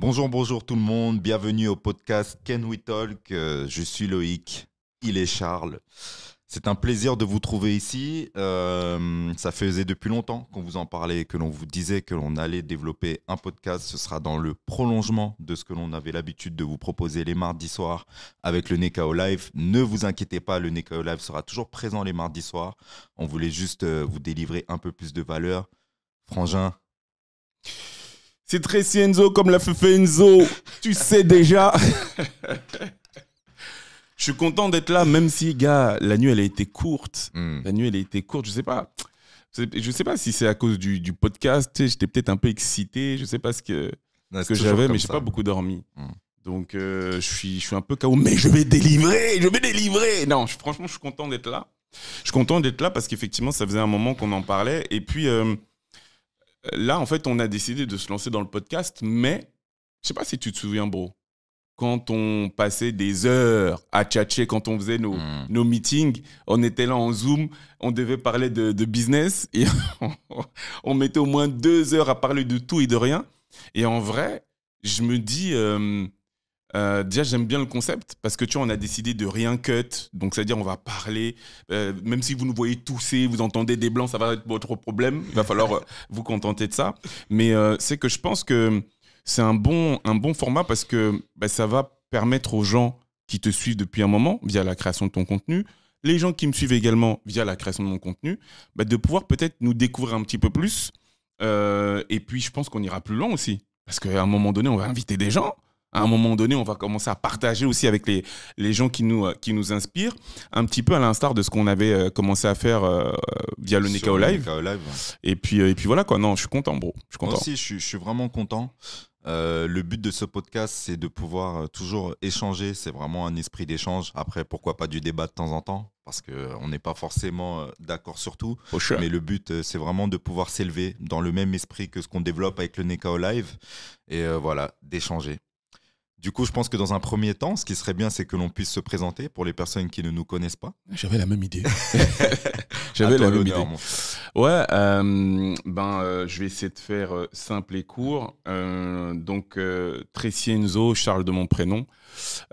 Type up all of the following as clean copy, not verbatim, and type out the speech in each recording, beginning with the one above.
Bonjour, bonjour tout le monde, bienvenue au podcast Can We Talk. Je suis Loïc, il est Charles. C'est un plaisir de vous trouver ici. Ça faisait depuis longtemps qu'on vous en parlait, que l'on vous disait que l'on allait développer un podcast. Ce sera dans le prolongement de ce que l'on avait l'habitude de vous proposer les mardis soirs avec le Nekao Live. Ne vous inquiétez pas, le Nekao Live sera toujours présent les mardis soirs. On voulait juste vous délivrer un peu plus de valeur. Frangin. C'est Tracy Enzo comme la Fefe Enzo, tu sais déjà. Je suis content d'être là, même si, gars, la nuit, elle a été courte. La nuit, elle a été courte, je sais pas. Je sais pas si c'est à cause du podcast, tu sais, j'étais peut-être un peu excité, je sais pas ce que j'avais, mais j'ai pas beaucoup dormi. Donc, je suis un peu KO, mais je vais délivrer. Non, franchement, je suis content d'être là. Je suis content d'être là parce qu'effectivement, ça faisait un moment qu'on en parlait. Et puis, là, en fait, on a décidé de se lancer dans le podcast, mais je sais pas si tu te souviens, bro. Quand on passait des heures à tchatcher, quand on faisait nos meetings, on était là en Zoom, on devait parler de business et on mettait au moins 2 heures à parler de tout et de rien. Et en vrai, je me dis, déjà, j'aime bien le concept parce que tu vois, on a décidé de rien cut. Donc, c'est-à-dire, on va parler, même si vous nous voyez tousser, vous entendez des blancs, ça va être votre problème. Il va falloir vous contenter de ça. Mais c'est que je pense que c'est un bon format parce que ça va permettre aux gens qui te suivent depuis un moment via la création de ton contenu, les gens qui me suivent également via la création de mon contenu, de pouvoir peut-être nous découvrir un petit peu plus. Et puis, je pense qu'on ira plus loin aussi. Parce qu'à un moment donné, on va inviter des gens. À un moment donné, on va commencer à partager aussi avec les gens qui nous inspirent, un petit peu à l'instar de ce qu'on avait commencé à faire via le Nekao Live. Et puis voilà quoi. Non, je suis content, bro. Je suis content. Moi aussi, je suis vraiment content. Le but de ce podcast, c'est de pouvoir toujours échanger. C'est vraiment un esprit d'échange. Après, pourquoi pas du débat de temps en temps, parce qu'on n'est pas forcément d'accord sur tout. Mais le but, c'est vraiment de pouvoir s'élever dans le même esprit que ce qu'on développe avec le Nekao Live. Et voilà, d'échanger. Du coup, je pense que dans un premier temps, ce qui serait bien, c'est que l'on puisse se présenter pour les personnes qui ne nous connaissent pas. J'avais la même idée. J'avais la même idée. Ouais, je vais essayer de faire simple et court. Donc, Tracy Enzo, Charles de mon prénom.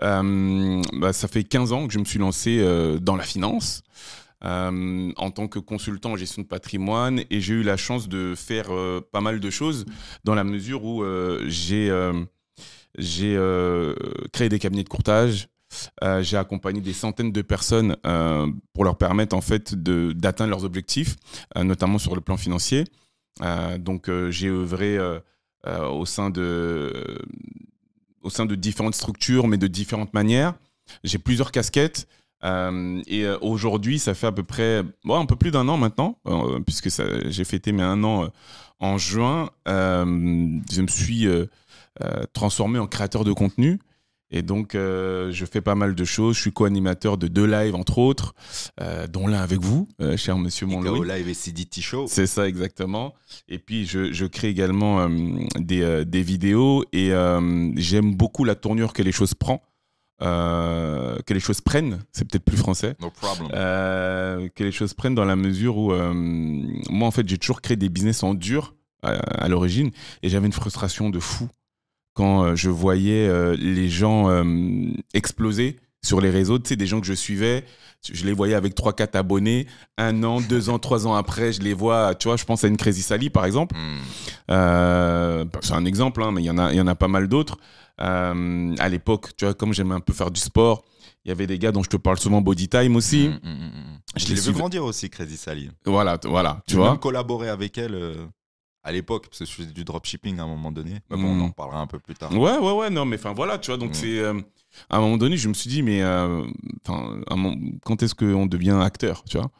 Ça fait 15 ans que je me suis lancé dans la finance. En tant que consultant en gestion de patrimoine, et j'ai eu la chance de faire pas mal de choses dans la mesure où j'ai créé des cabinets de courtage. J'ai accompagné des centaines de personnes pour leur permettre en fait d'atteindre leurs objectifs, notamment sur le plan financier. Donc j'ai œuvré au sein de différentes structures, mais de différentes manières. J'ai plusieurs casquettes. Et aujourd'hui, ça fait à peu près un peu plus d'1 an maintenant, puisque j'ai fêté mes 1 an en juin. Je me suis transformé en créateur de contenu. Et donc, je fais pas mal de choses. Je suis co-animateur de 2 lives, entre autres, dont l'un avec vous, cher monsieur Monloïc. Nekao Live et CDT Show. C'est ça, exactement. Et puis, je crée également des vidéos. Et j'aime beaucoup la tournure que les choses prennent. Que les choses prennent, c'est peut-être plus français. No problem. Que les choses prennent dans la mesure où, moi, en fait, j'ai toujours créé des business en dur à l'origine. Et j'avais une frustration de fou quand je voyais les gens exploser sur les réseaux. Tu sais, des gens que je suivais, je les voyais avec 3-4 abonnés, 1 an, 2 ans, 3 ans après, je les vois, tu vois, je pense à une Crazy Sally, par exemple. C'est un exemple, hein, mais il y en a pas mal d'autres. À l'époque, tu vois, comme j'aimais un peu faire du sport, il y avait des gars dont je te parle souvent, Body Time aussi. Je les veux grandir aussi, Crazy Sally. Voilà, tu vois. J'ai même collaboré avec elle à l'époque, parce que je faisais du dropshipping à un moment donné. Mais bon, on en parlera un peu plus tard. Ouais, non, mais enfin voilà, tu vois, donc c'est... à un moment donné, je me suis dit, mais quand est-ce qu'on devient acteur, tu vois ?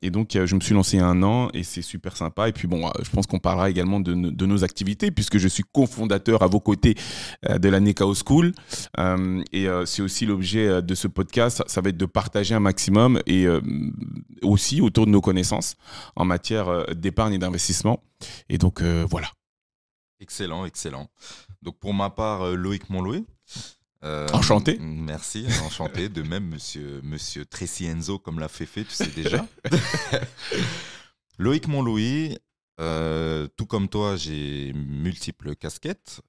Et donc, je me suis lancé il y a 1 an et c'est super sympa. Et puis, bon, je pense qu'on parlera également de nos activités puisque je suis cofondateur à vos côtés de la Nekao School. Et c'est aussi l'objet de ce podcast. Ça va être de partager un maximum et aussi autour de nos connaissances en matière d'épargne et d'investissement. Et donc, voilà. Excellent. Donc, pour ma part, Loïc Monlouis. Enchanté. Merci, enchanté. De même, monsieur Tracy Enzo, comme l'a Fefe, tu sais déjà. Loïc Monlouis, Tout comme toi, j'ai multiples casquettes.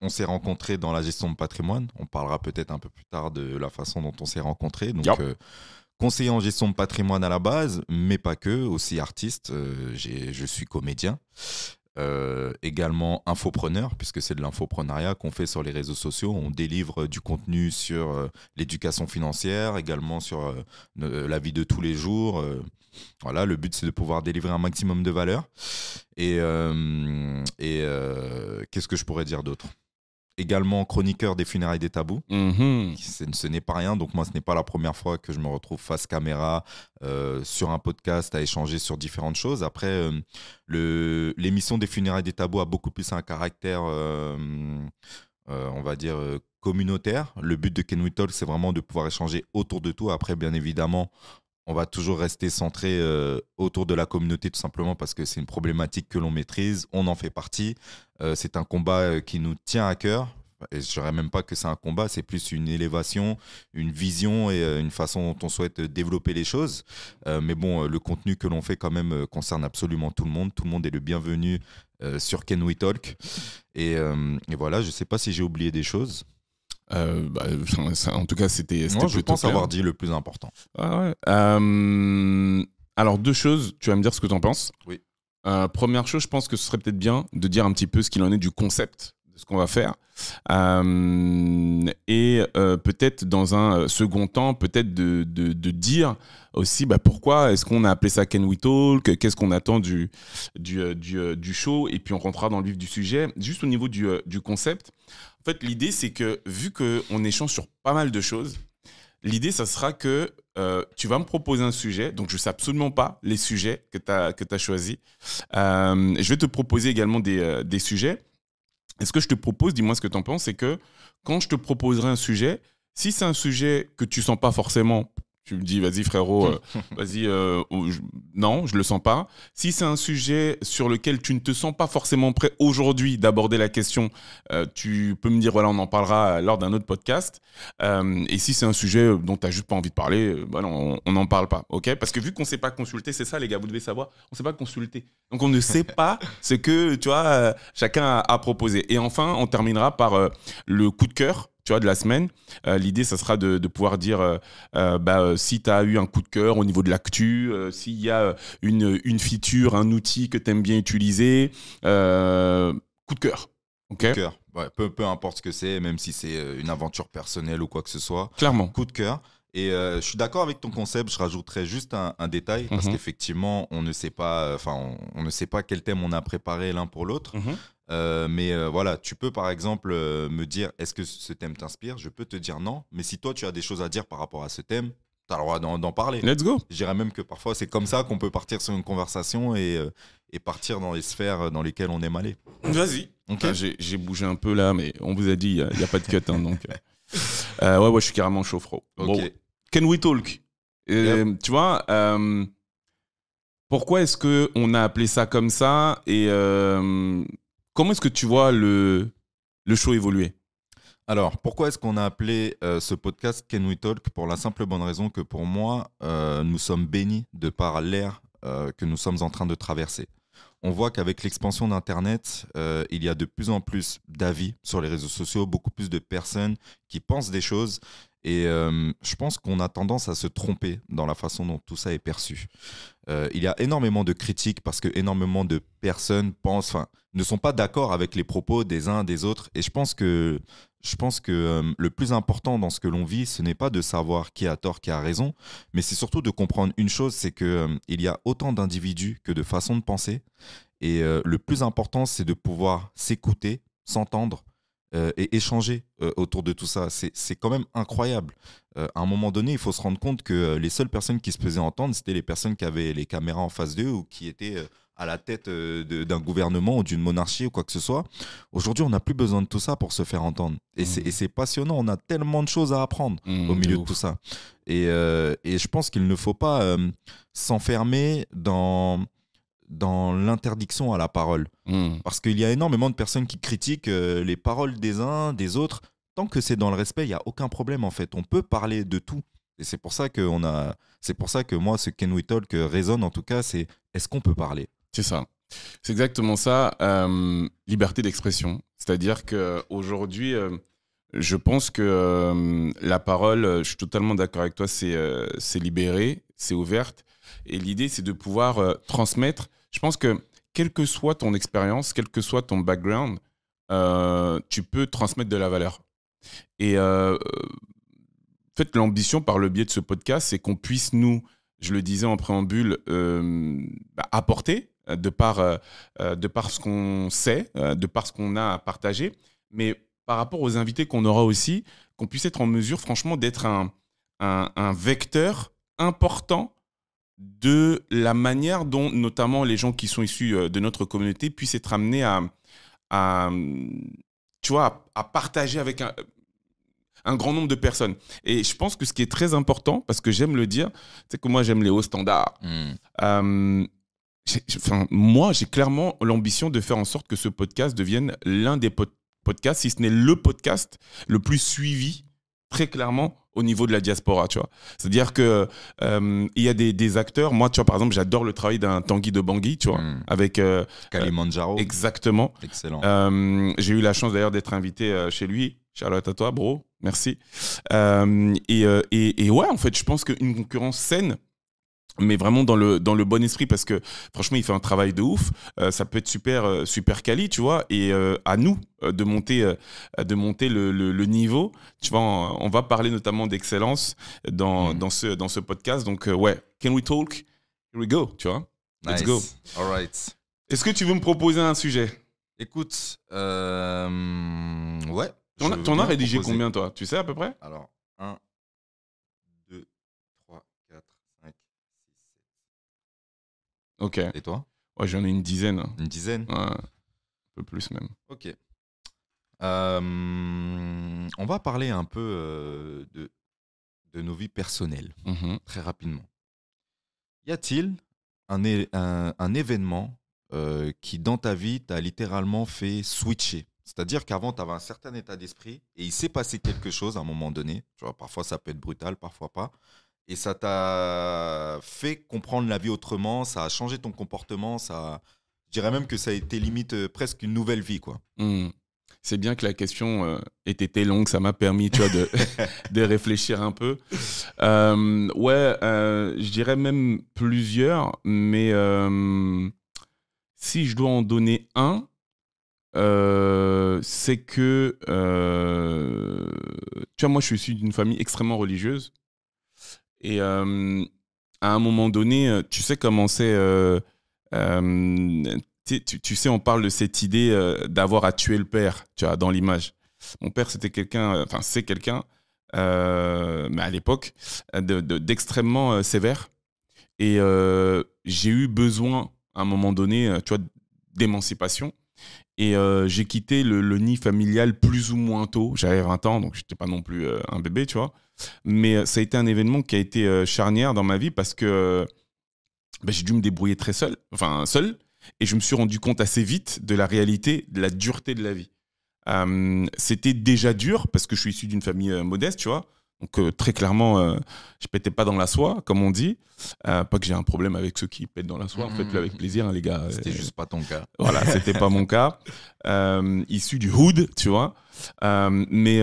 On s'est rencontrés dans la gestion de patrimoine. On parlera peut-être un peu plus tard de la façon dont on s'est rencontrés. Donc, conseiller en gestion de patrimoine à la base, mais pas que, aussi artiste. Je suis comédien. Également infopreneur, puisque c'est de l'infopreneuriat qu'on fait sur les réseaux sociaux. On délivre du contenu sur l'éducation financière, également sur la vie de tous les jours. Voilà, le but, c'est de pouvoir délivrer un maximum de valeur. Et qu'est-ce que je pourrais dire d'autre ? Également chroniqueur des funérailles des tabous. Ce n'est pas rien. Donc moi, ce n'est pas la première fois que je me retrouve face caméra sur un podcast à échanger sur différentes choses. Après, l'émission des funérailles des tabous a beaucoup plus un caractère, on va dire, communautaire. Le but de Can We Talk, c'est vraiment de pouvoir échanger autour de tout. Après, bien évidemment, on va toujours rester centré autour de la communauté, tout simplement parce que c'est une problématique que l'on maîtrise, on en fait partie. C'est un combat qui nous tient à cœur. Et je dirais même pas que c'est un combat, c'est plus une élévation, une vision et une façon dont on souhaite développer les choses. Mais bon, le contenu que l'on fait quand même concerne absolument tout le monde. Tout le monde est le bienvenu sur Can We Talk. Et voilà, je sais pas si j'ai oublié des choses. En tout cas, c'était moi, je pense avoir dit le plus important. Ah ouais. Alors, deux choses, tu vas me dire ce que tu en penses. Oui. Première chose, je pense que ce serait peut-être bien de dire un petit peu ce qu'il en est du concept de ce qu'on va faire. Et peut-être dans un second temps, peut-être de dire aussi pourquoi est-ce qu'on a appelé ça Can We Talk, qu'est-ce qu'on attend du show, et puis on rentrera dans le vif du sujet. Juste au niveau du concept, en fait, l'idée, c'est que vu qu'on échange sur pas mal de choses, l'idée, ça sera que tu vas me proposer un sujet. Donc, je ne sais absolument pas les sujets que tu as choisis. Je vais te proposer également des sujets. Et ce que je te propose, dis-moi ce que tu en penses, c'est que quand je te proposerai un sujet, si c'est un sujet que tu ne sens pas forcément, tu me dis, vas-y frérot, non, je ne le sens pas. Si c'est un sujet sur lequel tu ne te sens pas forcément prêt aujourd'hui d'aborder la question, tu peux me dire, voilà, on en parlera lors d'un autre podcast. Et si c'est un sujet dont tu n'as juste pas envie de parler, on n'en parle pas. Okay, parce que vu qu'on ne s'est pas consulté, c'est ça les gars, vous devez savoir, on ne s'est pas consulté. Donc on ne sait pas ce que tu vois, chacun a proposé. Et enfin, on terminera par le coup de cœur, tu vois, de la semaine. L'idée, ça sera de pouvoir dire si tu as eu un coup de cœur au niveau de l'actu, s'il y a une feature, un outil que tu aimes bien utiliser. Coup de cœur. Okay. Coup de cœur. Ouais, peu importe ce que c'est, même si c'est une aventure personnelle ou quoi que ce soit. Clairement. Coup de cœur. Et je suis d'accord avec ton concept. Je rajouterais juste un détail parce qu'effectivement, on ne sait pas, on ne sait pas quel thème on a préparé l'un pour l'autre. Mais voilà, tu peux par exemple me dire, est-ce que ce thème t'inspire ? Je peux te dire non. Mais si toi, tu as des choses à dire par rapport à ce thème, tu as le droit d'en parler. Let's go. Je dirais même que parfois, c'est comme ça qu'on peut partir sur une conversation et partir dans les sphères dans lesquelles on aime aller. Vas-y. Okay. J'ai bougé un peu là, mais on vous a dit, il n'y a pas de cut. Donc, ouais, je suis carrément chaud, frérot. Okay. Bon, Can We Talk ? Yep. Tu vois, pourquoi est-ce qu'on a appelé ça comme ça et comment est-ce que tu vois le show évoluer ? Alors, pourquoi est-ce qu'on a appelé ce podcast Can We Talk ? Pour la simple bonne raison que pour moi, nous sommes bénis de par l'ère que nous sommes en train de traverser. On voit qu'avec l'expansion d'Internet, il y a de plus en plus d'avis sur les réseaux sociaux, beaucoup plus de personnes qui pensent des choses. Et je pense qu'on a tendance à se tromper dans la façon dont tout ça est perçu. Il y a énormément de critiques parce que énormément de personnes ne sont pas d'accord avec les propos des uns des autres. Et je pense que le plus important dans ce que l'on vit, ce n'est pas de savoir qui a tort, qui a raison, mais c'est surtout de comprendre une chose, c'est qu'il y a autant d'individus que de façons de penser. Et le plus important, c'est de pouvoir s'écouter, s'entendre, et échanger autour de tout ça. C'est quand même incroyable. À un moment donné, il faut se rendre compte que les seules personnes qui se faisaient entendre, c'était les personnes qui avaient les caméras en face d'eux ou qui étaient à la tête d'un gouvernement ou d'une monarchie ou quoi que ce soit. Aujourd'hui, on n'a plus besoin de tout ça pour se faire entendre. Et c'est passionnant. On a tellement de choses à apprendre au milieu de tout ça. Et je pense qu'il ne faut pas s'enfermer dans l'interdiction à la parole. Parce qu'il y a énormément de personnes qui critiquent les paroles des uns, des autres. Tant que c'est dans le respect, il n'y a aucun problème en fait. On peut parler de tout. Et c'est pour ça que moi, ce Can We Talk résonne en tout cas, c'est est-ce qu'on peut parler ? C'est ça. C'est exactement ça, liberté d'expression. C'est-à-dire qu'aujourd'hui, je pense que la parole, je suis totalement d'accord avec toi, c'est libéré, c'est ouverte. Et l'idée, c'est de pouvoir transmettre. Je pense que quelle que soit ton expérience, quel que soit ton background, tu peux transmettre de la valeur. Et en fait, l'ambition par le biais de ce podcast, c'est qu'on puisse nous, je le disais en préambule, apporter de par ce qu'on sait, de par ce qu'on a à partager, mais par rapport aux invités qu'on aura aussi, qu'on puisse être en mesure, franchement, d'être un vecteur important de la manière dont, notamment, les gens qui sont issus de notre communauté puissent être amenés tu vois, à partager avec un grand nombre de personnes. Et je pense que ce qui est très important, parce que j'aime le dire, c'est que moi, j'aime les hauts standards. Moi, j'ai clairement l'ambition de faire en sorte que ce podcast devienne l'un des podcasts, si ce n'est le podcast le plus suivi, très clairement, au niveau de la diaspora, tu vois. C'est-à-dire que il y a des acteurs. Moi, tu vois, par exemple, j'adore le travail d'un Tanguy de Bangui, tu vois, avec Kalimandjaro. Exactement. Excellent. J'ai eu la chance d'ailleurs d'être invité chez lui. Charlotte à toi, bro. Merci. Et ouais, en fait, je pense qu'une concurrence saine, mais vraiment dans le bon esprit, parce que franchement, il fait un travail de ouf. Ça peut être super quali, tu vois. Et à nous de monter le niveau. Tu vois, on va parler notamment d'excellence dans ce podcast. Donc, ouais, can we talk? Here we go, tu vois. Nice. Let's go. All right. Est-ce que tu veux me proposer un sujet? Écoute, ouais. T'en as rédigé combien, toi? Tu sais à peu près? Alors, 1, 2, 3, 4, 5, 6, 7. Ok. Et toi? Ouais, j'en ai une dizaine. Une dizaine? Ouais, un peu plus même. Ok. On va parler un peu de nos vies personnelles, très rapidement. Y a-t-il un événement qui, dans ta vie, t'a littéralement fait switcher? C'est-à-dire qu'avant, tu avais un certain état d'esprit et il s'est passé quelque chose à un moment donné. Tu vois, parfois, ça peut être brutal, parfois pas. Et ça t'a fait comprendre la vie autrement, ça a changé ton comportement. Je dirais même que ça a été limite presque une nouvelle vie, quoi. C'est bien que la question ait été longue, ça m'a permis, tu vois, de réfléchir un peu. Je dirais même plusieurs, mais si je dois en donner un, c'est que, tu vois, moi, je suis issu d'une famille extrêmement religieuse. Et à un moment donné, tu sais comment c'est... tu sais, on parle de cette idée d'avoir à tuer le père, tu vois, dans l'image. Mon père, c'est quelqu'un, mais à l'époque, d'extrêmement sévère. Et j'ai eu besoin, à un moment donné, tu vois, d'émancipation. Et j'ai quitté le nid familial plus ou moins tôt. J'avais 20 ans, donc je n'étais pas non plus un bébé, tu vois. Mais ça a été un événement qui a été charnière dans ma vie parce que j'ai dû me débrouiller très seul. Et je me suis rendu compte assez vite de la réalité, de la dureté de la vie. C'était déjà dur parce que je suis issu d'une famille modeste, tu vois. Donc très clairement, je pétais pas dans la soie, comme on dit. Pas que j'ai un problème avec ceux qui pètent dans la soie. Faites-le avec plaisir, hein, les gars. C'était juste pas ton cas. Voilà, c'était pas mon cas. Issu du hood, tu vois. Mais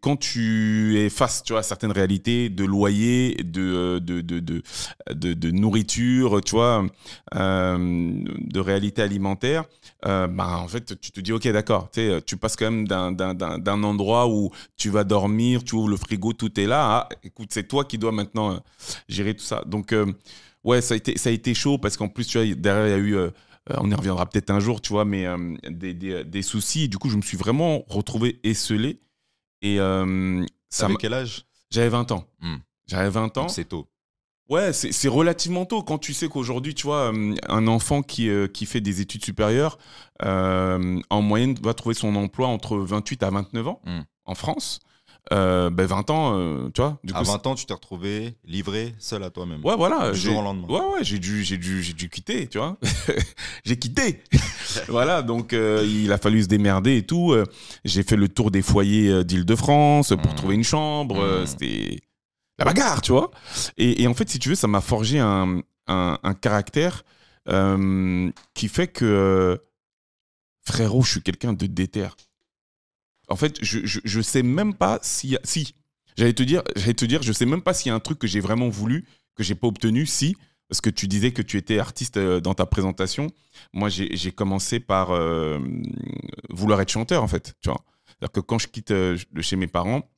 quand tu es face, tu vois, à certaines réalités de loyer, de nourriture, tu vois, de réalité alimentaire, en fait, tu te dis, ok, d'accord, tu passes quand même d'un endroit où tu vas dormir, tu ouvres le frigo, tout est là. Écoute, c'est toi qui dois maintenant gérer tout ça. Donc, ouais, ça a été chaud parce qu'en plus, tu vois, derrière, il y a eu... on y reviendra peut-être un jour, tu vois, mais des soucis. Et du coup, je me suis vraiment retrouvé esseulé. Et T'avais quel âge? J'avais 20 ans. J'avais 20 ans. Donc c'est tôt. Ouais, c'est relativement tôt quand tu sais qu'aujourd'hui, tu vois, un enfant qui fait des études supérieures, en moyenne, va trouver son emploi entre 28 à 29 ans en France. 20 ans, tu vois. À 20 ans, tu t'es retrouvé livré seul à toi-même. Ouais, voilà. Du jour au lendemain. Ouais, j'ai dû quitter, tu vois. J'ai quitté. Voilà, donc il a fallu se démerder et tout. J'ai fait le tour des foyers d'Île-de-France pour trouver une chambre. C'était la bagarre, tu vois. Et en fait, si tu veux, ça m'a forgé un caractère qui fait que, frérot, je suis quelqu'un de déter. En fait, je sais même pas si j'allais te dire, je sais même pas s'il y a un truc que j'ai vraiment voulu, que j'ai pas obtenu, parce que tu disais que tu étais artiste dans ta présentation. Moi, j'ai commencé par vouloir être chanteur, en fait, tu vois. C'est-à-dire que quand je quitte de chez mes parents,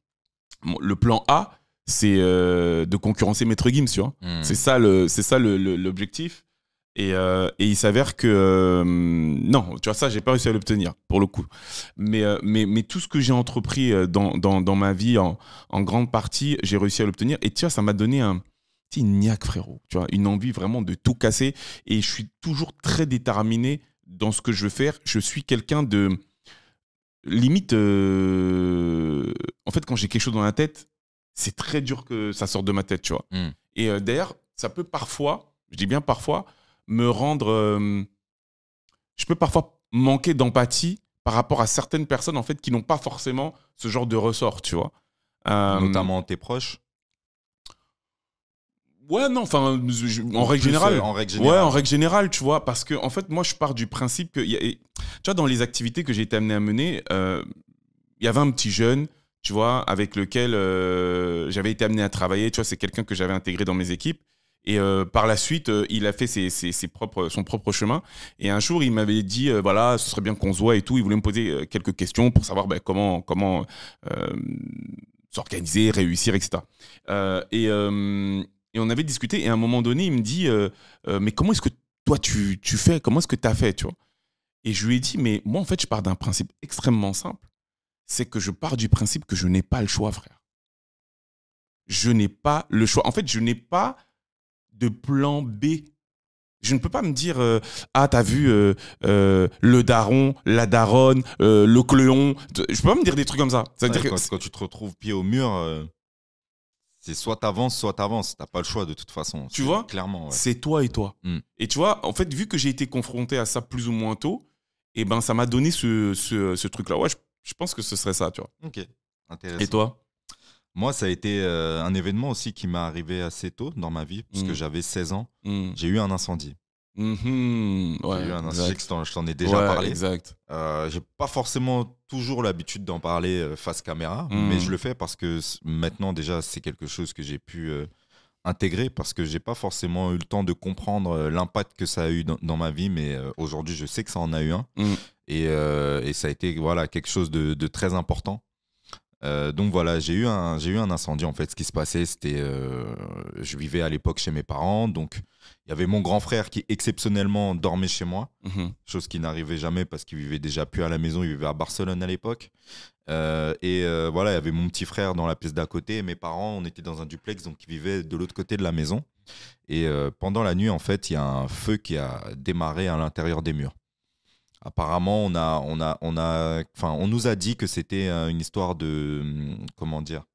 le plan A, c'est de concurrencer Maître Gims, tu vois. C'est ça l'objectif. Et il s'avère que non, tu vois, ça, j'ai pas réussi à l'obtenir, pour le coup. Mais tout ce que j'ai entrepris dans ma vie, en grande partie, j'ai réussi à l'obtenir. Et tu vois, ça m'a donné une niaque, frérot. Tu vois, une envie vraiment de tout casser. Et je suis toujours très déterminé dans ce que je veux faire. Je suis quelqu'un de... Limite, en fait, quand j'ai quelque chose dans la tête, c'est très dur que ça sorte de ma tête, tu vois. Et d'ailleurs, ça peut parfois, je dis bien parfois, me rendre... je peux parfois manquer d'empathie par rapport à certaines personnes, en fait, qui n'ont pas forcément ce genre de ressort, tu vois. Notamment tes proches. Ouais, non, enfin, en règle générale. En règle générale. Ouais, en règle générale, tu vois, parce que, en fait, moi, je pars du principe que, tu vois, dans les activités que j'ai été amené à mener, il y avait un petit jeune, tu vois, avec lequel j'avais été amené à travailler. Tu vois, c'est quelqu'un que j'avais intégré dans mes équipes. Et par la suite, il a fait son propre chemin. Et un jour, il m'avait dit, voilà, ce serait bien qu'on se voit et tout. Il voulait me poser quelques questions pour savoir comment s'organiser, réussir, etc. Et on avait discuté. Et à un moment donné, il me dit, mais comment est-ce que toi, tu fais? Comment est-ce que tu as fait, tu vois? Et je lui ai dit, mais moi, en fait, je pars d'un principe extrêmement simple. C'est que je pars du principe que je n'ai pas le choix, frère. Je n'ai pas le choix. En fait, je n'ai pas de plan B. Je ne peux pas me dire ah, t'as vu le daron, la daronne, le cléon. Je peux pas me dire des trucs comme ça. C'est-à-dire que quand tu te retrouves pied au mur, c'est soit t'avances, t'as pas le choix de toute façon. Tu vois, clairement. Ouais. C'est toi et toi. Et tu vois, en fait, vu que j'ai été confronté à ça plus ou moins tôt, et ben ça m'a donné ce truc-là. Ouais, je pense que ce serait ça, tu vois. Ok, intéressant. Et toi? Moi, ça a été un événement aussi qui m'est arrivé assez tôt dans ma vie, puisque j'avais 16 ans. J'ai eu un incendie. Ouais, j'ai eu un incendie, je t'en ai déjà parlé. Exact. J'ai pas forcément toujours l'habitude d'en parler face caméra, mais je le fais parce que maintenant, déjà, c'est quelque chose que j'ai pu intégrer, parce que j'ai pas forcément eu le temps de comprendre l'impact que ça a eu dans ma vie, mais aujourd'hui, je sais que ça en a eu un. Et ça a été quelque chose de très important. Donc voilà, j'ai eu un incendie. En fait, ce qui se passait, c'était je vivais à l'époque chez mes parents, donc il y avait mon grand frère qui exceptionnellement dormait chez moi, chose qui n'arrivait jamais parce qu'il vivait déjà plus à la maison, il vivait à Barcelone à l'époque. Voilà, il y avait mon petit frère dans la pièce d'à côté, et mes parents, on était dans un duplex, donc ils vivaient de l'autre côté de la maison. Et pendant la nuit, en fait, il y a un feu qui a démarré à l'intérieur des murs. Apparemment, on nous a dit que c'était une histoire de, comment dire,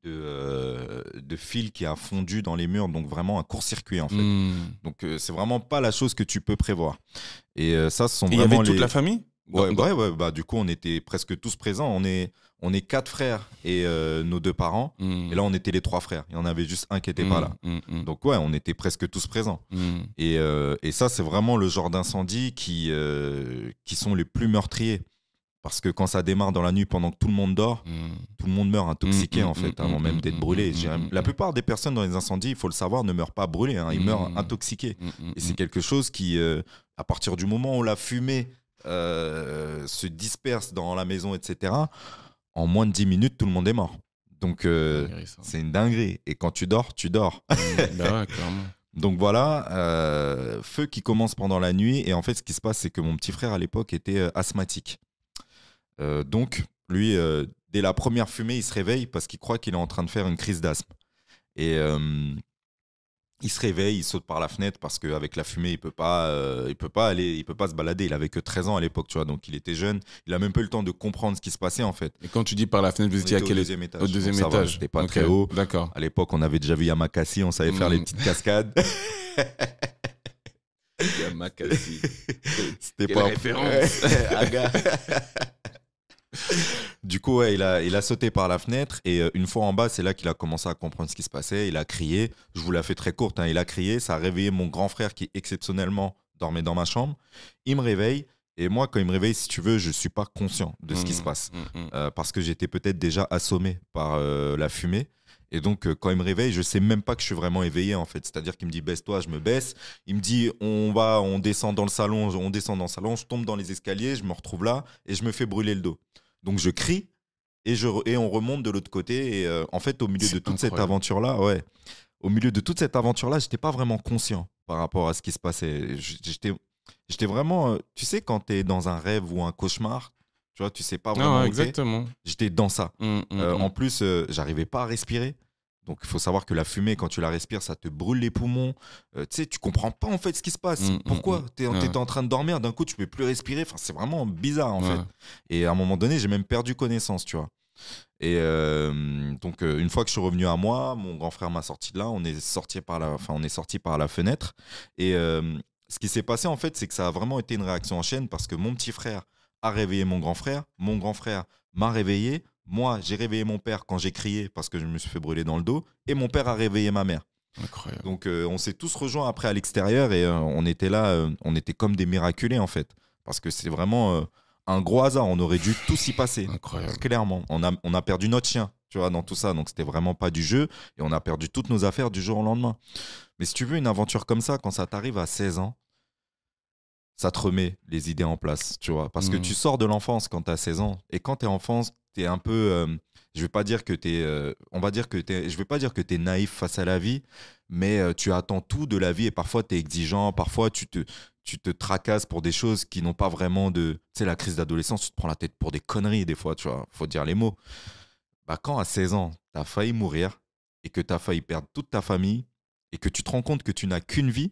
de fil qui a fondu dans les murs, donc vraiment un court-circuit en fait. Donc c'est vraiment pas la chose que tu peux prévoir. Et ça, ce sont vraiment. Il y avait toute la famille? Ouais, bah, du coup, on était presque tous présents. On est 4 frères et nos 2 parents. Et là, on était les 3 frères. Il y en avait juste un qui n'était pas là. Donc, ouais, on était presque tous présents. Et ça, c'est vraiment le genre d'incendie qui sont les plus meurtriers. Parce que quand ça démarre dans la nuit pendant que tout le monde dort, tout le monde meurt intoxiqué, en fait, avant même d'être brûlé. La plupart des personnes dans les incendies, il faut le savoir, ne meurent pas brûlées. Ils meurent intoxiqués. Et c'est quelque chose qui, à partir du moment où la fumée se disperse dans la maison, etc., en moins de 10 minutes, tout le monde est mort. Donc, c'est une dinguerie. Et quand tu dors, tu dors. Bah ouais, clairement. Donc voilà, feu qui commence pendant la nuit. Et en fait, ce qui se passe, c'est que mon petit frère, à l'époque, était asthmatique. Donc, lui, dès la première fumée, il se réveille parce qu'il croit qu'il est en train de faire une crise d'asthme. Et il se réveille, il saute par la fenêtre parce qu'avec la fumée, il peut pas se balader. Il avait que 13 ans à l'époque, tu vois, donc il était jeune. Il a même pas eu le temps de comprendre ce qui se passait en fait. Et quand tu dis par la fenêtre, vous étiez à quel étage? Au deuxième étage. C'était pas très haut. D'accord. À l'époque, on avait déjà vu Yamakasi, on savait faire les petites cascades. Yamakasi. C'était pas référence. Du coup, ouais, il a sauté par la fenêtre et une fois en bas, c'est là qu'il a commencé à comprendre ce qui se passait. Il a crié. Je vous la fais très courte, hein. Il a crié. Ça a réveillé mon grand frère qui, exceptionnellement, dormait dans ma chambre. Il me réveille. Et moi, quand il me réveille, si tu veux, je ne suis pas conscient de ce qui se passe. Parce que j'étais peut-être déjà assommé par la fumée. Et donc, quand il me réveille, je ne sais même pas que je suis vraiment éveillé, en fait. C'est-à-dire qu'il me dit, baisse-toi, je me baisse. Il me dit, on descend dans le salon, je tombe dans les escaliers, je me retrouve là et je me fais brûler le dos. Donc, je crie et on remonte de l'autre côté. Et en fait, au milieu de toute cette aventure-là, je n'étais pas vraiment conscient par rapport à ce qui se passait. J'étais vraiment, tu sais, quand tu es dans un rêve ou un cauchemar, tu vois, tu sais pas vraiment où exactement. J'étais dans ça. En plus, j'arrivais pas à respirer. Donc, il faut savoir que la fumée, quand tu la respires, ça te brûle les poumons. Tu sais, tu comprends pas en fait ce qui se passe. Pourquoi tu étais en train de dormir, d'un coup, tu peux plus respirer. Enfin, c'est vraiment bizarre en fait. Et à un moment donné, j'ai même perdu connaissance, tu vois. Et donc, une fois que je suis revenu à moi, mon grand frère m'a sorti de là. On est sorti par la fenêtre. Et ce qui s'est passé, en fait, c'est que ça a vraiment été une réaction en chaîne parce que mon petit frère a réveillé mon grand frère m'a réveillé. Moi, j'ai réveillé mon père quand j'ai crié parce que je me suis fait brûler dans le dos. Et mon père a réveillé ma mère. Incroyable. Donc, on s'est tous rejoints après à l'extérieur et on était là, on était comme des miraculés, en fait. Parce que c'est vraiment un gros hasard. On aurait dû tous y passer. Incroyable. Clairement. On a perdu notre chien, tu vois, dans tout ça. Donc, c'était vraiment pas du jeu. Et on a perdu toutes nos affaires du jour au lendemain. Mais si tu veux une aventure comme ça, quand ça t'arrive à 16 ans, ça te remet les idées en place, tu vois. Parce que tu sors de l'enfance quand tu as 16 ans. Et quand tu es enfant, tu es un peu... je vais pas dire que tu es... je vais pas dire que tu es naïf face à la vie, mais tu attends tout de la vie et parfois tu es exigeant, parfois tu te tracasses pour des choses qui n'ont pas vraiment de... Tu sais, la crise d'adolescence, tu te prends la tête pour des conneries des fois, tu vois. Faut dire les mots. Bah, quand à 16 ans, tu as failli mourir et que tu as failli perdre toute ta famille et que tu te rends compte que tu n'as qu'une vie,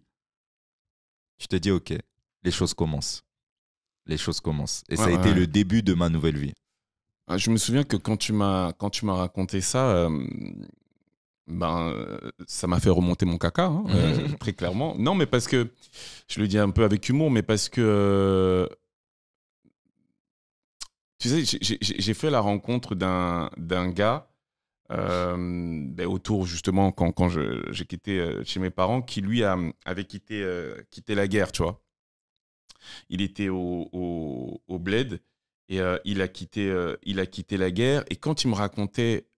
tu te dis, ok, les choses commencent. Et ça a été le début de ma nouvelle vie. Je me souviens que quand tu m'as raconté ça, ça m'a fait remonter mon caca, hein, très clairement. Non, mais parce que, je le dis un peu avec humour, mais parce que, tu sais, j'ai fait la rencontre d'un gars autour, justement, quand j'ai quitté chez mes parents, qui, lui, avait quitté la guerre, tu vois. Il était au bled et il a quitté la guerre. Et quand il me racontait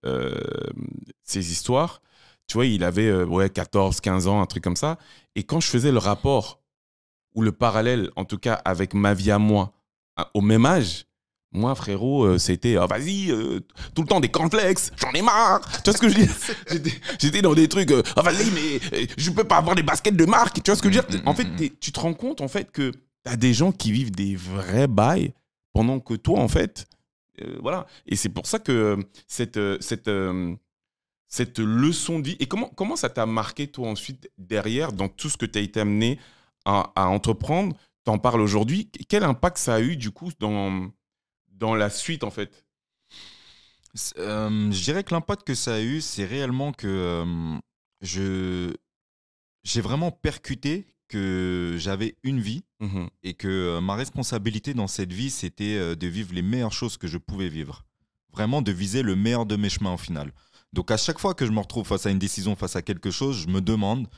ces histoires, tu vois, il avait 14, 15 ans, un truc comme ça. Et quand je faisais le rapport ou le parallèle, en tout cas avec ma vie à moi, au même âge, moi, frérot, c'était vas-y, tout le temps des cornflakes, j'en ai marre. Tu vois ce que je veux dire? J'étais dans des trucs, vas-y, mais je peux pas avoir des baskets de marque. Tu vois ce que je veux dire? En fait, tu te rends compte en fait que t'as des gens qui vivent des vrais bails pendant que toi, en fait, voilà. Et c'est pour ça que cette leçon de vie, et comment ça t'a marqué, toi, ensuite, derrière, dans tout ce que tu as été amené à entreprendre, t'en parles aujourd'hui. Quel impact ça a eu, du coup, dans la suite, en fait? Je dirais que l'impact que ça a eu, c'est réellement que j'ai vraiment percuté que j'avais une vie et que ma responsabilité dans cette vie, c'était de vivre les meilleures choses que je pouvais vivre. Vraiment de viser le meilleur de mes chemins au final. Donc à chaque fois que je me retrouve face à une décision, face à quelque chose, je me demande,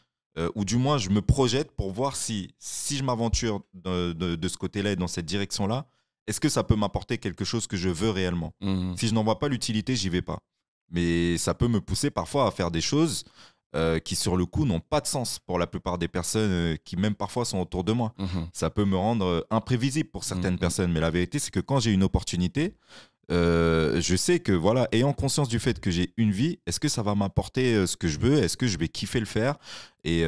ou du moins je me projette pour voir si je m'aventure de ce côté-là et dans cette direction-là, est-ce que ça peut m'apporter quelque chose que je veux réellement? Si je n'en vois pas l'utilité, j'y vais pas. Mais ça peut me pousser parfois à faire des choses qui sur le coup n'ont pas de sens pour la plupart des personnes qui même parfois sont autour de moi. Ça peut me rendre imprévisible pour certaines personnes, mais la vérité c'est que quand j'ai une opportunité, je sais que voilà, ayant conscience du fait que j'ai une vie, est-ce que ça va m'apporter ce que je veux? Est-ce que je vais kiffer le faire? Et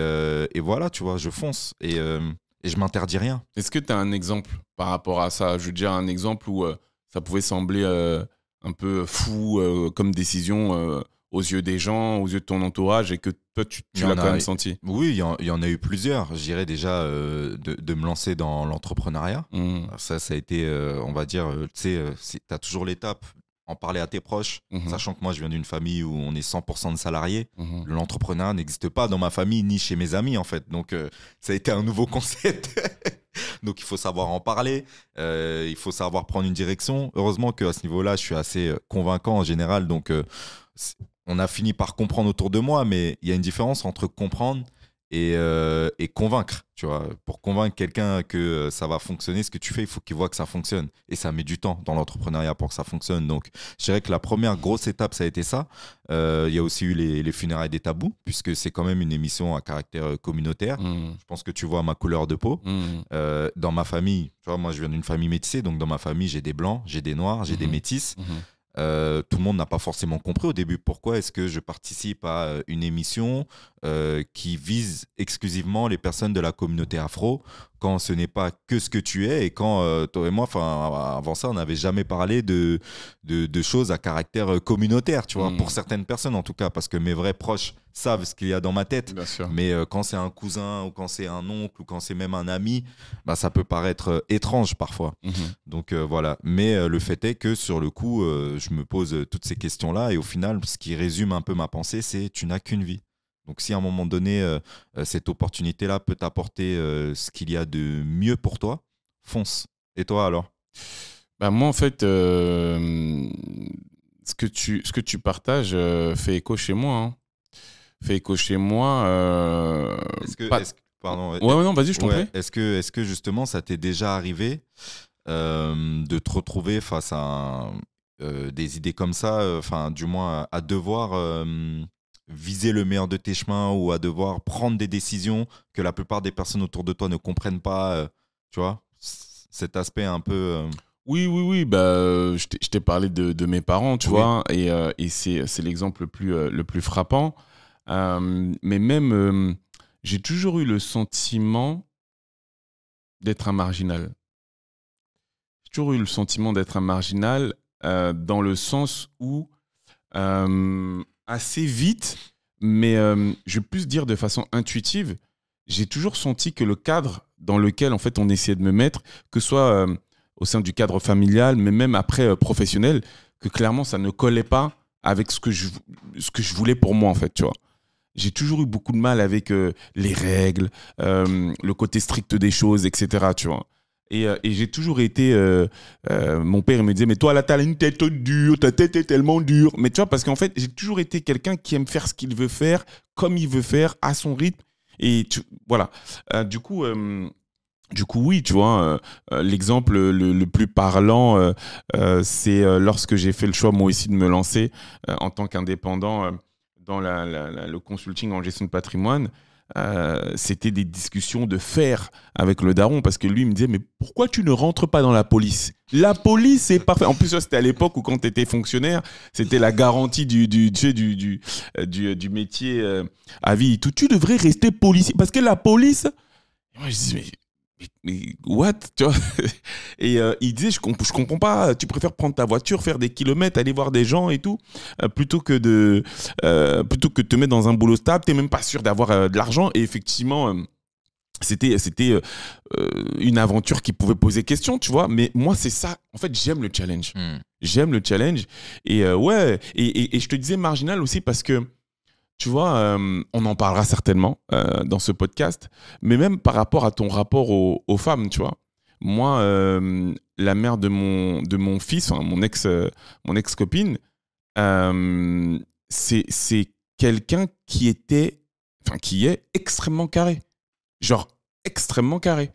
voilà, tu vois, je fonce et je m'interdis rien. Est-ce que tu as un exemple par rapport à ça? Je veux dire, un exemple où ça pouvait sembler un peu fou comme décision aux yeux des gens, aux yeux de ton entourage, et que toi, tu l'as quand même senti. Oui, il y en a eu plusieurs. Je dirais déjà de me lancer dans l'entrepreneuriat. Ça a été, on va dire, tu sais, tu as toujours l'étape, en parler à tes proches, sachant que moi, je viens d'une famille où on est 100% de salariés. L'entrepreneuriat n'existe pas dans ma famille ni chez mes amis, en fait. Donc, ça a été un nouveau concept. Donc, il faut savoir en parler, il faut savoir prendre une direction. Heureusement qu'à ce niveau-là, je suis assez convaincant en général. Donc, on a fini par comprendre autour de moi, mais il y a une différence entre comprendre et convaincre. Tu vois, pour convaincre quelqu'un que ça va fonctionner, ce que tu fais, il faut qu'il voit que ça fonctionne. Et ça met du temps dans l'entrepreneuriat pour que ça fonctionne. Donc, je dirais que la première grosse étape, ça a été ça. Il y a aussi eu les funérailles des tabous, puisque c'est quand même une émission à caractère communautaire. Je pense que tu vois ma couleur de peau. Dans ma famille, tu vois, moi, je viens d'une famille métissée. Donc, dans ma famille, j'ai des blancs, j'ai des noirs, j'ai des métis. Tout le monde n'a pas forcément compris au début pourquoi est-ce que je participe à une émission qui vise exclusivement les personnes de la communauté afro, quand ce n'est pas que ce que tu es, et quand toi et moi, avant ça, on n'avait jamais parlé de choses à caractère communautaire, tu vois, pour certaines personnes en tout cas, parce que mes vrais proches savent ce qu'il y a dans ma tête. Mais quand c'est un cousin ou quand c'est un oncle ou quand c'est même un ami, bah, ça peut paraître étrange parfois. Donc voilà. Mais le fait est que sur le coup, je me pose toutes ces questions-là, et au final, ce qui résume un peu ma pensée, c'est tu n'as qu'une vie. Donc si à un moment donné, cette opportunité-là peut t'apporter ce qu'il y a de mieux pour toi, fonce. Et toi alors? Bah moi en fait, ce que tu partages fait écho chez moi. Hein. Fait écho chez moi. Pardon. Ouais, non, vas-y, je t'en prie. Est-ce que justement ça t'est déjà arrivé de te retrouver face à des idées comme ça, enfin du moins à devoir viser le meilleur de tes chemins, ou à devoir prendre des décisions que la plupart des personnes autour de toi ne comprennent pas, tu vois, cet aspect un peu... Oui, bah, je t'ai parlé de mes parents, tu vois, et c'est l'exemple le plus frappant. Mais même, j'ai toujours eu le sentiment d'être un marginal. J'ai toujours eu le sentiment d'être un marginal dans le sens où, assez vite, mais je vais plus dire de façon intuitive, j'ai toujours senti que le cadre dans lequel en fait on essayait de me mettre, que ce soit au sein du cadre familial, mais même après professionnel, que clairement ça ne collait pas avec ce que je voulais pour moi en fait, tu vois. J'ai toujours eu beaucoup de mal avec les règles, le côté strict des choses, etc. Tu vois. Et j'ai toujours été... mon père il me disait, mais toi là, t'as une tête dure, ta tête est tellement dure. Mais tu vois, parce qu'en fait, j'ai toujours été quelqu'un qui aime faire ce qu'il veut faire, comme il veut faire, à son rythme. Et voilà. Du coup, oui, tu vois, l'exemple le plus parlant, c'est lorsque j'ai fait le choix, moi aussi, de me lancer en tant qu'indépendant dans le consulting en gestion de patrimoine. C'était des discussions de fer avec le daron, parce que lui il me disait, mais pourquoi tu ne rentres pas dans la police? La police c'est parfait. En plus c'était à l'époque où, quand tu étais fonctionnaire, c'était la garantie du métier à vie et tout. Tu devrais rester policier, parce que la police... Et moi je dis, mais what, tu vois. Et il disait, je comprends pas, tu préfères prendre ta voiture, faire des kilomètres, aller voir des gens et tout, plutôt que de te mettre dans un boulot stable, t'es même pas sûr d'avoir de l'argent. Et effectivement, c'était une aventure qui pouvait poser question, tu vois. Mais moi, c'est ça, en fait, j'aime le challenge. J'aime le challenge. Et ouais, et je te disais marginal aussi parce que, tu vois, on en parlera certainement dans ce podcast, mais même par rapport à ton rapport aux femmes, tu vois. Moi, la mère de mon fils, enfin, mon ex-copine, c'est quelqu'un qui est extrêmement carré. Genre, extrêmement carré.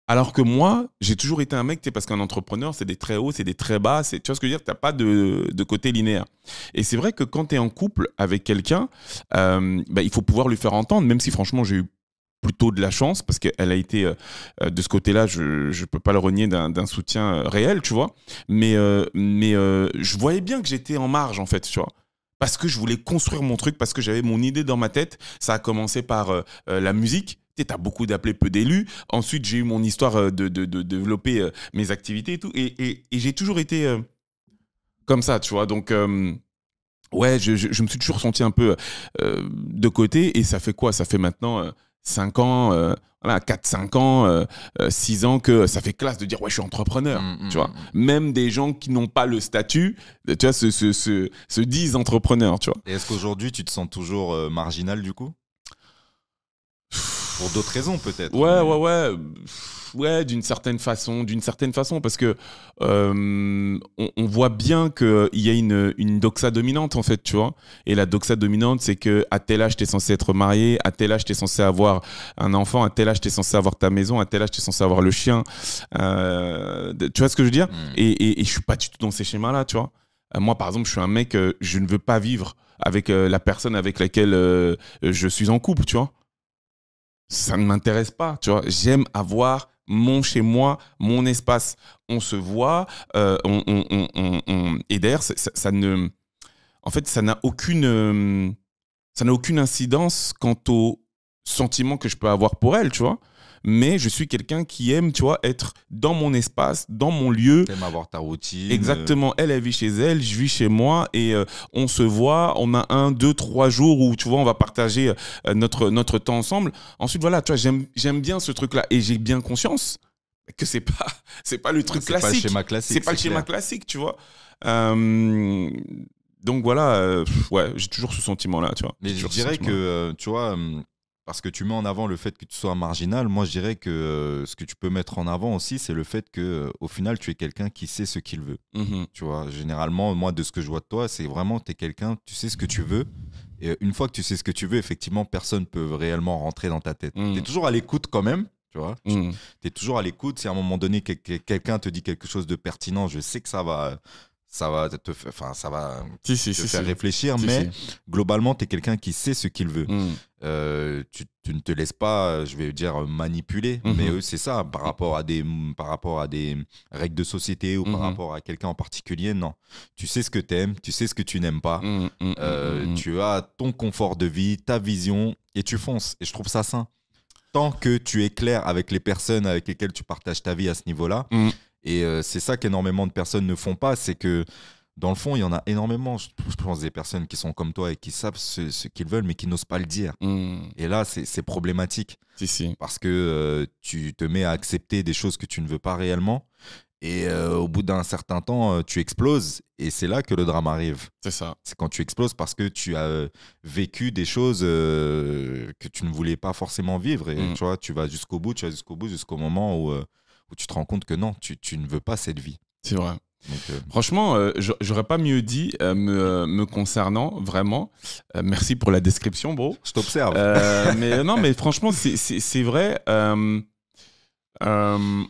Alors que moi, j'ai toujours été un mec, parce qu'un entrepreneur, c'est des très hauts, c'est des très bas, tu vois ce que je veux dire, tu n'as pas de côté linéaire. Et c'est vrai que quand tu es en couple avec quelqu'un, il faut pouvoir lui faire entendre, même si franchement, j'ai eu plutôt de la chance, parce qu'elle a été, de ce côté-là, je ne peux pas le renier, d'un soutien réel, tu vois. Mais je voyais bien que j'étais en marge, en fait, tu vois. Parce que je voulais construire mon truc, parce que j'avais mon idée dans ma tête. Ça a commencé par la musique. Tu as beaucoup d'appelés, peu d'élus. Ensuite, j'ai eu mon histoire de développer mes activités et tout. Et j'ai toujours été comme ça, tu vois. Donc, ouais, je me suis toujours senti un peu de côté. Et ça fait quoi? Ça fait maintenant 5 ans, 4-5 ans, 6 ans que ça fait classe de dire, ouais, je suis entrepreneur, tu vois. Même des gens qui n'ont pas le statut, tu vois, se disent entrepreneurs, tu vois. Et est-ce qu'aujourd'hui, tu te sens toujours marginal, du coup? Pour d'autres raisons, peut-être. Ouais. Ouais, d'une certaine façon, parce que on voit bien qu'il y a une doxa dominante, en fait, tu vois. Et la doxa dominante, c'est qu'à tel âge, tu es censé être marié, à tel âge, tu es censé avoir un enfant, à tel âge, tu es censé avoir ta maison, à tel âge, tu es censé avoir le chien. Tu vois ce que je veux dire? Et je suis pas du tout dans ces schémas-là, tu vois. Moi, par exemple, je suis un mec, je ne veux pas vivre avec la personne avec laquelle je suis en couple, tu vois. Ça ne m'intéresse pas, tu vois. J'aime avoir mon chez moi, mon espace. On se voit, et d'ailleurs, ça ne, en fait, ça n'a aucune incidence quant au sentiment que je peux avoir pour elle, tu vois. Mais je suis quelqu'un qui aime, tu vois, être dans mon espace, dans mon lieu. T'aimes avoir ta routine. Exactement. Elle vit chez elle, je vis chez moi et on se voit. On a 1, 2, 3 jours où, tu vois, on va partager notre temps ensemble. Ensuite, voilà, tu vois, j'aime bien ce truc-là et j'ai bien conscience que c'est pas le truc classique. C'est pas le schéma classique. C'est pas le schéma classique, tu vois. Donc voilà, ouais, j'ai toujours ce sentiment-là, tu vois. Mais je dirais que, tu vois, parce que tu mets en avant le fait que tu sois marginal, moi je dirais que ce que tu peux mettre en avant aussi, c'est le fait que au final, tu es quelqu'un qui sait ce qu'il veut. Tu vois, généralement, moi, de ce que je vois de toi, c'est vraiment, tu es quelqu'un, tu sais ce que tu veux. Et une fois que tu sais ce que tu veux, effectivement, personne ne peut réellement rentrer dans ta tête. Tu es toujours à l'écoute quand même. Tu vois, tu es toujours à l'écoute. Si à un moment donné, quelqu'un te dit quelque chose de pertinent, je sais que ça va te faire réfléchir, mais globalement, tu es quelqu'un qui sait ce qu'il veut. Tu ne te laisses pas, je vais dire, manipuler, mais eux, c'est ça, par rapport à des règles de société ou par rapport à quelqu'un en particulier, non. Tu sais ce que tu aimes, tu sais ce que tu n'aimes pas, tu as ton confort de vie, ta vision, et tu fonces. Et je trouve ça sain. Tant que tu es clair avec les personnes avec lesquelles tu partages ta vie à ce niveau-là, et c'est ça qu'énormément de personnes ne font pas, c'est que dans le fond, il y en a énormément, je pense, des personnes qui sont comme toi et qui savent ce qu'ils veulent, mais qui n'osent pas le dire. Et là, c'est problématique. Parce que tu te mets à accepter des choses que tu ne veux pas réellement. Et au bout d'un certain temps, tu exploses. Et c'est là que le drame arrive. C'est ça. C'est quand tu exploses parce que tu as vécu des choses que tu ne voulais pas forcément vivre. Et tu vois, tu vas jusqu'au bout, jusqu'au moment où tu te rends compte que non, tu ne veux pas cette vie. C'est vrai. Donc, franchement, j'aurais pas mieux dit me concernant, vraiment. Merci pour la description, bro. Je t'observe. Mais non, mais franchement, c'est vrai.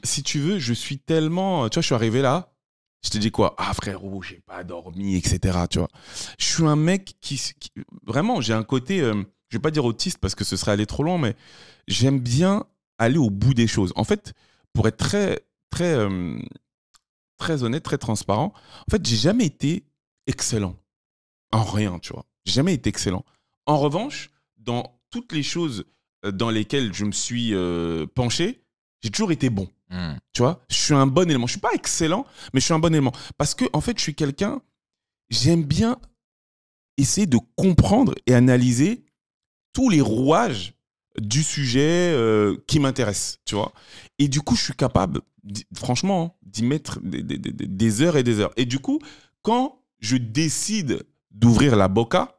Si tu veux, je suis tellement... Tu vois, je suis arrivé là, je te dis quoi? Ah frérot, j'ai pas dormi, etc. Tu vois. Je suis un mec qui vraiment, j'ai un côté, je vais pas dire autiste parce que ce serait aller trop loin, mais j'aime bien aller au bout des choses. En fait, pour être très honnête, très transparent, en fait, j'ai jamais été excellent en rien, tu vois. J'ai jamais été excellent. En revanche, dans toutes les choses dans lesquelles je me suis penché, j'ai toujours été bon. Tu vois, je suis un bon élément. Je suis pas excellent, mais je suis un bon élément. Parce que, en fait, je suis quelqu'un, j'aime bien essayer de comprendre et analyser tous les rouages du sujet qui m'intéresse, tu vois. Et du coup, je suis capable, franchement, d'y mettre des heures et des heures. Et du coup, quand je décide d'ouvrir la boca,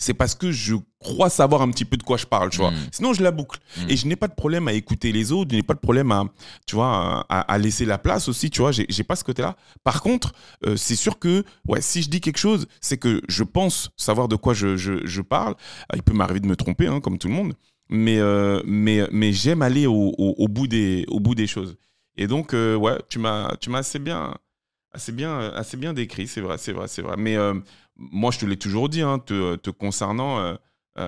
c'est parce que je crois savoir un petit peu de quoi je parle, tu vois. Sinon, je la boucle. Et je n'ai pas de problème à écouter les autres, je n'ai pas de problème à laisser la place aussi, tu vois. J'ai pas ce côté-là. Par contre, c'est sûr que ouais, si je dis quelque chose, c'est que je pense savoir de quoi je parle. Il peut m'arriver de me tromper, hein, comme tout le monde. Mais j'aime aller au bout des choses. Et donc, ouais, tu m'as assez bien décrit, c'est vrai. Mais moi, je te l'ai toujours dit, hein, te concernant,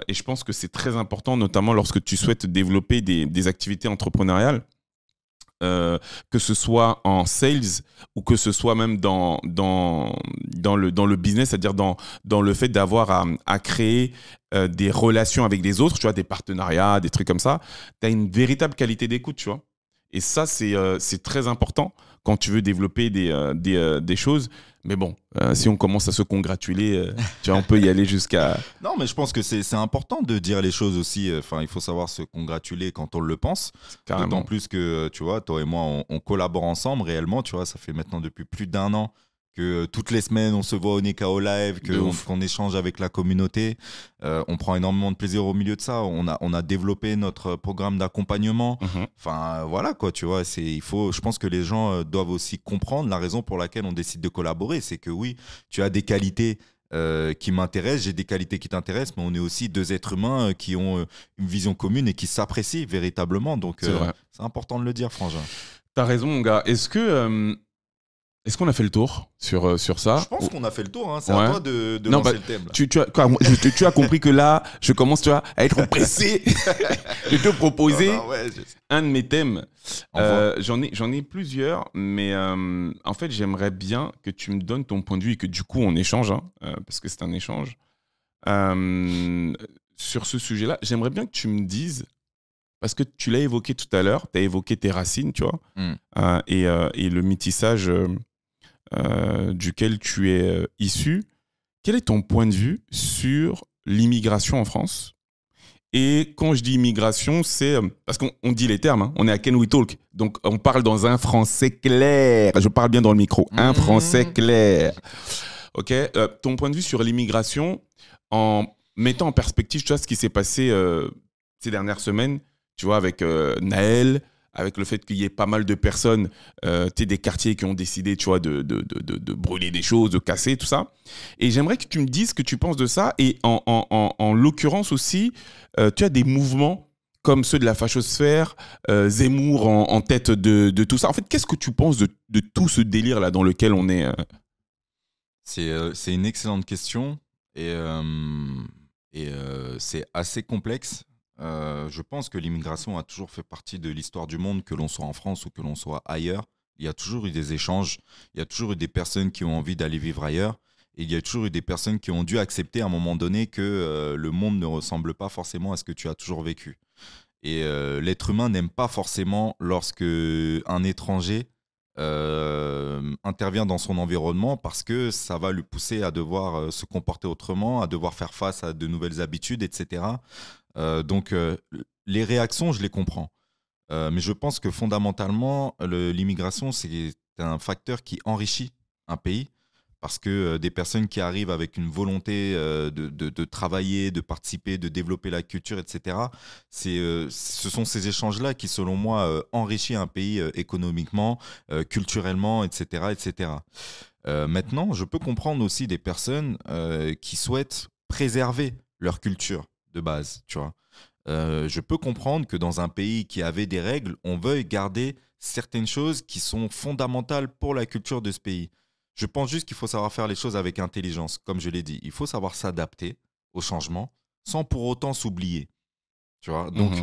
et je pense que c'est très important, notamment lorsque tu souhaites développer des activités entrepreneuriales, que ce soit en sales ou que ce soit même dans le business, c'est-à-dire dans le fait d'avoir à créer des relations avec des autres, tu vois, des partenariats, des trucs comme ça, tu as une véritable qualité d'écoute, tu vois. Et ça, c'est très important quand tu veux développer des choses. Mais bon, si on commence à se congratuler, tu vois, on peut y aller jusqu'à... Non, mais je pense que c'est important de dire les choses aussi. Enfin, il faut savoir se congratuler quand on le pense. Carrément. D'autant plus que, tu vois, toi et moi, on collabore ensemble réellement. Tu vois, ça fait maintenant depuis plus d'1 an que toutes les semaines on se voit au Nekao Live, qu'on échange avec la communauté. On prend énormément de plaisir au milieu de ça. On a développé notre programme d'accompagnement. Enfin voilà quoi, tu vois. Je pense que les gens doivent aussi comprendre la raison pour laquelle on décide de collaborer. C'est que oui, tu as des qualités qui m'intéressent, j'ai des qualités qui t'intéressent, mais on est aussi deux êtres humains qui ont une vision commune et qui s'apprécient véritablement. Donc c'est important de le dire, Frangin. T'as raison, mon gars. Est-ce qu'on a fait le tour sur ça? Je pense qu'on a fait le tour. Hein. C'est à toi de lancer le thème. Là. Tu as compris que là, je commence à être pressé de te proposer un de mes thèmes. J'en ai plusieurs, mais en fait, j'aimerais bien que tu me donnes ton point de vue et que du coup, on échange, parce que c'est un échange. Sur ce sujet-là, j'aimerais bien que tu me dises, parce que tu l'as évoqué tout à l'heure, tu as évoqué tes racines, tu vois, et le métissage duquel tu es issu. Quel est ton point de vue sur l'immigration en France? Et quand je dis immigration, c'est parce qu'on dit les termes, hein, on est à Can We Talk, donc on parle dans un français clair. Je parle bien dans le micro, un français clair. Ok, ton point de vue sur l'immigration en mettant en perspective, tu vois, ce qui s'est passé ces dernières semaines, tu vois, avec Naël, avec le fait qu'il y ait pas mal de personnes, des quartiers qui ont décidé, tu vois, de brûler des choses, de casser, tout ça. Et j'aimerais que tu me dises ce que tu penses de ça. Et en l'occurrence aussi, tu as des mouvements comme ceux de la fachosphère, Zemmour en tête de tout ça. En fait, qu'est-ce que tu penses de tout ce délire-là dans lequel on est C'est une excellente question. Et c'est assez complexe. Je pense que l'immigration a toujours fait partie de l'histoire du monde, que l'on soit en France ou que l'on soit ailleurs. Il y a toujours eu des échanges, il y a toujours eu des personnes qui ont envie d'aller vivre ailleurs, et il y a toujours eu des personnes qui ont dû accepter à un moment donné que le monde ne ressemble pas forcément à ce que tu as toujours vécu. Et l'être humain n'aime pas forcément lorsque un étranger intervient dans son environnement, parce que ça va lui pousser à devoir se comporter autrement, à devoir faire face à de nouvelles habitudes, etc. Donc les réactions, je les comprends. Mais je pense que fondamentalement, l'immigration, c'est un facteur qui enrichit un pays, parce que des personnes qui arrivent avec une volonté de travailler, de participer, de développer la culture, etc., ce sont ces échanges-là qui, selon moi, enrichissent un pays économiquement, culturellement, etc. etc. Maintenant, je peux comprendre aussi des personnes qui souhaitent préserver leur culture de base, tu vois. Je peux comprendre que dans un pays qui avait des règles, on veuille garder certaines choses qui sont fondamentales pour la culture de ce pays. Je pense juste qu'il faut savoir faire les choses avec intelligence, comme je l'ai dit. Il faut savoir s'adapter au changement sans pour autant s'oublier. Tu vois. Donc,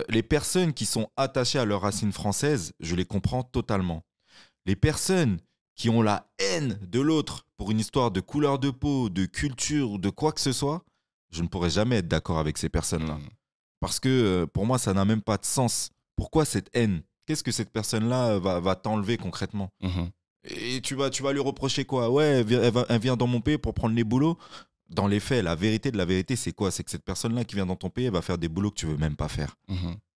les personnes qui sont attachées à leurs racines françaises, je les comprends totalement. Les personnes qui ont la haine de l'autre pour une histoire de couleur de peau, de culture ou de quoi que ce soit, je ne pourrais jamais être d'accord avec ces personnes-là. Parce que pour moi, ça n'a même pas de sens. Pourquoi cette haine? Qu'est-ce que cette personne-là va t'enlever concrètement? Et tu vas lui reprocher quoi? Ouais, elle vient dans mon pays pour prendre les boulots. Dans les faits, la vérité de la vérité, c'est quoi? C'est que cette personne-là qui vient dans ton pays, elle va faire des boulots que tu veux même pas faire.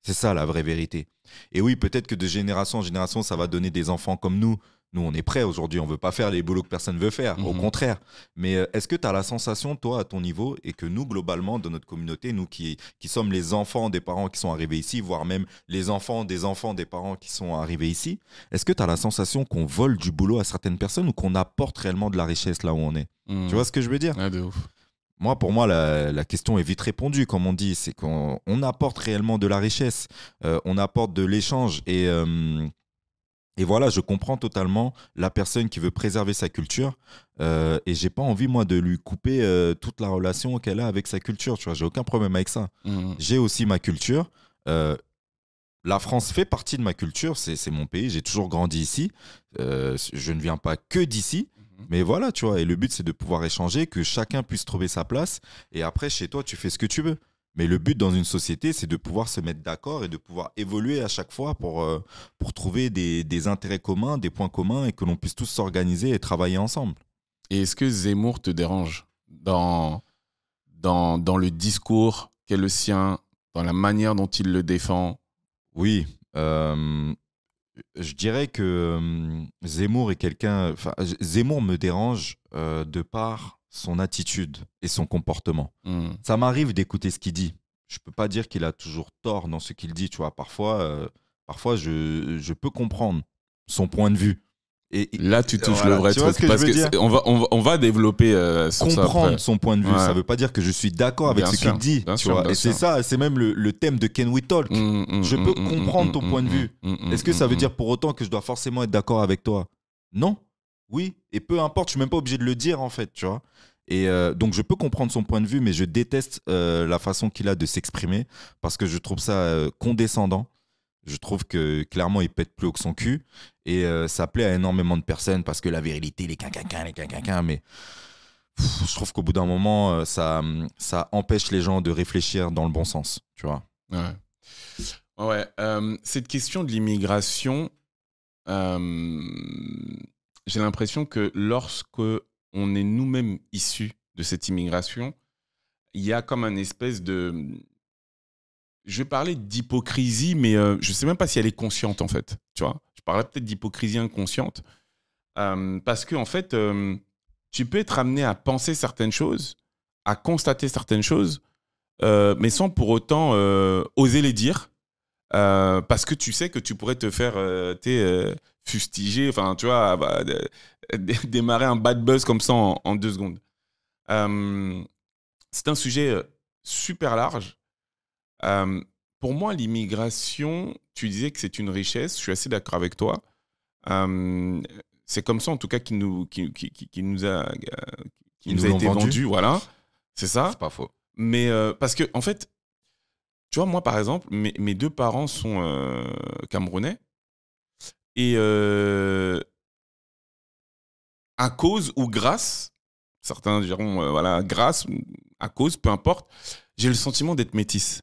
C'est ça la vraie vérité. Et oui, peut-être que de génération en génération, ça va donner des enfants comme nous. Nous, on est prêts aujourd'hui, on ne veut pas faire les boulots que personne ne veut faire, au contraire. Mais est-ce que tu as la sensation, toi, à ton niveau, et que nous, globalement, dans notre communauté, nous qui sommes les enfants des parents qui sont arrivés ici, voire même les enfants des parents qui sont arrivés ici, est-ce que tu as la sensation qu'on vole du boulot à certaines personnes ou qu'on apporte réellement de la richesse là où on est? Tu vois ce que je veux dire? Ouais, de ouf. Moi, pour moi, la question est vite répondue, comme on dit. C'est qu'on apporte réellement de la richesse, on apporte de l'échange. Et voilà, je comprends totalement la personne qui veut préserver sa culture. Et j'ai pas envie, moi, de lui couper toute la relation qu'elle a avec sa culture. Tu vois, j'ai aucun problème avec ça. J'ai aussi ma culture. La France fait partie de ma culture. C'est mon pays. J'ai toujours grandi ici. Je ne viens pas que d'ici. Mais voilà, tu vois, et le but, c'est de pouvoir échanger, que chacun puisse trouver sa place. Et après, chez toi, tu fais ce que tu veux. Mais le but dans une société, c'est de pouvoir se mettre d'accord et de pouvoir évoluer à chaque fois pour trouver des intérêts communs, des points communs, et que l'on puisse tous s'organiser et travailler ensemble. Et est-ce que Zemmour te dérange dans le discours qu'est le sien, dans la manière dont il le défend? Oui. je dirais que Zemmour est quelqu'un... Zemmour me dérange de par son attitude et son comportement. Ça m'arrive d'écouter ce qu'il dit. Je peux pas dire qu'il a toujours tort dans ce qu'il dit, tu vois. Parfois, je peux comprendre son point de vue. Et là, tu touches le vrai truc. Parce que on va développer sur ça. Comprendre son point de vue, ça veut pas dire que je suis d'accord avec ce qu'il dit. Tu vois. Et c'est ça, c'est même le thème de Can We Talk. Je peux comprendre ton point de vue. Est-ce que ça veut dire pour autant que je dois forcément être d'accord avec toi? Non. Oui. Et peu importe, je suis même pas obligé de le dire en fait, tu vois. Et donc je peux comprendre son point de vue, mais je déteste la façon qu'il a de s'exprimer parce que je trouve ça condescendant. Je trouve que clairement il pète plus haut que son cul et ça plaît à énormément de personnes parce que la virilité, les quinquinquins, mais je trouve qu'au bout d'un moment ça empêche les gens de réfléchir dans le bon sens, tu vois. Ouais. Cette question de l'immigration, j'ai l'impression que lorsque on est nous-mêmes issus de cette immigration, il y a comme un espèce de... Je vais parler d'hypocrisie, mais je ne sais même pas si elle est consciente, en fait. Tu vois, je parlerais peut-être d'hypocrisie inconsciente. Parce que, en fait, tu peux être amené à penser certaines choses, à constater certaines choses, mais sans pour autant oser les dire. Parce que tu sais que tu pourrais te faire fustiger, enfin, tu vois, démarrer un bad buzz comme ça en 2 secondes. C'est un sujet super large. Pour moi, l'immigration, tu disais que c'est une richesse. Je suis assez d'accord avec toi. C'est comme ça, en tout cas, qui nous a été vendu. Voilà, c'est ça. C'est pas faux. Mais parce que, en fait, tu vois, moi, par exemple, mes 2 parents sont camerounais. Et à cause ou grâce, certains diront, voilà, grâce, à cause, peu importe, j'ai le sentiment d'être métisse.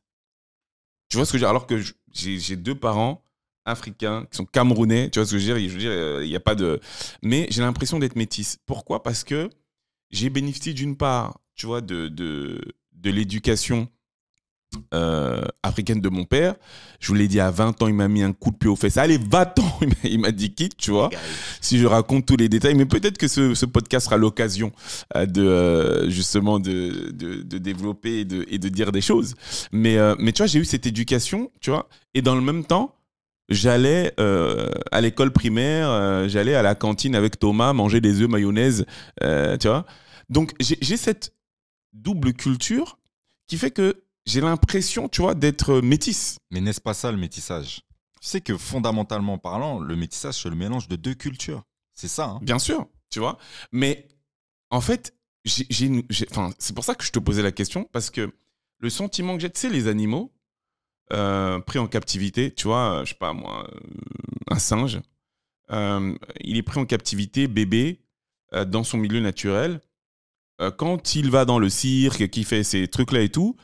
Tu vois ce que je veux dire? Alors que j'ai 2 parents africains qui sont camerounais, tu vois ce que je veux dire? Il n'y a pas de... Mais j'ai l'impression d'être métisse. Pourquoi? Parce que j'ai bénéficié d'une part, tu vois, de l'éducation africaine de mon père. Je vous l'ai dit, à 20 ans, il m'a mis un coup de pied aux fesses. Allez, va-t'en! Il m'a dit quitte, tu vois. Si je raconte tous les détails, mais peut-être que ce podcast sera l'occasion justement de développer et de dire des choses. Mais tu vois, j'ai eu cette éducation, tu vois, et dans le même temps, j'allais à l'école primaire, j'allais à la cantine avec Thomas manger des œufs mayonnaise, tu vois. Donc, j'ai cette double culture qui fait que j'ai l'impression, tu vois, d'être métisse. Mais n'est-ce pas ça le métissage? Tu sais que fondamentalement parlant, le métissage, c'est le mélange de 2 cultures. C'est ça. Hein. Bien sûr, tu vois. Mais en fait, c'est pour ça que je te posais la question, parce que le sentiment que j'ai, tu sais, les animaux pris en captivité, tu vois, je sais pas moi, un singe, il est pris en captivité, bébé, dans son milieu naturel. Quand il va dans le cirque, qu'il fait ces trucs-là et tout,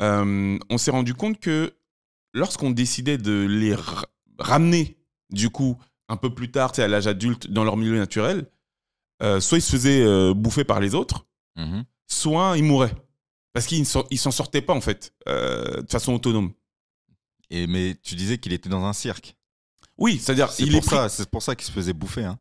on s'est rendu compte que lorsqu'on décidait de les ramener, du coup, un peu plus tard, à l'âge adulte, dans leur milieu naturel, soit ils se faisaient bouffer par les autres, soit ils mouraient. Parce qu'ils ne s'en sortaient pas, en fait, de façon autonome. Mais tu disais qu'il était dans un cirque. Oui, c'est-à-dire... C'est pour ça qu'il se faisait bouffer, hein.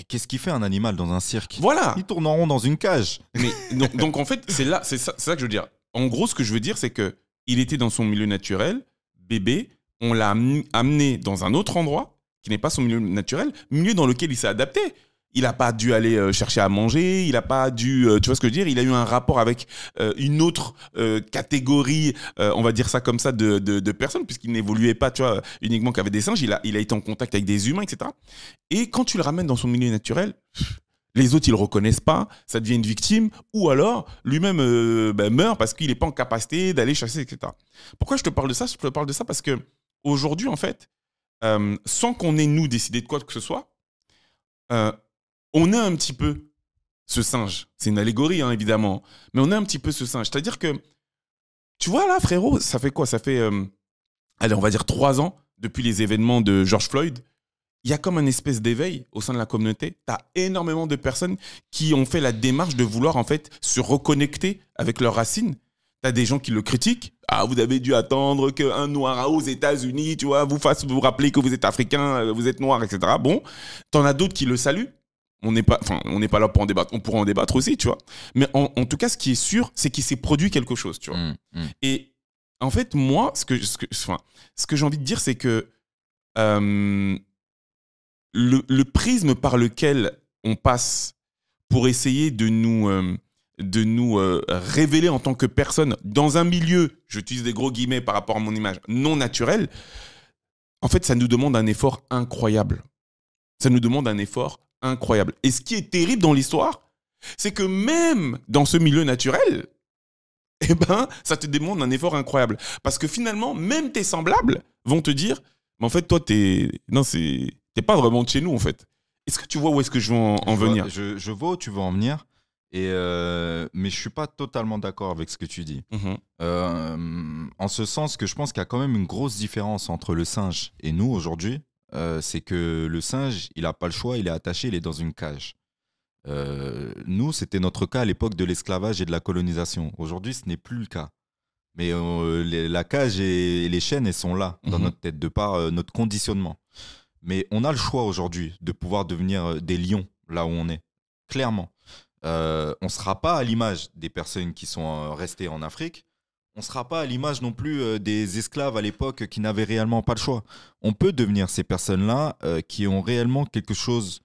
Qu'est-ce qu'il fait un animal dans un cirque? Voilà. Il tourne en rond dans une cage. Mais, donc en fait, c'est ça que je veux dire. En gros, ce que je veux dire, c'est qu'il était dans son milieu naturel, bébé, on l'a amené dans un autre endroit, qui n'est pas son milieu naturel, milieu dans lequel il s'est adapté. Il n'a pas dû aller chercher à manger, il n'a pas dû, tu vois ce que je veux dire, il a eu un rapport avec une autre catégorie, on va dire ça comme ça, de personnes, puisqu'il n'évoluait pas, tu vois, uniquement qu'avec des singes, il a été en contact avec des humains, etc. Et quand tu le ramènes dans son milieu naturel, les autres, ils ne le reconnaissent pas, ça devient une victime, ou alors lui-même meurt parce qu'il n'est pas en capacité d'aller chasser, etc. Pourquoi je te parle de ça? Je te parle de ça parce qu'aujourd'hui, en fait, sans qu'on ait, nous, décidé de quoi que ce soit, on est un petit peu ce singe. C'est une allégorie, hein, évidemment. Mais on est un petit peu ce singe. C'est-à-dire que, tu vois, là, frérot, ça fait quoi? Ça fait, allez, on va dire 3 ans, depuis les événements de George Floyd. Il y a comme un espèce d'éveil au sein de la communauté. Tu as énormément de personnes qui ont fait la démarche de vouloir, en fait, se reconnecter avec leurs racines. Tu as des gens qui le critiquent. Ah, vous avez dû attendre qu'un noir aux États-Unis, tu vois, vous fasse vous rappeler que vous êtes africain, vous êtes noir, etc. Bon, t'en as d'autres qui le saluent. On n'est pas là pour en débattre. On pourra en débattre aussi, tu vois. Mais en tout cas, ce qui est sûr, c'est qu'il s'est produit quelque chose, tu vois. Et en fait, moi, ce que j'ai envie de dire, c'est que le prisme par lequel on passe pour essayer de nous révéler en tant que personne dans un milieu, j'utilise des gros guillemets par rapport à mon image, non naturel, en fait, ça nous demande un effort incroyable. Ça nous demande un effort incroyable. Et ce qui est terrible dans l'histoire, c'est que même dans ce milieu naturel, eh ben, ça te demande un effort incroyable. Parce que finalement, même tes semblables vont te dire, mais en fait, toi, t'es pas vraiment de chez nous, en fait. Est-ce que tu vois où est-ce que je veux en venir ? Je vois où tu veux en venir. Mais je suis pas totalement d'accord avec ce que tu dis. En ce sens que je pense qu'il y a quand même une grosse différence entre le singe et nous aujourd'hui. C'est que le singe, il n'a pas le choix, il est attaché, il est dans une cage. Nous, c'était notre cas à l'époque de l'esclavage et de la colonisation. Aujourd'hui, ce n'est plus le cas. Mais la cage et les chaînes, elles sont là, dans notre tête, de par notre conditionnement. Mais on a le choix aujourd'hui de pouvoir devenir des lions, là où on est. Clairement. On ne sera pas à l'image des personnes qui sont restées en Afrique. On ne sera pas à l'image non plus des esclaves à l'époque qui n'avaient réellement pas le choix. On peut devenir ces personnes-là qui ont réellement quelque chose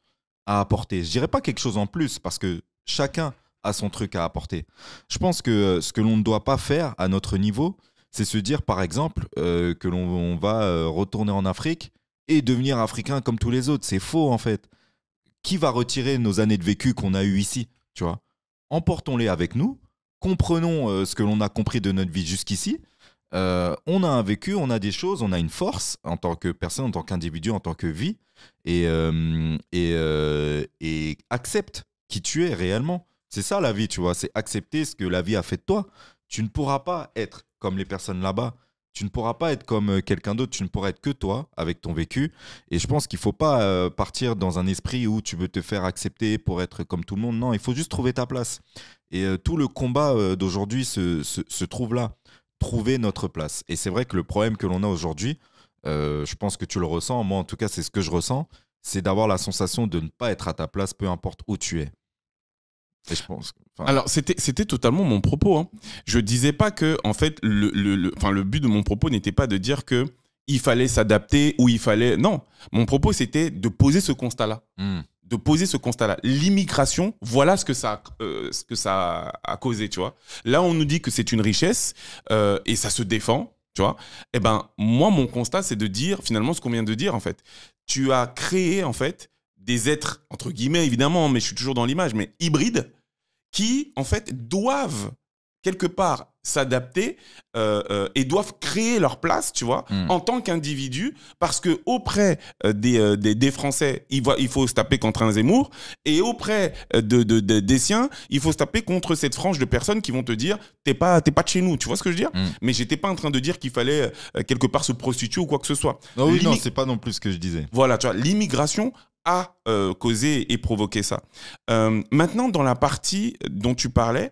à apporter. Je dirais pas quelque chose en plus parce que chacun a son truc à apporter. Je pense que ce que l'on ne doit pas faire à notre niveau, c'est se dire par exemple que l'on va retourner en Afrique et devenir africain comme tous les autres. C'est faux en fait. Qui va retirer nos années de vécu qu'on a eues ici, tu vois ? Emportons-les avec nous. Comprenons ce que l'on a compris de notre vie jusqu'ici. On a un vécu, on a des choses, on a une force en tant que personne, en tant qu'individu, en tant que vie. Et accepte qui tu es réellement. C'est ça la vie, tu vois. C'est accepter ce que la vie a fait de toi. Tu ne pourras pas être comme les personnes là-bas. Tu ne pourras pas être comme quelqu'un d'autre. Tu ne pourras être que toi avec ton vécu. Et je pense qu'il ne faut pas partir dans un esprit où tu veux te faire accepter pour être comme tout le monde. Non, il faut juste trouver ta place. Et tout le combat d'aujourd'hui se trouve là. Trouver notre place. Et c'est vrai que le problème que l'on a aujourd'hui, je pense que tu le ressens, moi en tout cas c'est ce que je ressens, c'est d'avoir la sensation de ne pas être à ta place, peu importe où tu es. Et je pense. Alors c'était totalement mon propos. Hein. Je disais pas que en fait le but de mon propos n'était pas de dire que il fallait s'adapter ou il fallait non. Mon propos c'était de poser ce constat-là. De poser ce constat-là. L'immigration, voilà ce que ça a causé, tu vois. Là, on nous dit que c'est une richesse et ça se défend, tu vois. Eh ben, moi, mon constat, c'est de dire, finalement, ce qu'on vient de dire, en fait. Tu as créé, en fait, des êtres, entre guillemets, évidemment, mais je suis toujours dans l'image, mais hybrides, qui, en fait, doivent, quelque part, s'adapter et doivent créer leur place, tu vois, en tant qu'individu, parce que auprès des Français, il faut se taper contre un Zemmour, et auprès des siens, il faut se taper contre cette frange de personnes qui vont te dire t'es pas de chez nous, tu vois ce que je veux dire ? Mais j'étais pas en train de dire qu'il fallait quelque part se prostituer ou quoi que ce soit. Non, oui, non, c'est pas non plus ce que je disais. Voilà, tu vois, l'immigration a causé et provoqué ça. Maintenant, dans la partie dont tu parlais,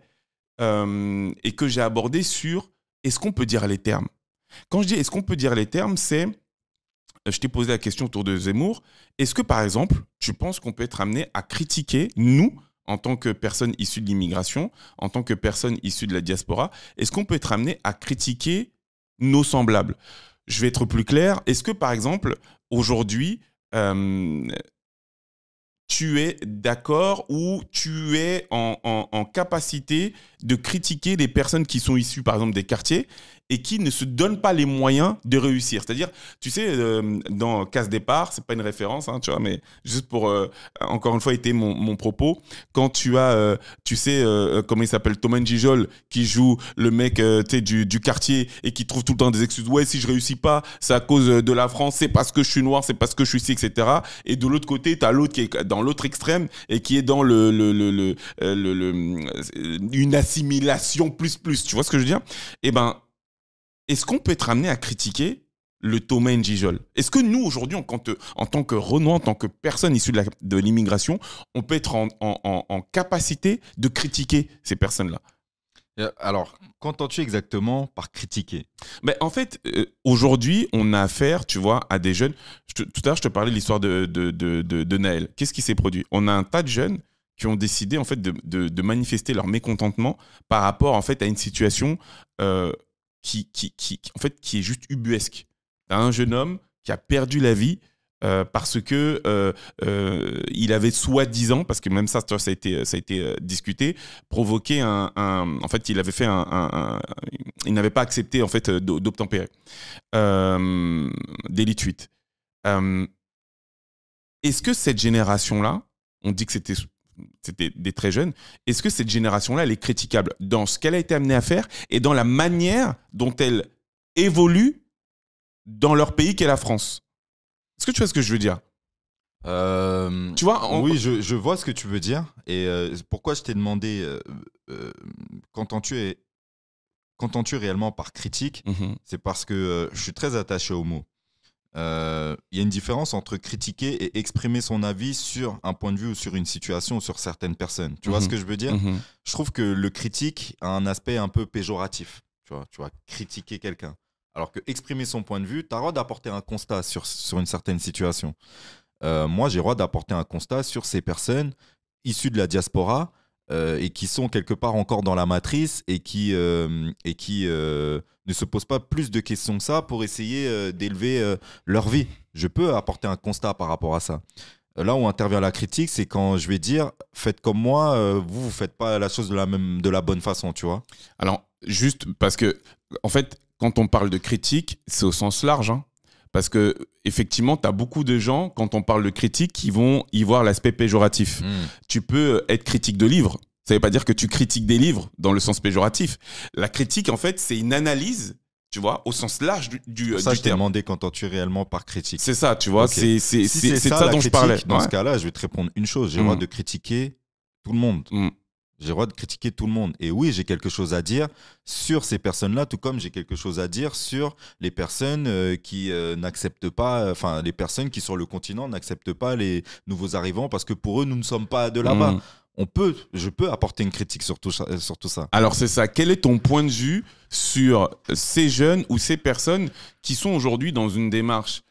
et que j'ai abordé sur est-ce qu'on peut dire les termes. Quand je dis est-ce qu'on peut dire les termes, c'est, je t'ai posé la question autour de Zemmour, est-ce que par exemple, tu penses qu'on peut être amené à critiquer, nous, en tant que personnes issues de l'immigration, en tant que personnes issues de la diaspora, est-ce qu'on peut être amené à critiquer nos semblables ? Je vais être plus clair, est-ce que par exemple, aujourd'hui, tu es d'accord ou tu es en capacité de critiquer des personnes qui sont issues, par exemple, des quartiers et qui ne se donnent pas les moyens de réussir. C'est-à-dire, tu sais, dans Casse Départ, c'est pas une référence, hein, tu vois, mais juste pour, encore une fois, était mon propos, quand tu as, tu sais, comment il s'appelle, Thomas Njijol, qui joue le mec du quartier et qui trouve tout le temps des excuses. Ouais, si je réussis pas, c'est à cause de la France, c'est parce que je suis noir, c'est parce que je suis ici, etc. Et de l'autre côté, tu as l'autre qui est dans l'autre extrême et qui est dans une assimilation plus. Tu vois ce que je veux dire ? Eh ben, est-ce qu'on peut être amené à critiquer le Thomas Njijol ? Est-ce que nous, aujourd'hui, en tant que Renois, en tant que personne issue de l'immigration, on peut être en capacité de critiquer ces personnes-là ? Alors, qu'entends-tu exactement par critiquer? Mais en fait, aujourd'hui, on a affaire, tu vois, à des jeunes. Tout à l'heure, je te parlais de l'histoire de Naël. Qu'est-ce qui s'est produit? On a un tas de jeunes qui ont décidé en fait de manifester leur mécontentement par rapport en fait à une situation en fait qui est juste ubuesque. T'as un jeune homme qui a perdu la vie parce que il avait soi-disant, parce que même ça a été discuté, provoqué en fait, il avait fait il n'avait pas accepté en fait d'obtempérer, délit de fuite. Est-ce que cette génération-là, on dit que c'était des très jeunes, est-ce que cette génération-là, elle est critiquable dans ce qu'elle a été amenée à faire et dans la manière dont elle évolue dans leur pays qu'est la France? Est-ce que tu vois ce que je veux dire? Tu vois, Oui, je vois ce que tu veux dire. Et pourquoi je t'ai demandé qu'entends-tu réellement par critique? C'est parce que je suis très attaché aux mots. Il y a une différence entre critiquer et exprimer son avis sur un point de vue ou sur une situation ou sur certaines personnes. Tu vois ce que je veux dire? Je trouve que le critique a un aspect un peu péjoratif. Tu vois critiquer quelqu'un. Alors que exprimer son point de vue, tu as le droit d'apporter un constat sur une certaine situation. Moi, j'ai le droit d'apporter un constat sur ces personnes issues de la diaspora et qui sont quelque part encore dans la matrice et qui ne se posent pas plus de questions que ça pour essayer d'élever leur vie. Je peux apporter un constat par rapport à ça. Là où intervient la critique, c'est quand je vais dire faites comme moi, vous faites pas la chose de la bonne façon, tu vois. Alors, juste parce que, en fait, quand on parle de critique, c'est au sens large, hein. Parce que effectivement, tu as beaucoup de gens, quand on parle de critique, qui vont y voir l'aspect péjoratif. Tu peux être critique de livres. Ça ne veut pas dire que tu critiques des livres dans le sens péjoratif. La critique, en fait, c'est une analyse, tu vois, au sens large du ça, du je t'ai terme. demandé qu'entends-tu réellement par critique. C'est ça, tu vois. Okay. C'est de ça dont critique, je parlais. Dans ce cas-là, je vais te répondre une chose. J'ai le droit de critiquer tout le monde. J'ai le droit de critiquer tout le monde. Et oui, j'ai quelque chose à dire sur ces personnes-là, tout comme j'ai quelque chose à dire sur les personnes qui n'acceptent pas, enfin, les personnes qui sur le continent n'acceptent pas les nouveaux arrivants parce que pour eux, nous ne sommes pas de là-bas. Je peux apporter une critique sur tout ça. Alors c'est ça. Quel est ton point de vue sur ces jeunes ou ces personnes qui sont aujourd'hui dans une démarche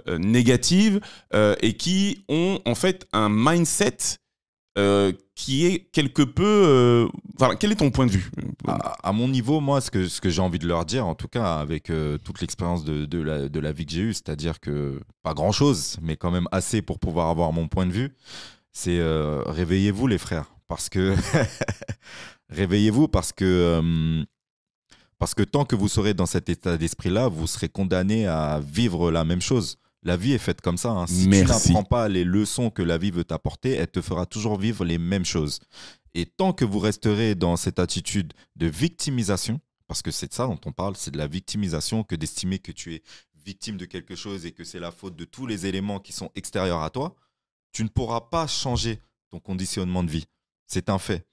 négative et qui ont en fait un mindset qui est quelque peu... Enfin, quel est ton point de vue? À mon niveau, moi, ce que j'ai envie de leur dire, en tout cas avec toute l'expérience de la vie que j'ai eue, c'est-à-dire que pas grand-chose, mais quand même assez pour pouvoir avoir mon point de vue, c'est réveillez-vous les frères. Parce que... réveillez-vous parce que tant que vous serez dans cet état d'esprit-là, vous serez condamné à vivre la même chose. La vie est faite comme ça. Hein. Si tu n'apprends pas les leçons que la vie veut t'apporter, elle te fera toujours vivre les mêmes choses. Et tant que vous resterez dans cette attitude de victimisation, parce que c'est de ça dont on parle, c'est de la victimisation, que d'estimer que tu es victime de quelque chose et que c'est la faute de tous les éléments qui sont extérieurs à toi, tu ne pourras pas changer ton conditionnement de vie. C'est un fait.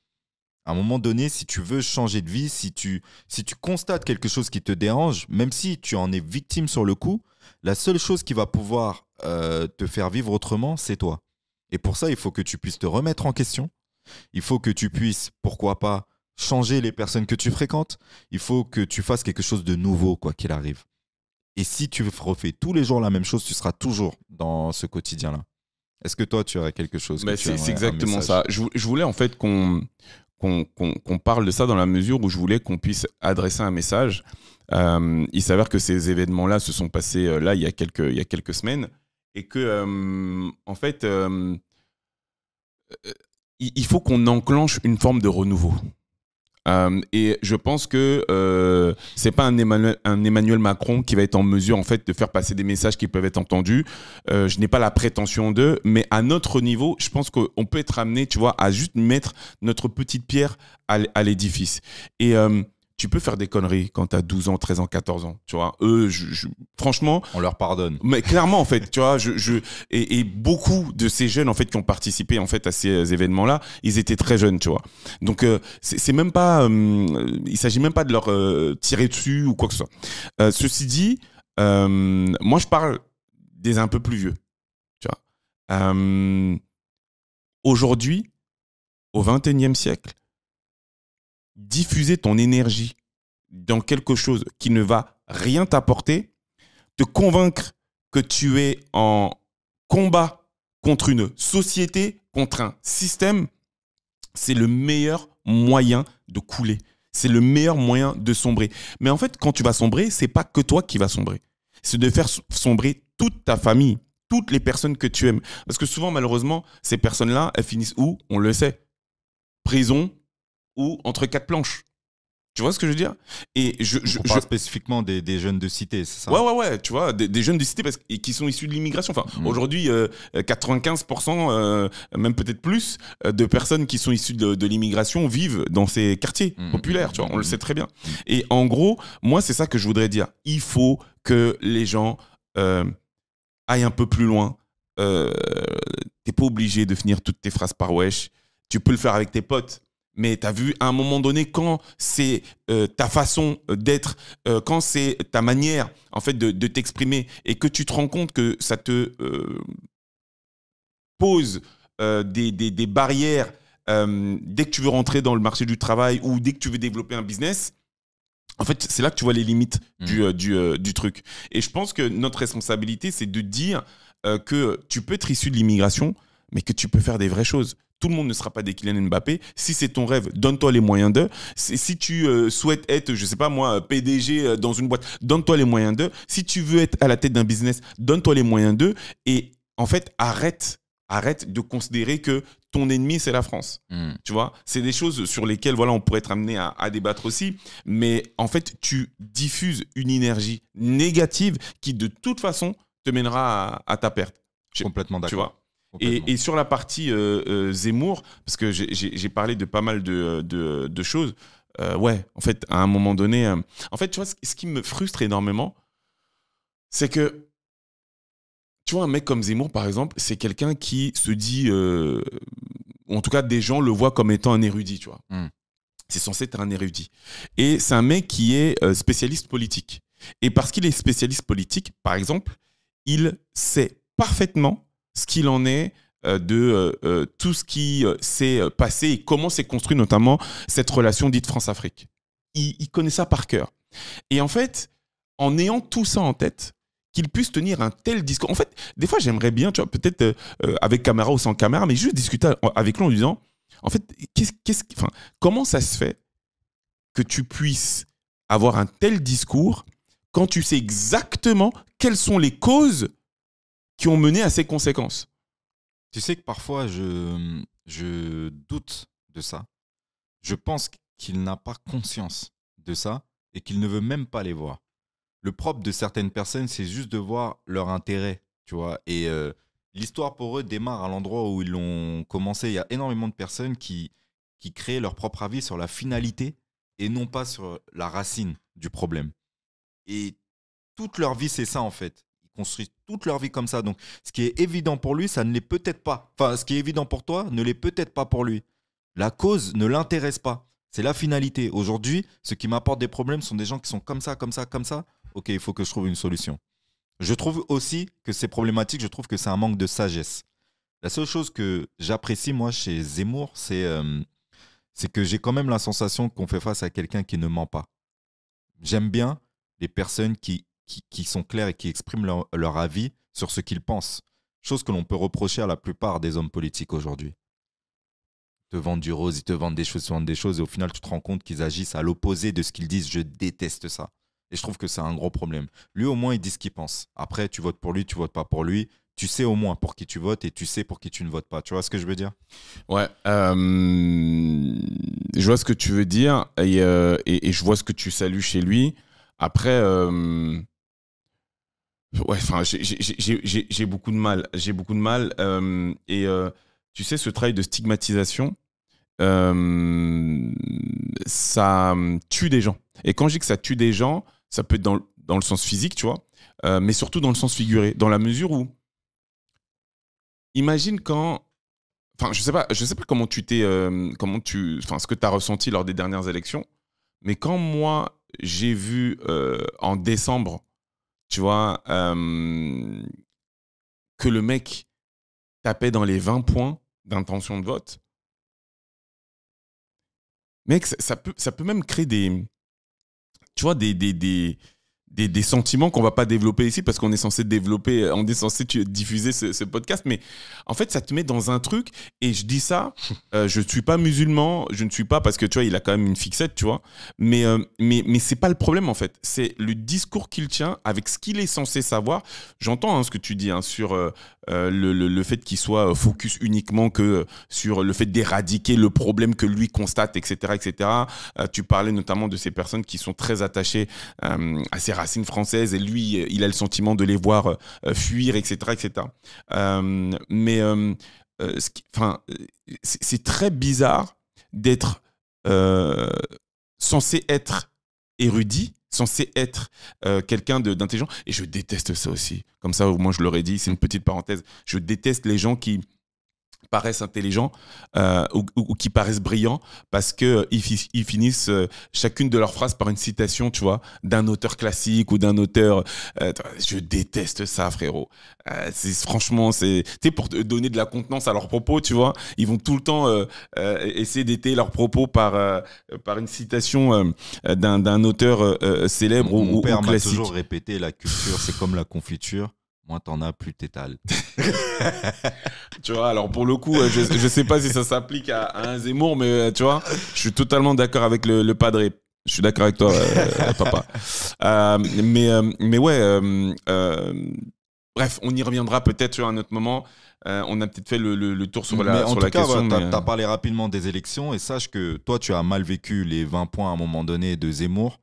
À un moment donné, si tu veux changer de vie, si tu constates quelque chose qui te dérange, même si tu en es victime sur le coup, la seule chose qui va pouvoir te faire vivre autrement, c'est toi. Et pour ça, il faut que tu puisses te remettre en question. Il faut que tu puisses, pourquoi pas, changer les personnes que tu fréquentes. Il faut que tu fasses quelque chose de nouveau, quoi qu'il arrive. Et si tu refais tous les jours la même chose, tu seras toujours dans ce quotidien-là. Est-ce que toi, tu aurais quelque chose que tu aimerais, c'est exactement ça. Je voulais en fait qu'on parle de ça dans la mesure où je voulais qu'on puisse adresser un message. Il s'avère que ces événements-là se sont passés là il y a quelques semaines et que en fait il faut qu'on enclenche une forme de renouveau. Et je pense que c'est pas un Emmanuel Macron qui va être en mesure en fait de faire passer des messages qui peuvent être entendus. Je n'ai pas la prétention d'eux, mais à notre niveau, je pense qu'on peut être amené, tu vois, à juste mettre notre petite pierre à l'édifice. Et tu peux faire des conneries quand tu as 12 ans, 13 ans, 14 ans, tu vois. Eux, franchement... On leur pardonne. Mais clairement, en fait, tu vois, et beaucoup de ces jeunes, en fait, qui ont participé, en fait, à ces événements-là, ils étaient très jeunes, tu vois. Donc, c'est même pas... il s'agit même pas de leur tirer dessus ou quoi que ce soit. Ceci dit, moi, je parle des un peu plus vieux, tu vois. Aujourd'hui, au XXIe siècle, diffuser ton énergie dans quelque chose qui ne va rien t'apporter, te convaincre que tu es en combat contre une société, contre un système, c'est le meilleur moyen de couler. C'est le meilleur moyen de sombrer. Mais en fait, quand tu vas sombrer, c'est pas que toi qui vas sombrer. C'est de faire sombrer toute ta famille, toutes les personnes que tu aimes. Parce que souvent, malheureusement, ces personnes-là, elles finissent où? On le sait. Prison ou entre quatre planches. Tu vois ce que je veux dire? Et on parle spécifiquement des jeunes de cité, c'est ça? Ouais, tu vois, des jeunes de cité qui sont issus de l'immigration. Enfin, aujourd'hui, 95%, même peut-être plus, de personnes qui sont issues de l'immigration vivent dans ces quartiers populaires, tu vois, on le sait très bien. Et en gros, moi, c'est ça que je voudrais dire. Il faut que les gens aillent un peu plus loin. T'es pas obligé de finir toutes tes phrases par wesh. Tu peux le faire avec tes potes. Mais tu as vu, à un moment donné, quand c'est ta façon d'être, quand c'est ta manière en fait, de t'exprimer et que tu te rends compte que ça te pose des barrières dès que tu veux rentrer dans le marché du travail ou dès que tu veux développer un business, en fait, c'est là que tu vois les limites du truc. Et je pense que notre responsabilité, c'est de dire que tu peux être issu de l'immigration, mais que tu peux faire des vraies choses. Tout le monde ne sera pas des Kylian Mbappé. Si c'est ton rêve, donne-toi les moyens d'eux. Si tu souhaites être, je sais pas moi, PDG dans une boîte, donne-toi les moyens d'eux. Si tu veux être à la tête d'un business, donne-toi les moyens d'eux. Et en fait, arrête de considérer que ton ennemi, c'est la France. Tu vois, c'est des choses sur lesquelles voilà, on pourrait être amené à débattre aussi. Mais en fait, tu diffuses une énergie négative qui, de toute façon, te mènera à ta perte. Complètement d'accord. Tu vois. Et sur la partie Zemmour, parce que j'ai parlé de pas mal de choses, ouais, en fait, à un moment donné, en fait, tu vois, ce qui me frustre énormément, c'est que, tu vois, un mec comme Zemmour, par exemple, c'est quelqu'un qui se dit, en tout cas, des gens le voient comme étant un érudit, tu vois. C'est censé être un érudit. Et c'est un mec qui est spécialiste politique. Et parce qu'il est spécialiste politique, par exemple, il sait parfaitement ce qu'il en est de tout ce qui s'est passé et comment s'est construit notamment cette relation dite France-Afrique. Il connaît ça par cœur. Et en fait, en ayant tout ça en tête, qu'il puisse tenir un tel discours. En fait, des fois, j'aimerais bien, tu vois, peut-être avec caméra ou sans caméra, mais juste discuter avec lui en lui disant, en fait, comment ça se fait que tu puisses avoir un tel discours quand tu sais exactement quelles sont les causes qui ont mené à ces conséquences? Tu sais que parfois, je doute de ça. Je pense qu'il n'a pas conscience de ça et qu'il ne veut même pas les voir. Le propre de certaines personnes, c'est juste de voir leur intérêt, tu vois. Et l'histoire pour eux démarre à l'endroit où ils l'ont commencé. Il y a énormément de personnes qui créent leur propre avis sur la finalité et non pas sur la racine du problème. Et toute leur vie, c'est ça en fait. Construisent toute leur vie comme ça. Donc, ce qui est évident pour lui, ça ne l'est peut-être pas. Enfin, ce qui est évident pour toi ne l'est peut-être pas pour lui. La cause ne l'intéresse pas. C'est la finalité. Aujourd'hui, ce qui m'apporte des problèmes sont des gens qui sont comme ça, comme ça, comme ça. Ok, il faut que je trouve une solution. Je trouve aussi que c'est problématique. Je trouve que c'est un manque de sagesse. La seule chose que j'apprécie, moi, chez Zemmour, c'est que j'ai quand même la sensation qu'on fait face à quelqu'un qui ne ment pas. J'aime bien les personnes qui sont clairs et qui expriment leur avis sur ce qu'ils pensent. Chose que l'on peut reprocher à la plupart des hommes politiques aujourd'hui. Ils te vendent du rose, ils te vendent des choses, et au final, tu te rends compte qu'ils agissent à l'opposé de ce qu'ils disent. Je déteste ça. Et je trouve que c'est un gros problème. Lui, au moins, il dit ce qu'il pense. Après, tu votes pour lui, tu votes pas pour lui. Tu sais au moins pour qui tu votes et tu sais pour qui tu ne votes pas. Tu vois ce que je veux dire? Ouais, je vois ce que tu veux dire et je vois ce que tu salues chez lui. Après, ouais, enfin, j'ai beaucoup de mal. J'ai beaucoup de mal. Tu sais, ce travail de stigmatisation, ça tue des gens. Et quand je dis que ça tue des gens, ça peut être dans le sens physique, tu vois, mais surtout dans le sens figuré, dans la mesure où, imagine quand, enfin, je sais pas comment ce que tu as ressenti lors des dernières élections, mais quand moi j'ai vu en décembre, tu vois, que le mec tapait dans les 20 points d'intention de vote, Mec, ça peut même créer tu vois, des sentiments qu'on va pas développer ici parce qu'on est censé diffuser ce podcast. Mais en fait, ça te met dans un truc. Et je dis ça, je ne suis pas musulman, je ne suis pas parce que tu vois, il a quand même une fixette, tu vois. Mais c'est pas le problème en fait. C'est le discours qu'il tient avec ce qu'il est censé savoir. J'entends ce que tu dis sur le fait qu'il soit focus uniquement que sur le fait d'éradiquer le problème que lui constate, etc., etc. Tu parlais notamment de ces personnes qui sont très attachées à ces racines françaises et lui, il a le sentiment de les voir fuir, etc., etc. C'est très bizarre d'être censé être érudit, censé être quelqu'un d'intelligent. Et je déteste ça aussi. Comme ça, au moins, je l'aurais dit, c'est une petite parenthèse. Je déteste les gens qui paraissent intelligents ou qui paraissent brillants parce qu'ils finissent chacune de leurs phrases par une citation, tu vois, d'un auteur classique ou d'un auteur... je déteste ça, frérot. Franchement, c'est pour te donner de la contenance à leurs propos, tu vois. Ils vont tout le temps essayer d'étayer leurs propos par une citation d'un auteur célèbre ou classique. Mon père m'a toujours répété, la culture, c'est comme la confiture. Moins t'en as, plus t'étales. Tu vois, alors pour le coup, je sais pas si ça s'applique à un Zemmour, mais tu vois, je suis totalement d'accord avec le padré. Je suis d'accord avec toi, papa. Mais ouais, bref, on y reviendra peut-être à un autre moment. On a peut-être fait le tour sur la question. Voilà, t'as parlé rapidement des élections et sache que toi, tu as mal vécu les 20 points à un moment donné de Zemmour.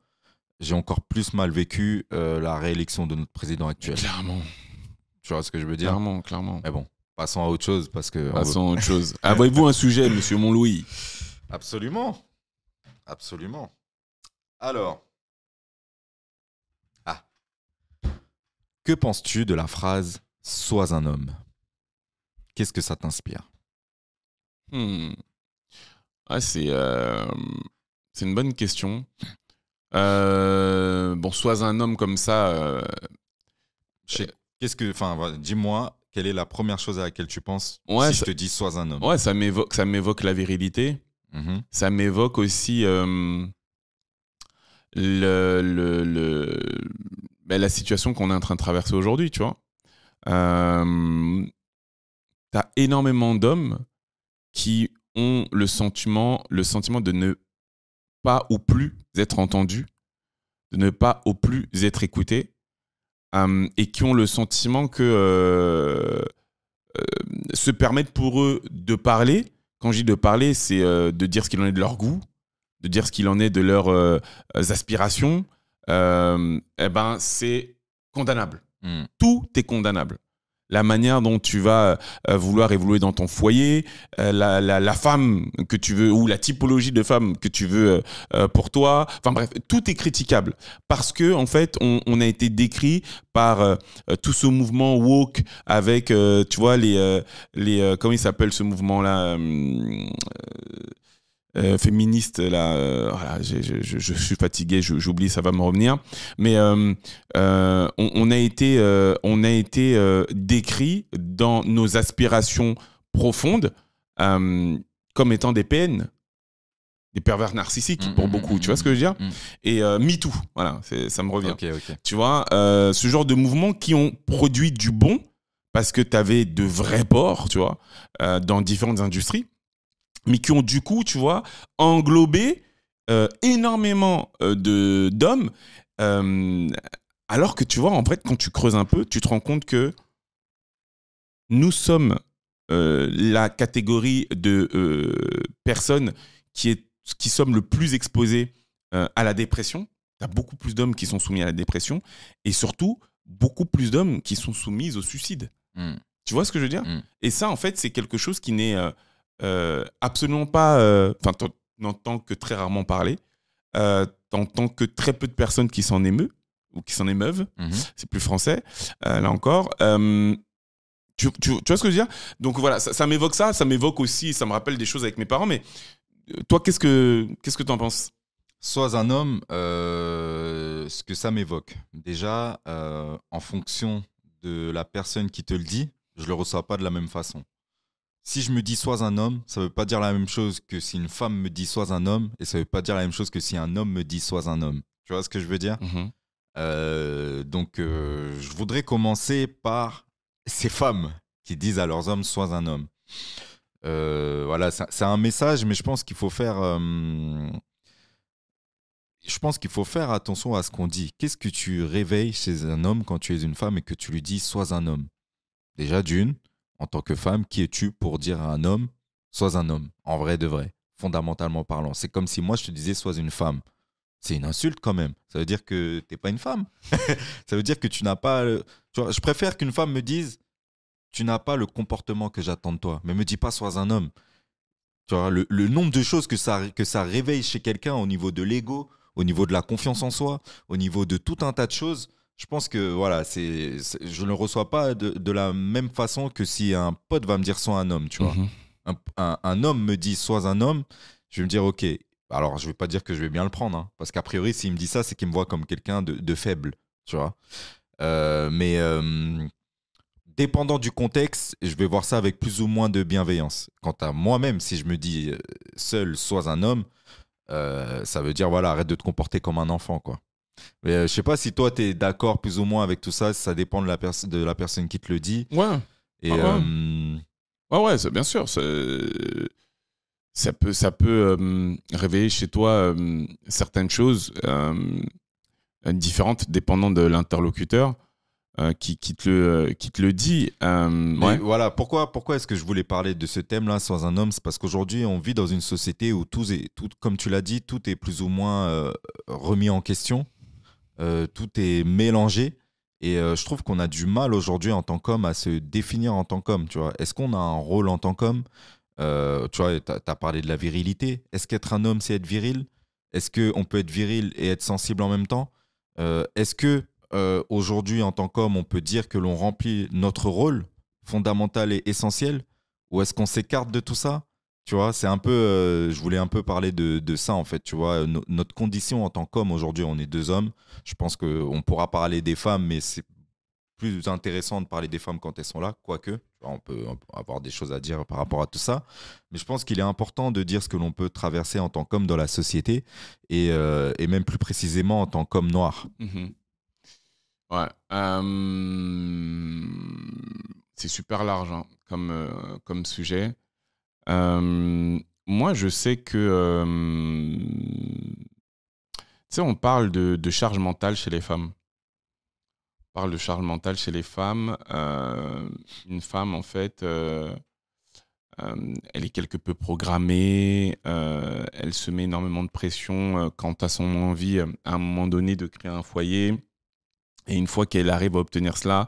J'ai encore plus mal vécu la réélection de notre président actuel. Clairement. Tu vois ce que je veux dire? Clairement. Mais bon, passons à autre chose parce que... Passons à autre chose. Avez-vous un sujet, monsieur Montlouis? Absolument. Alors. Que penses-tu de la phrase « Sois un homme » ? Qu'est-ce que ça t'inspire ? C'est une bonne question. Sois un homme comme ça... dis-moi, quelle est la première chose à laquelle tu penses si je te dis sois un homme ? Ouais, ça m'évoque la virilité. Mm-hmm. Ça m'évoque aussi la situation qu'on est en train de traverser aujourd'hui, tu vois. T'as énormément d'hommes qui ont le sentiment de ne pas ou plus être entendus, de ne pas ou plus être écoutés. Et qui ont le sentiment que se permettre pour eux de parler, quand je dis de parler, c'est de dire ce qu'il en est de leur goût, de dire ce qu'il en est de leurs aspirations, c'est condamnable. Tout est condamnable. La manière dont tu vas vouloir évoluer dans ton foyer, la femme que tu veux, ou la typologie de femme que tu veux pour toi. Enfin bref, tout est critiquable. Parce que, en fait, on a été décrit par tout ce mouvement woke avec, tu vois, les comment il s'appelle ce mouvement-là féministe là, voilà, je suis fatigué, j'oublie, ça va me revenir, mais on a été décrit dans nos aspirations profondes comme étant des PN, des pervers narcissiques pour beaucoup, tu vois ce que je veux dire? Et MeToo, voilà, ça me revient. Okay. Tu vois, ce genre de mouvements qui ont produit du bon parce que tu avais de vrais porcs, tu vois, dans différentes industries, mais qui ont du coup, tu vois, englobé énormément d'hommes, alors que tu vois, en fait, quand tu creuses un peu, tu te rends compte que nous sommes la catégorie de personnes qui sommes le plus exposées à la dépression. Tu as beaucoup plus d'hommes qui sont soumis à la dépression et surtout, beaucoup plus d'hommes qui sont soumis au suicide. Tu vois ce que je veux dire? Et ça, en fait, c'est quelque chose qui n'est... absolument pas, n'entends que très rarement parler, t'entends que très peu de personnes qui s'en émeuvent ou qui s'en émeuvent, c'est plus français, là encore. Tu vois ce que je veux dire? Donc voilà, ça m'évoque ça m'évoque aussi, ça me rappelle des choses avec mes parents, mais toi, qu'est-ce que t'en penses? Sois un homme, ce que ça m'évoque. Déjà, en fonction de la personne qui te le dit, je le reçois pas de la même façon. si je me dis sois un homme, ça veut pas dire la même chose que si une femme me dit sois un homme, et ça veut pas dire la même chose que si un homme me dit sois un homme. Tu vois ce que je veux dire? Donc, je voudrais commencer par ces femmes qui disent à leurs hommes sois un homme. Voilà, c'est un message, mais je pense qu'il faut faire attention à ce qu'on dit. Qu'est-ce que tu réveilles chez un homme quand tu es une femme et que tu lui dis sois un homme? Déjà, en tant que femme, qui es-tu pour dire à un homme sois un homme, en vrai de vrai, fondamentalement parlant? C'est comme si moi je te disais sois une femme. C'est une insulte quand même. Ça veut dire que t'es pas une femme. Ça veut dire que tu n'as pas. Tu vois, je préfère qu'une femme me dise tu n'as pas le comportement que j'attends de toi, mais me dis pas sois un homme. Tu vois, le nombre de choses que ça réveille chez quelqu'un au niveau de l'ego, au niveau de la confiance en soi, au niveau de tout un tas de choses. Je pense que voilà, je ne le reçois pas de la même façon que si un pote va me dire sois un homme, tu vois. Un homme me dit sois un homme, je vais me dire ok. Alors, je ne vais pas dire que je vais bien le prendre, hein, parce qu'a priori, s'il me dit ça, c'est qu'il me voit comme quelqu'un de faible, tu vois. Mais dépendant du contexte, je vais voir ça avec plus ou moins de bienveillance. Quant à moi-même, si je me dis seul, sois un homme, ça veut dire, voilà, arrête de te comporter comme un enfant, quoi. Mais je sais pas si toi, tu es d'accord plus ou moins avec tout ça, ça dépend de la personne qui te le dit. Ouais. Et, ouais, bien sûr. Ça peut réveiller chez toi certaines choses différentes dépendant de l'interlocuteur qui te le dit. Mais voilà, pourquoi est-ce que je voulais parler de ce thème-là, sois un homme? C'est parce qu'aujourd'hui, on vit dans une société où tout, comme tu l'as dit, tout est plus ou moins remis en question. Tout est mélangé. Et je trouve qu'on a du mal aujourd'hui en tant qu'homme à se définir en tant qu'homme. Tu vois. Est-ce qu'on a un rôle en tant qu'homme? Tu vois, tu as parlé de la virilité. Est-ce qu'être un homme, c'est être viril? Est-ce qu'on peut être viril et être sensible en même temps? Est-ce que aujourd'hui, en tant qu'homme, on peut dire que l'on remplit notre rôle fondamental et essentiel? Ou est-ce qu'on s'écarte de tout ça? Tu vois, c'est un peu. Je voulais un peu parler de ça, en fait. Tu vois, notre condition en tant qu'homme, aujourd'hui, on est deux hommes. Je pense qu'on pourra parler des femmes, mais c'est plus intéressant de parler des femmes quand elles sont là, quoique. On peut avoir des choses à dire par rapport à tout ça. Mais je pense qu'il est important de dire ce que l'on peut traverser en tant qu'homme dans la société et même plus précisément en tant qu'homme noir. Ouais. C'est super large hein, comme sujet. Moi, je sais que... tu sais, on parle de charge mentale chez les femmes. On parle de charge mentale chez les femmes. Une femme, en fait, elle est quelque peu programmée. Elle se met énormément de pression quant à son envie, à un moment donné, de créer un foyer. Et une fois qu'elle arrive à obtenir cela,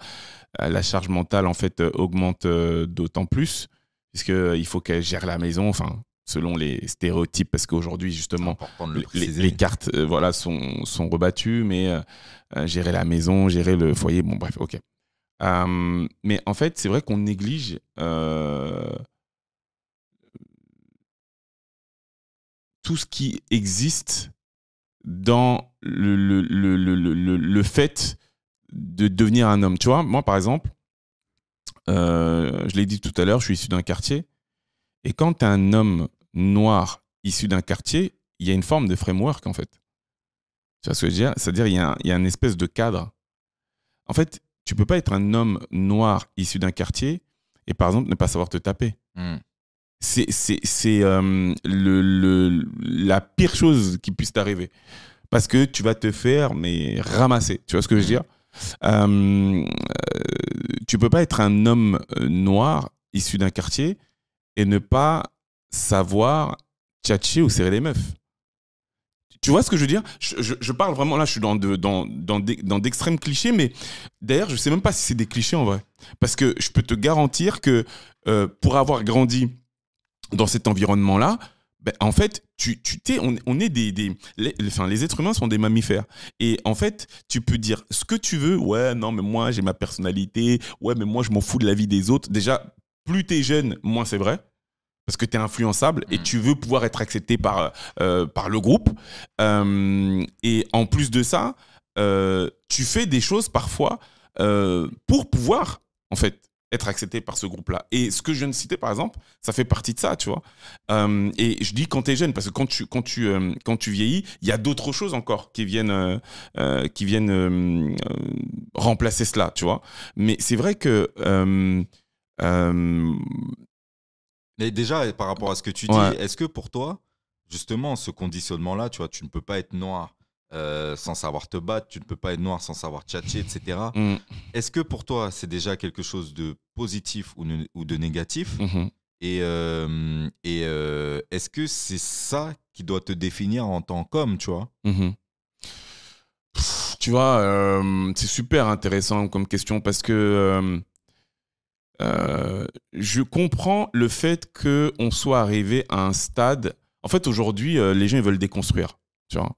la charge mentale, en fait, augmente d'autant plus, puisqu'il faut qu'elle gère la maison, enfin, selon les stéréotypes, parce qu'aujourd'hui, justement, les cartes voilà, sont rebattues, mais gérer la maison, gérer le foyer, bon, bref, ok. Mais en fait, c'est vrai qu'on néglige tout ce qui existe dans le fait de devenir un homme. Tu vois, moi, par exemple, je l'ai dit tout à l'heure, je suis issu d'un quartier. Et quand tu es un homme noir issu d'un quartier, il y a une forme de framework, en fait. Tu vois ce que je veux dire? C'est-à-dire, il y a une espèce de cadre. En fait, tu peux pas être un homme noir issu d'un quartier et, par exemple, ne pas savoir te taper. C'est la pire chose qui puisse t'arriver. Parce que tu vas te faire ramasser. Tu vois ce que je veux dire? Tu peux pas être un homme noir issu d'un quartier et ne pas savoir tchatcher ou serrer les meufs. Tu vois ce que je veux dire? Je parle vraiment, là, je suis dans d'extrêmes clichés, mais d'ailleurs, je sais même pas si c'est des clichés en vrai. Parce que je peux te garantir que pour avoir grandi dans cet environnement-là, ben, en fait, on est les êtres humains sont des mammifères. Et en fait, tu peux dire ce que tu veux. Ouais, non, mais moi, j'ai ma personnalité. Ouais, mais moi, je m'en fous de la vie des autres. Déjà, plus t'es jeune, moins c'est vrai. Parce que tu es influençable et tu veux pouvoir être accepté par le groupe. Et en plus de ça, tu fais des choses parfois pour pouvoir, en fait, être accepté par ce groupe-là. Et ce que je viens de citer, par exemple, ça fait partie de ça, tu vois. Et je dis quand tu es jeune, parce que quand tu vieillis, il y a d'autres choses encore qui viennent remplacer cela, tu vois. Mais c'est vrai que... Mais déjà, par rapport à ce que tu dis, est-ce que pour toi, justement, ce conditionnement-là, tu vois, tu ne peux pas être noir sans savoir te battre, tu ne peux pas être noir sans savoir tchatcher, etc. Est-ce que pour toi, c'est déjà quelque chose de positif ou de négatif? Et est-ce que c'est ça qui doit te définir en tant qu'homme, tu vois? Tu vois, c'est super intéressant comme question parce que je comprends le fait qu'on soit arrivé à un stade. En fait, aujourd'hui, les gens ils veulent déconstruire, tu vois.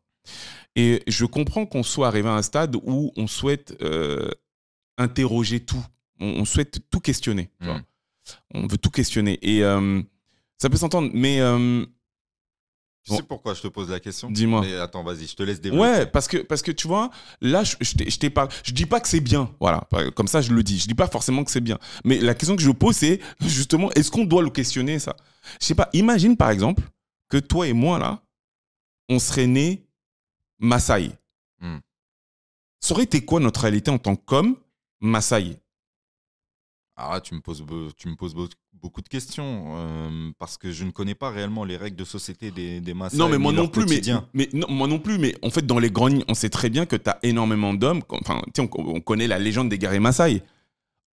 Et je comprends qu'on soit arrivé à un stade où on souhaite interroger tout. On souhaite tout questionner. Tu vois. On veut tout questionner. Et ça peut s'entendre, mais... Tu sais pourquoi je te pose la question? Dis-moi. Mais attends, vas-y, je te laisse développer. Ouais, parce que tu vois, là, je t'ai pas... Je dis pas que c'est bien, voilà. Comme ça, je le dis. Je dis pas forcément que c'est bien. Mais la question que je pose, c'est justement, est-ce qu'on doit le questionner, ça? Je sais pas, imagine par exemple que toi et moi, là, on serait nés Maasai. Ça aurait été quoi notre réalité en tant qu'homme Maasai? Ah, tu me poses beaucoup de questions parce que je ne connais pas réellement les règles de société des Maasai. Non, mais moi non plus. Moi non plus. Mais en fait, dans les grandes lignes, on sait très bien que tu as énormément d'hommes. Enfin, on connaît la légende des guerriers Maasai.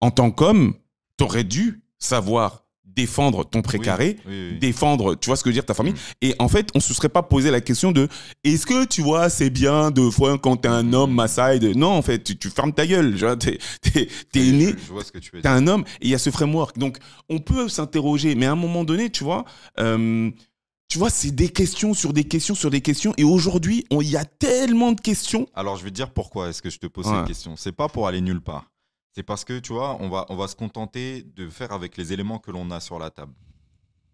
En tant qu'homme, tu aurais dû savoir défendre ton précaré, défendre, tu vois ce que je veux dire, ta famille. Et en fait, on ne se serait pas posé la question de est-ce que, tu vois, c'est bien de fois quand t'es un homme Maasai non, en fait, tu fermes ta gueule. T'es né, t'es un homme et il y a ce framework. Donc, on peut s'interroger, mais à un moment donné, tu vois, c'est des questions sur des questions sur des questions. Et aujourd'hui, il y a tellement de questions. Alors, je vais te dire pourquoi est-ce que je te pose cette question. C'est pas pour aller nulle part. C'est parce que, tu vois, on va se contenter de faire avec les éléments que l'on a sur la table.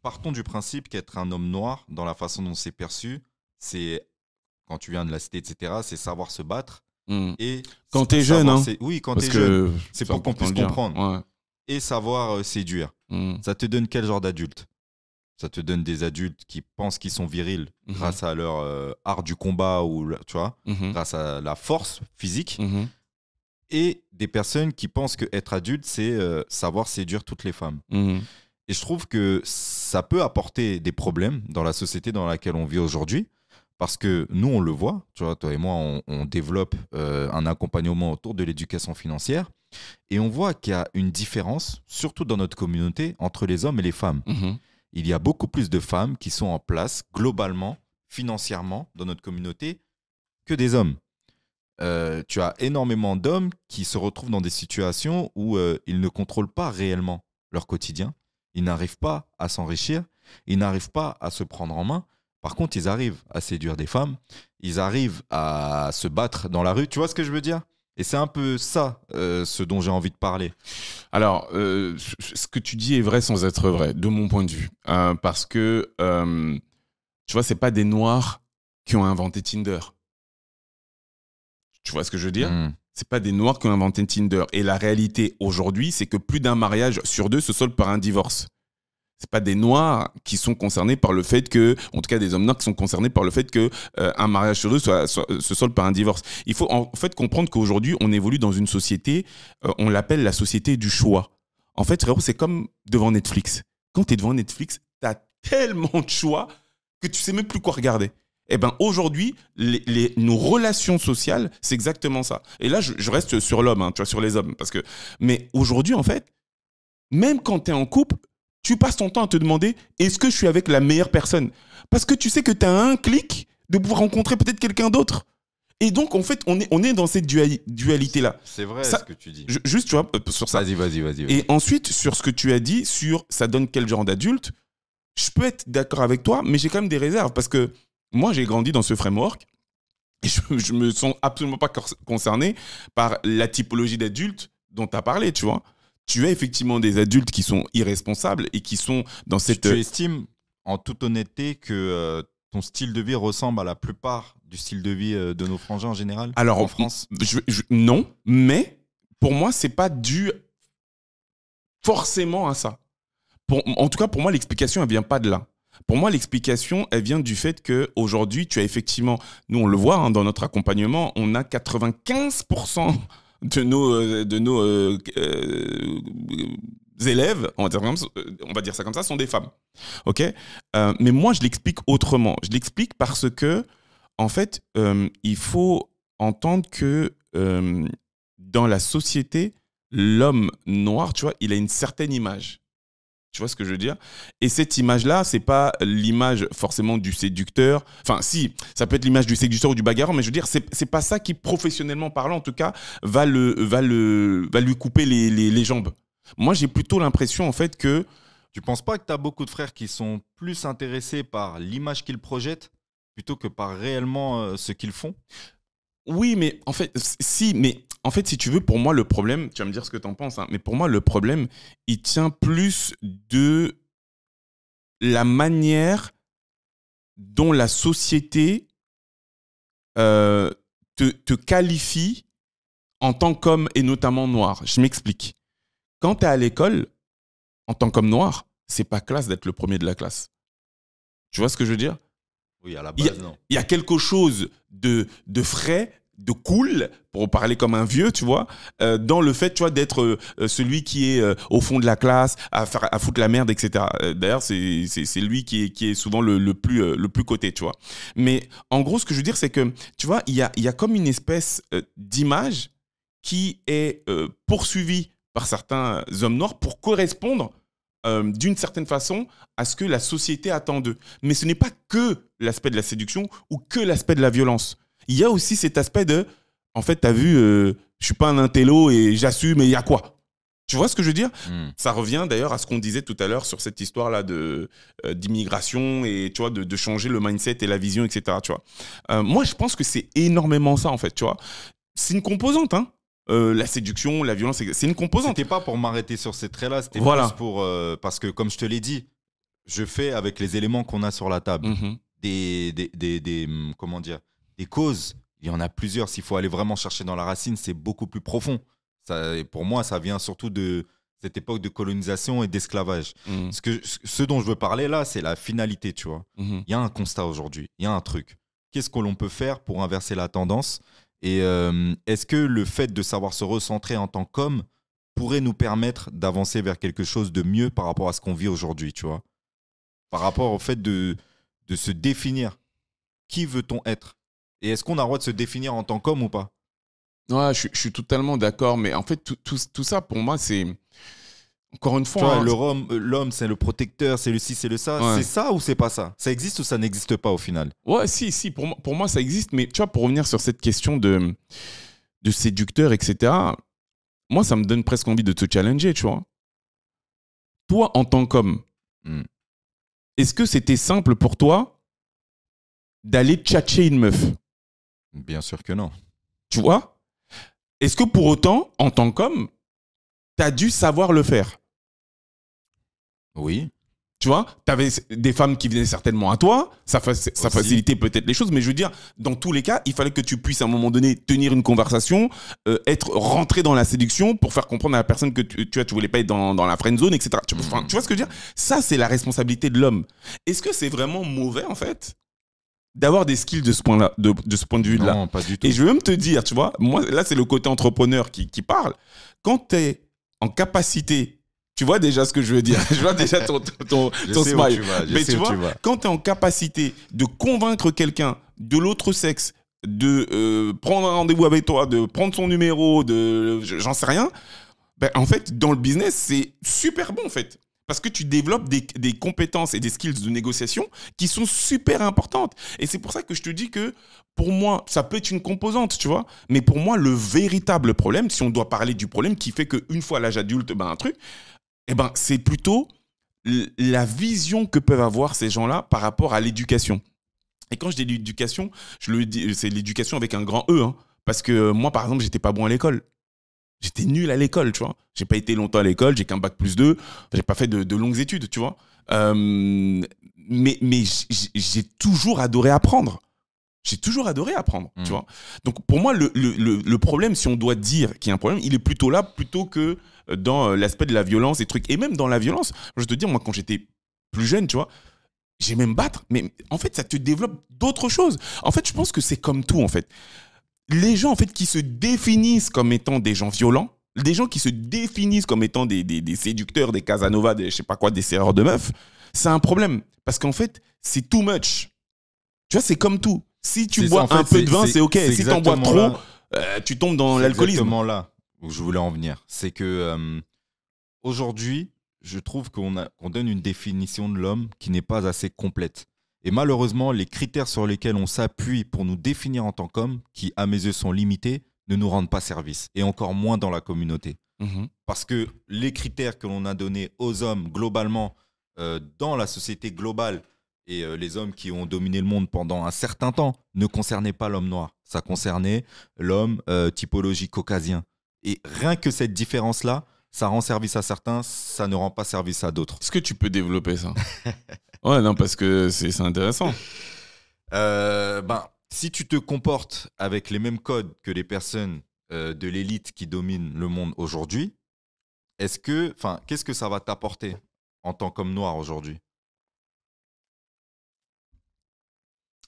Partons du principe qu'être un homme noir, dans la façon dont c'est perçu, c'est, quand tu viens de la cité, etc., c'est savoir se battre. Et quand t'es jeune, hein. Oui, quand t'es jeune. C'est pour qu'on puisse comprendre. Ouais. Et savoir séduire. Ça te donne quel genre d'adulte? Ça te donne des adultes qui pensent qu'ils sont virils grâce à leur art du combat ou, tu vois, grâce à la force physique. Et des personnes qui pensent qu'être adulte, c'est savoir séduire toutes les femmes. Et je trouve que ça peut apporter des problèmes dans la société dans laquelle on vit aujourd'hui, parce que nous, on le voit, tu vois, toi et moi, on développe un accompagnement autour de l'éducation financière, et on voit qu'il y a une différence, surtout dans notre communauté, entre les hommes et les femmes. Il y a beaucoup plus de femmes qui sont en place, globalement, financièrement, dans notre communauté, que des hommes. Tu as énormément d'hommes qui se retrouvent dans des situations où ils ne contrôlent pas réellement leur quotidien. Ils n'arrivent pas à s'enrichir. Ils n'arrivent pas à se prendre en main. Par contre, ils arrivent à séduire des femmes. Ils arrivent à se battre dans la rue. Tu vois ce que je veux dire? Et c'est un peu ça, ce dont j'ai envie de parler. Alors, ce que tu dis est vrai sans être vrai, de mon point de vue. Parce que, tu vois, ce n'est pas des Noirs qui ont inventé Tinder. Tu vois ce que je veux dire? C'est pas des Noirs qui ont inventé Tinder. Et la réalité aujourd'hui, c'est que plus d'un mariage sur deux se solde par un divorce. C'est pas des Noirs qui sont concernés par le fait que, en tout cas des hommes noirs qui sont concernés par le fait que un mariage sur deux se solde par un divorce. Il faut en fait comprendre qu'aujourd'hui, on évolue dans une société, on l'appelle la société du choix. En fait, c'est comme devant Netflix. Quand tu es devant Netflix, tu as tellement de choix que tu sais même plus quoi regarder. Eh ben aujourd'hui, nos relations sociales, c'est exactement ça. Et là, je reste sur l'homme, hein, tu vois, sur les hommes. Mais aujourd'hui, en fait, même quand tu es en couple, tu passes ton temps à te demander est-ce que je suis avec la meilleure personne? Parce que tu sais que tu as un clic de pouvoir rencontrer peut-être quelqu'un d'autre. Et donc, en fait, on est dans cette dualité-là. C'est vrai ce que tu dis. Juste, tu vois, sur ça. Vas-y. Et ensuite, sur ce que tu as dit, sur ça donne quel genre d'adulte, je peux être d'accord avec toi, mais j'ai quand même des réserves parce que moi, j'ai grandi dans ce framework et je me sens absolument pas concerné par la typologie d'adultes dont tu as parlé, tu vois. Tu as effectivement des adultes qui sont irresponsables et qui sont dans cette... Tu estimes, en toute honnêteté, que ton style de vie ressemble à la plupart du style de vie de nos frangins en général? Alors, en France? Non, mais pour moi, c'est pas dû... forcément à ça. En tout cas, pour moi, l'explication, elle vient pas de là. Pour moi, l'explication, elle vient du fait qu'aujourd'hui, tu as effectivement, nous on le voit hein, dans notre accompagnement, on a 95% de nos élèves, on va dire ça comme ça, sont des femmes. Ok. Mais moi, je l'explique autrement. Je l'explique parce que, en fait, il faut entendre que dans la société, l'homme noir, tu vois, il a une certaine image. Tu vois ce que je veux dire? Et cette image-là, c'est pas l'image forcément du séducteur. Enfin, si, ça peut être l'image du séducteur ou du bagarreur, mais je veux dire, c'est pas ça qui, professionnellement parlant, en tout cas, va lui couper les jambes. Moi, j'ai plutôt l'impression, en fait, que... Tu penses pas que tu as beaucoup de frères qui sont plus intéressés par l'image qu'ils projettent plutôt que par réellement ce qu'ils font? Oui, mais en fait, si tu veux, pour moi, le problème, tu vas me dire ce que tu en penses, hein, mais pour moi, le problème, il tient plus de la manière dont la société te qualifie en tant qu'homme et notamment noir. Je m'explique. Quand tu es à l'école, en tant qu'homme noir, c'est pas classe d'être le premier de la classe. Tu vois ce que je veux dire? Oui, à la base, non. Il y a quelque chose de frais, de cool, pour parler comme un vieux, tu vois, dans le fait, tu vois, d'être celui qui est au fond de la classe, à foutre la merde, etc. D'ailleurs, c'est lui qui est souvent le plus coté, tu vois. Mais en gros, ce que je veux dire, c'est que, tu vois, il y a comme une espèce d'image qui est poursuivie par certains hommes noirs pour correspondre d'une certaine façon à ce que la société attend d'eux. Mais ce n'est pas que l'aspect de la séduction ou que l'aspect de la violence. Il y a aussi cet aspect de, en fait, t'as vu, je suis pas un intello et j'assume, et il y a quoi? Tu vois ce que je veux dire? Ça revient d'ailleurs à ce qu'on disait tout à l'heure sur cette histoire-là d'immigration et tu vois, de changer le mindset et la vision, etc. Tu vois. Moi, je pense que c'est énormément ça, en fait, tu vois. C'est une composante, hein. La séduction, la violence, c'est une composante. C'était pas pour m'arrêter sur ces traits-là, c'était voilà. plus pour... parce que, comme je te l'ai dit, je fais avec les éléments qu'on a sur la table. Comment dire, des causes. Il y en a plusieurs. S'il faut aller vraiment chercher dans la racine, c'est beaucoup plus profond. Ça, et pour moi, ça vient surtout de cette époque de colonisation et d'esclavage. Ce dont je veux parler là, c'est la finalité, tu vois. Il y a un constat aujourd'hui, il y a un truc. Qu'est-ce que l'on peut faire pour inverser la tendance? Et est-ce que le fait de savoir se recentrer en tant qu'homme pourrait nous permettre d'avancer vers quelque chose de mieux par rapport à ce qu'on vit aujourd'hui, tu vois? Par rapport au fait de se définir. Qui veut-on être? Et est-ce qu'on a le droit de se définir en tant qu'homme ou pas? Ouais, je suis totalement d'accord. Mais en fait, tout ça, pour moi, c'est... Encore une fois... Tu vois, l'homme, c'est le protecteur, c'est le ci, c'est le ça. Ouais. C'est ça ou c'est pas ça? Ça existe ou ça n'existe pas au final? Ouais, si. Pour moi, ça existe. Mais tu vois, pour revenir sur cette question de séducteur, etc., moi, ça me donne presque envie de te challenger, tu vois. Toi, en tant qu'homme, est-ce que c'était simple pour toi d'aller tchatcher une meuf? Bien sûr que non. Tu vois? Est-ce que pour autant, en tant qu'homme, tu as dû savoir le faire? Oui. Tu vois, tu avais des femmes qui venaient certainement à toi, ça facilitait peut-être les choses, mais je veux dire, dans tous les cas, il fallait que tu puisses à un moment donné tenir une conversation, rentrer dans la séduction pour faire comprendre à la personne que tu voulais pas être dans la friend zone, etc. Tu vois ce que je veux dire? Ça, c'est la responsabilité de l'homme. Est-ce que c'est vraiment mauvais, en fait, d'avoir des skills de ce point-là, de ce point de vue-là? Non, pas du tout. Et je veux même te dire, tu vois, moi, là, c'est le côté entrepreneur qui parle. Quand tu es en capacité... Tu vois déjà ce que je veux dire. Je vois déjà ton smile. Mais tu vois, quand tu es en capacité de convaincre quelqu'un de l'autre sexe, de prendre un rendez-vous avec toi, de prendre son numéro, j'en sais rien, ben, en fait, dans le business, c'est super bon, en fait. Parce que tu développes des compétences et des skills de négociation qui sont super importantes. Et c'est pour ça que je te dis que, pour moi, ça peut être une composante, tu vois. Mais pour moi, le véritable problème, si on doit parler du problème qui fait qu'une fois à l'âge adulte, ben, un truc... Eh ben, c'est plutôt la vision que peuvent avoir ces gens-là par rapport à l'éducation. Et quand je dis l'éducation, c'est l'éducation avec un grand E. Hein, parce que moi, par exemple, j'étais pas bon à l'école. J'étais nul à l'école, tu vois. J'ai pas été longtemps à l'école, j'ai qu'un bac+2. J'ai pas fait de longues études, tu vois. Mais j'ai toujours adoré apprendre. J'ai toujours adoré apprendre, tu vois. Donc, pour moi, le problème, si on doit dire qu'il y a un problème, il est plutôt là, plutôt que dans l'aspect de la violence et trucs. Et même dans la violence, je te dis, moi, quand j'étais plus jeune, tu vois, j'aimais me battre, mais en fait, ça te développe d'autres choses. En fait, je pense que c'est comme tout, en fait. Les gens, en fait, qui se définissent comme étant des gens violents, des gens qui se définissent comme étant des séducteurs, des Casanova, des je sais pas quoi, des serreurs de meufs, c'est un problème. Parce qu'en fait, c'est too much. Tu vois, c'est comme tout. Si tu bois un peu de vin, c'est OK. Si t'en bois trop, tu tombes dans l'alcoolisme. C'est exactement là où je voulais en venir. C'est que aujourd'hui, je trouve qu'on donne une définition de l'homme qui n'est pas assez complète. Et malheureusement, les critères sur lesquels on s'appuie pour nous définir en tant qu'homme, qui à mes yeux sont limités, ne nous rendent pas service. Et encore moins dans la communauté. Parce que les critères que l'on a donnés aux hommes globalement, dans la société globale, et les hommes qui ont dominé le monde pendant un certain temps ne concernaient pas l'homme noir. Ça concernait l'homme typologie caucasien. Et rien que cette différence-là, ça rend service à certains, ça ne rend pas service à d'autres. Est-ce que tu peux développer ça? Ouais, non, parce que c'est intéressant. Si tu te comportes avec les mêmes codes que les personnes de l'élite qui dominent le monde aujourd'hui, qu'est-ce que ça va t'apporter en tant qu'homme noir aujourd'hui?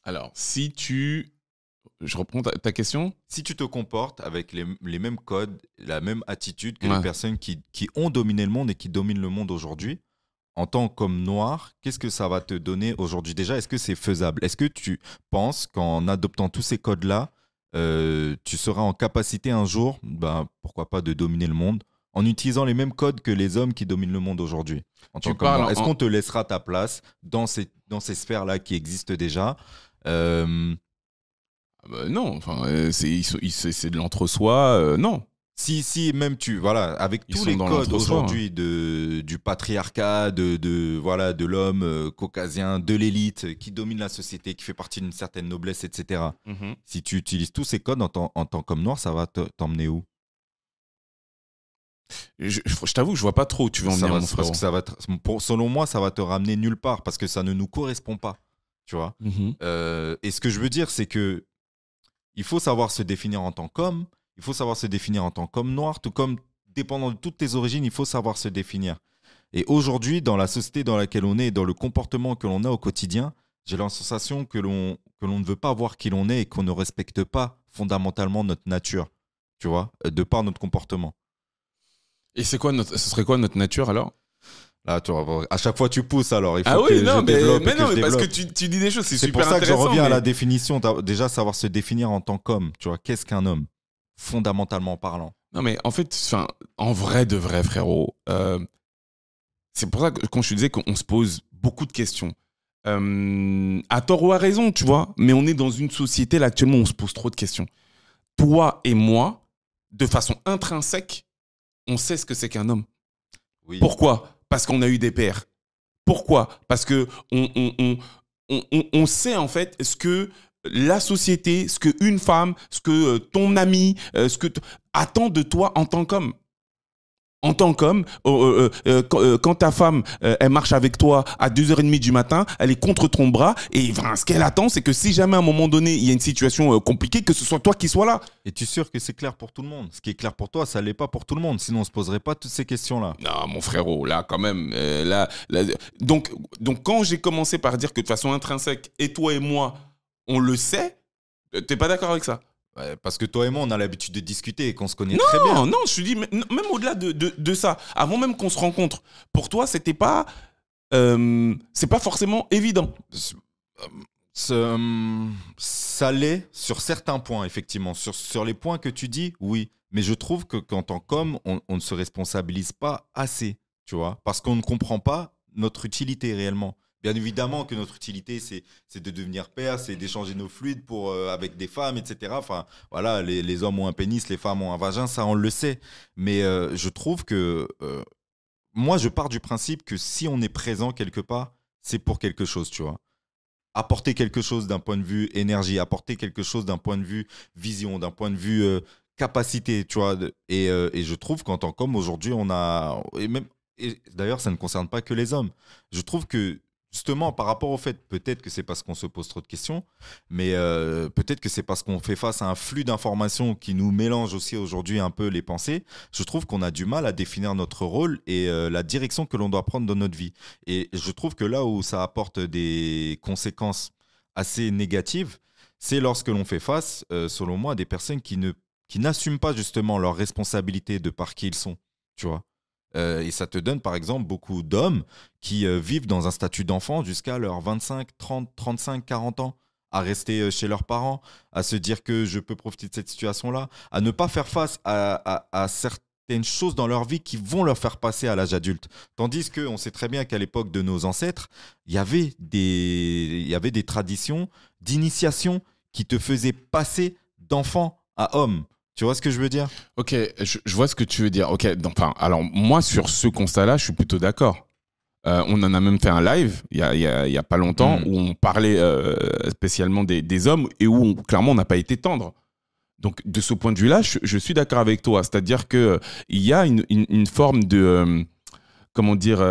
Alors, je reprends ta question. Si tu te comportes avec les mêmes codes, la même attitude que les personnes qui ont dominé le monde et qui dominent le monde aujourd'hui, en tant qu'homme noir, qu'est-ce que ça va te donner aujourd'hui? Déjà, est-ce que c'est faisable? Est-ce que tu penses qu'en adoptant tous ces codes-là, tu seras en capacité un jour, pourquoi pas, de dominer le monde en utilisant les mêmes codes que les hommes qui dominent le monde aujourd'hui? Est-ce qu'on te laissera ta place dans ces sphères-là qui existent déjà? Non, c'est de l'entre-soi, non. Si même avec tous les codes aujourd'hui du patriarcat, de l'homme caucasien, de l'élite qui domine la société, qui fait partie d'une certaine noblesse, etc. Si tu utilises tous ces codes en tant qu'homme noir, ça va t'emmener où? Je t'avoue que je vois pas trop où tu veux en venir, mon frère. Parce que selon moi, ça va te ramener nulle part parce que ça ne nous correspond pas. Tu vois. Et ce que je veux dire, c'est que il faut savoir se définir en tant qu'homme, il faut savoir se définir en tant qu'homme noir, tout comme, dépendant de toutes tes origines, il faut savoir se définir. Et aujourd'hui, dans la société dans laquelle on est, dans le comportement que l'on a au quotidien, j'ai la sensation que l'on ne veut pas voir qui l'on est et qu'on ne respecte pas fondamentalement notre nature, tu vois, de par notre comportement. Et ce serait quoi notre nature alors? Là, tu vois, à chaque fois tu pousses alors. Il faut parce que tu dis des choses, c'est super intéressant. C'est pour ça que je reviens à la définition. Déjà, savoir se définir en tant qu'homme. Tu vois, qu'est-ce qu'un homme, fondamentalement parlant? Non, mais en fait, en vrai de vrai, frérot, c'est pour ça que quand je te disais qu'on se pose beaucoup de questions, à tort ou à raison, tu vois, mais on est dans une société là actuellement où on se pose trop de questions. Toi et moi, de façon intrinsèque, on sait ce que c'est qu'un homme. Oui. Pourquoi? Parce qu'on a eu des pères. Pourquoi? Parce que on sait en fait ce que la société, ce qu'une femme, ce que ton ami, ce que attend de toi en tant qu'homme. En tant qu'homme, quand ta femme, elle marche avec toi à 2h30 du matin, elle est contre ton bras et ce qu'elle attend, c'est que si jamais à un moment donné, il y a une situation compliquée, que ce soit toi qui sois là. Et tu es sûr que c'est clair pour tout le monde? Ce qui est clair pour toi, ça ne l'est pas pour tout le monde. Sinon, on ne se poserait pas toutes ces questions-là. Non, mon frérot, là, quand même. Donc, quand j'ai commencé par dire que de façon intrinsèque, et toi et moi, on le sait, tu n'es pas d'accord avec ça? Ouais, parce que toi et moi, on a l'habitude de discuter et qu'on se connaît très bien. Non, je te dis, même au-delà de ça, avant même qu'on se rencontre, pour toi, c'est pas forcément évident. Ça l'est sur certains points, effectivement. Sur les points que tu dis, oui. Mais je trouve qu'en tant qu'homme, on ne se responsabilise pas assez, tu vois, parce qu'on ne comprend pas notre utilité réellement. Bien évidemment que notre utilité, c'est de devenir père, c'est d'échanger nos fluides avec des femmes, etc. Enfin, voilà, les hommes ont un pénis, les femmes ont un vagin, ça, on le sait. Mais je trouve que... moi, je pars du principe que si on est présent quelque part, c'est pour quelque chose, tu vois. Apporter quelque chose d'un point de vue énergie, apporter quelque chose d'un point de vue vision, d'un point de vue capacité, tu vois. Et je trouve qu'en tant qu'homme, aujourd'hui, on a... Et d'ailleurs, ça ne concerne pas que les hommes. Je trouve que justement, par rapport au fait, peut-être que c'est parce qu'on se pose trop de questions, mais peut-être que c'est parce qu'on fait face à un flux d'informations qui nous mélange aussi aujourd'hui un peu les pensées. Je trouve qu'on a du mal à définir notre rôle et la direction que l'on doit prendre dans notre vie. Et je trouve que là où ça apporte des conséquences assez négatives, c'est lorsque l'on fait face, selon moi, à des personnes qui n'assument pas justement leurs responsabilités de par qui ils sont, tu vois. Et ça te donne, par exemple, beaucoup d'hommes qui vivent dans un statut d'enfant jusqu'à leurs 25, 30, 35, 40 ans, à rester chez leurs parents, à se dire que je peux profiter de cette situation-là, à ne pas faire face à certaines choses dans leur vie qui vont leur faire passer à l'âge adulte. Tandis qu'on sait très bien qu'à l'époque de nos ancêtres, il y avait des traditions d'initiation qui te faisaient passer d'enfant à homme. Tu vois ce que je veux dire? Ok, je vois ce que tu veux dire. Ok, enfin, alors moi, sur ce constat-là, je suis plutôt d'accord. On en a même fait un live il y a pas longtemps où on parlait spécialement des hommes et où clairement on n'a pas été tendre. Donc de ce point de vue-là, je suis d'accord avec toi. C'est-à-dire qu'il y a une forme de... comment dire,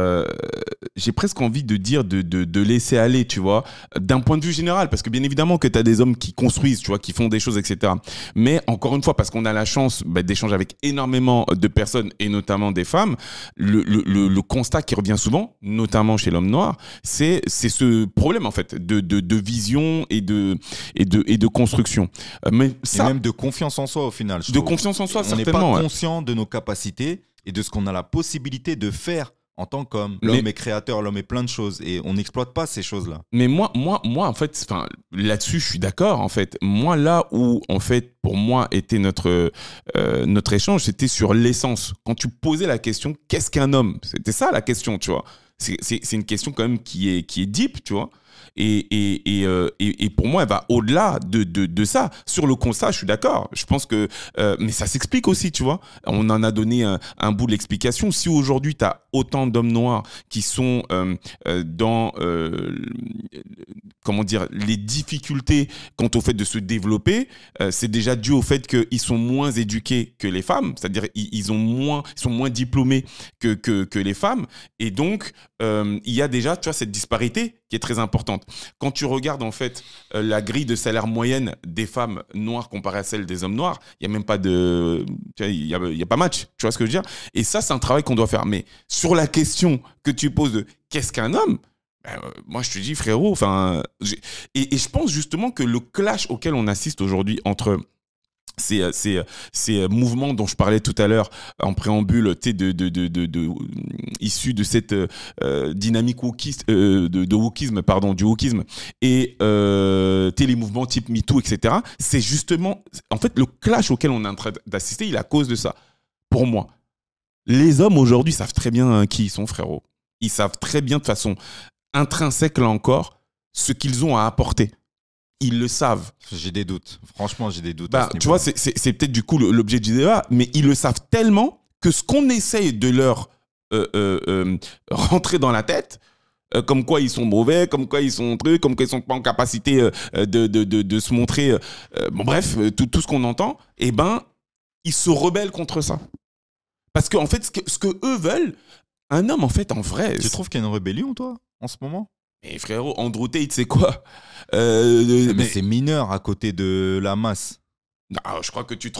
j'ai presque envie de dire de laisser aller, tu vois, d'un point de vue général, parce que bien évidemment que tu as des hommes qui construisent, tu vois, qui font des choses, etc. Mais encore une fois, parce qu'on a la chance d'échanger avec énormément de personnes, et notamment des femmes, le constat qui revient souvent, notamment chez l'homme noir, c'est ce problème, en fait, de vision et de construction. Mais ça, et même de confiance en soi, au final. De confiance en soi, certainement. On n'est pas conscient de nos capacités et de ce qu'on a la possibilité de faire en tant qu'homme. L'homme est créateur, l'homme est plein de choses et on n'exploite pas ces choses-là. Mais moi en fait, là-dessus, je suis d'accord, en fait. Moi, là où, en fait, pour moi, était notre échange, c'était sur l'essence. Quand tu posais la question, qu'est-ce qu'un homme? C'était ça, la question, tu vois. C'est une question, quand même, qui est deep, tu vois. Et pour moi, elle va au-delà de ça. Sur le constat, je suis d'accord. Je pense que... mais ça s'explique aussi, tu vois. On en a donné un bout de l'explication. Si aujourd'hui, tu as autant d'hommes noirs qui sont dans... comment dire, les difficultés quant au fait de se développer, c'est déjà dû au fait qu'ils sont moins éduqués que les femmes, c'est-à-dire ils sont moins diplômés que les femmes, et donc il y a déjà, tu vois, cette disparité qui est très importante. Quand tu regardes en fait la grille de salaire moyenne des femmes noires comparée à celle des hommes noirs, il y a même pas de, il y a pas match, tu vois ce que je veux dire? Et ça, c'est un travail qu'on doit faire. Mais sur la question que tu poses de qu'est-ce qu'un homme? Moi, je te dis, frérot, enfin, et je pense justement que le clash auquel on assiste aujourd'hui entre ces mouvements dont je parlais tout à l'heure en préambule, issus de cette dynamique wokiste, du wokisme, et les mouvements type MeToo, etc. C'est justement, en fait, le clash auquel on est en train d'assister, il est à cause de ça. Pour moi, les hommes aujourd'hui savent très bien qui ils sont, frérot. Ils savent très bien de façon intrinsèque, là encore, ce qu'ils ont à apporter. Ils le savent. J'ai des doutes. Franchement, j'ai des doutes. Tu vois, c'est peut-être du coup l'objet du débat, mais ils le savent tellement que ce qu'on essaye de leur rentrer dans la tête, comme quoi ils sont mauvais, comme quoi ils sont trucs, comme quoi ils sont pas en capacité de se montrer, bon bref, tout ce qu'on entend, eh ben, ils se rebellent contre ça. Parce qu'en fait, ce que eux veulent, un homme, en fait, en vrai... Tu trouves qu'il y a une rébellion, toi, en ce moment? Mais frérot, Andrew Tate, c'est quoi? Mais c'est mineur à côté de la masse. Non, je crois que tu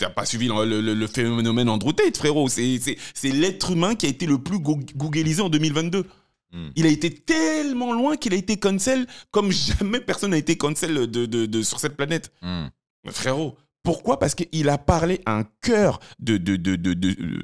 n'as pas suivi le phénomène Andrew Tate, frérot. C'est l'être humain qui a été le plus googlisé en 2022. Il a été tellement loin qu'il a été cancel comme jamais personne n'a été cancel sur cette planète. Frérot, pourquoi? Parce qu'il a parlé à un cœur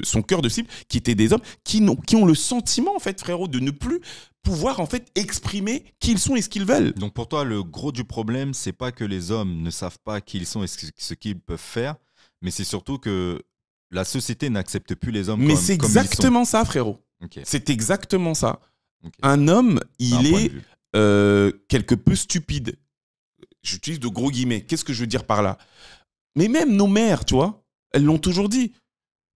son cœur de cible qui étaient des hommes qui ont le sentiment, en fait, frérot, de ne plus pouvoir, en fait, exprimer qui ils sont et ce qu'ils veulent. Donc pour toi, le gros du problème, c'est pas que les hommes ne savent pas qui ils sont et ce qu'ils peuvent faire, mais c'est surtout que la société n'accepte plus les hommes mais c'est exactement ça, frérot. Okay. C'est exactement ça. Okay. Un homme, il est quelque peu stupide. J'utilise de gros guillemets. Qu'est-ce que je veux dire par là? Mais même nos mères, tu vois, elles l'ont toujours dit.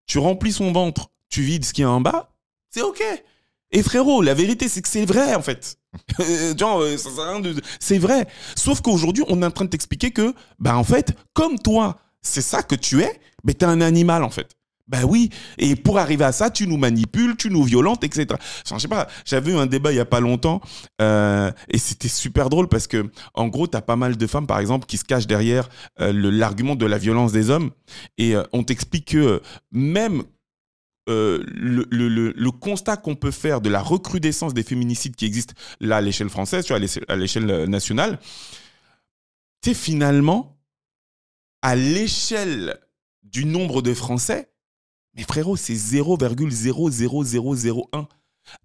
Tu remplis son ventre, tu vides ce qu'il y a en bas, c'est OK. Et frérot, la vérité, c'est que c'est vrai, en fait. Genre, ça sert à rien de... C'est vrai. Sauf qu'aujourd'hui, on est en train de t'expliquer que, bah, en fait, comme toi, c'est ça que tu es, mais t'es un animal, en fait. Ben oui, et pour arriver à ça, tu nous manipules, tu nous violentes, etc. Enfin, je sais pas, j'avais eu un débat il y a pas longtemps et c'était super drôle parce que, en gros, tu as pas mal de femmes, par exemple, qui se cachent derrière l'argument de la violence des hommes et on t'explique que même le constat qu'on peut faire de la recrudescence des féminicides qui existent là à l'échelle française, tu vois, à l'échelle nationale, tu sais, finalement, à l'échelle du nombre de Français, mais frérot, c'est 0,00001.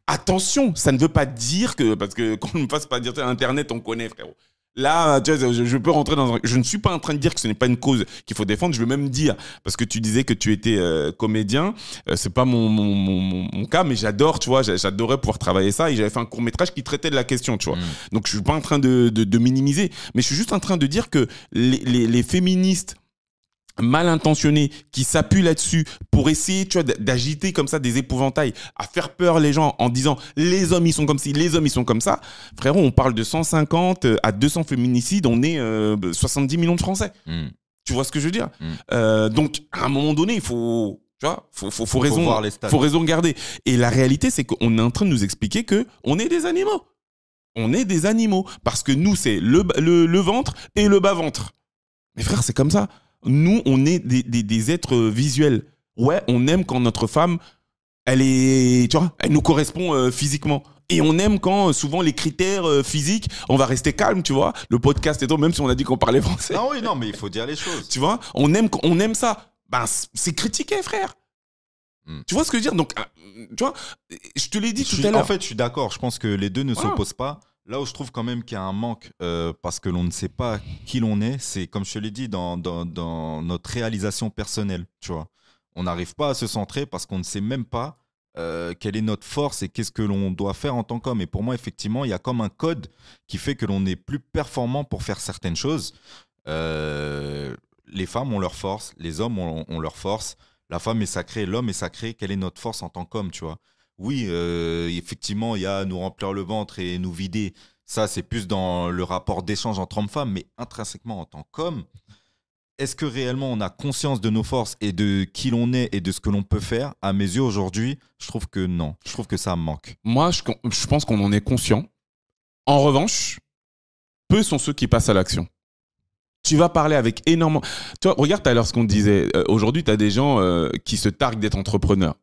Attention, ça ne veut pas dire que... Parce que qu'on ne me fasse pas dire ça, Internet, on connaît, frérot. Là, tu vois, je peux rentrer dans un... Je ne suis pas en train de dire que ce n'est pas une cause qu'il faut défendre. Je veux même dire, parce que tu disais que tu étais comédien, c'est pas mon cas, mais j'adore, tu vois, j'adorais pouvoir travailler ça. Et j'avais fait un court-métrage qui traitait de la question, tu vois. Donc, je suis pas en train de minimiser, mais je suis juste en train de dire que les féministes mal intentionnés qui s'appuient là-dessus pour essayer, tu vois, d'agiter comme ça des épouvantails, à faire peur les gens en disant les hommes ils sont comme ci, les hommes ils sont comme ça. Frérot, on parle de 150 à 200 féminicides, on est 70 millions de Français. Tu vois ce que je veux dire? Donc à un moment donné, il faut, tu vois, faut raison garder. Et la réalité, c'est qu'on est en train de nous expliquer que on est des animaux. On est des animaux parce que nous c'est le ventre et le bas ventre. Mais frère, c'est comme ça. Nous, on est des êtres visuels. Ouais, on aime quand notre femme, elle nous correspond physiquement. Et on aime quand, souvent, les critères physiques, on va rester calme, tu vois. Le podcast et tout, même si on a dit qu'on parlait français. Non, oui, non, mais il faut dire les choses. Tu vois, on aime ça. Ben, c'est critiqué, frère. Tu vois ce que je veux dire? Donc, tu vois, je te l'ai dit tout à l'heure. En fait, je suis d'accord. Je pense que les deux ne s'opposent pas. Là où je trouve quand même qu'il y a un manque, parce que l'on ne sait pas qui l'on est, c'est, comme je te l'ai dit, dans notre réalisation personnelle, tu vois. On n'arrive pas à se centrer parce qu'on ne sait même pas quelle est notre force et qu'est-ce que l'on doit faire en tant qu'homme. Et pour moi, effectivement, il y a comme un code qui fait que l'on est plus performant pour faire certaines choses. Les femmes ont leur force, les hommes ont leur force. La femme est sacrée, l'homme est sacré. Quelle est notre force en tant qu'homme, tu vois? Oui, effectivement, il y a nous remplir le ventre et nous vider. Ça, c'est plus dans le rapport d'échange entre hommes-femmes, mais intrinsèquement en tant qu'homme, est-ce que réellement on a conscience de nos forces et de qui l'on est et de ce que l'on peut faire? À mes yeux, aujourd'hui, je trouve que non. Je trouve que ça manque. Moi, je pense qu'on en est conscient. En revanche, peu sont ceux qui passent à l'action. Tu vas parler avec énormément... Tu vois, regarde tout à l'heure ce qu'on disait. Aujourd'hui, tu as des gens qui se targuent d'être entrepreneurs.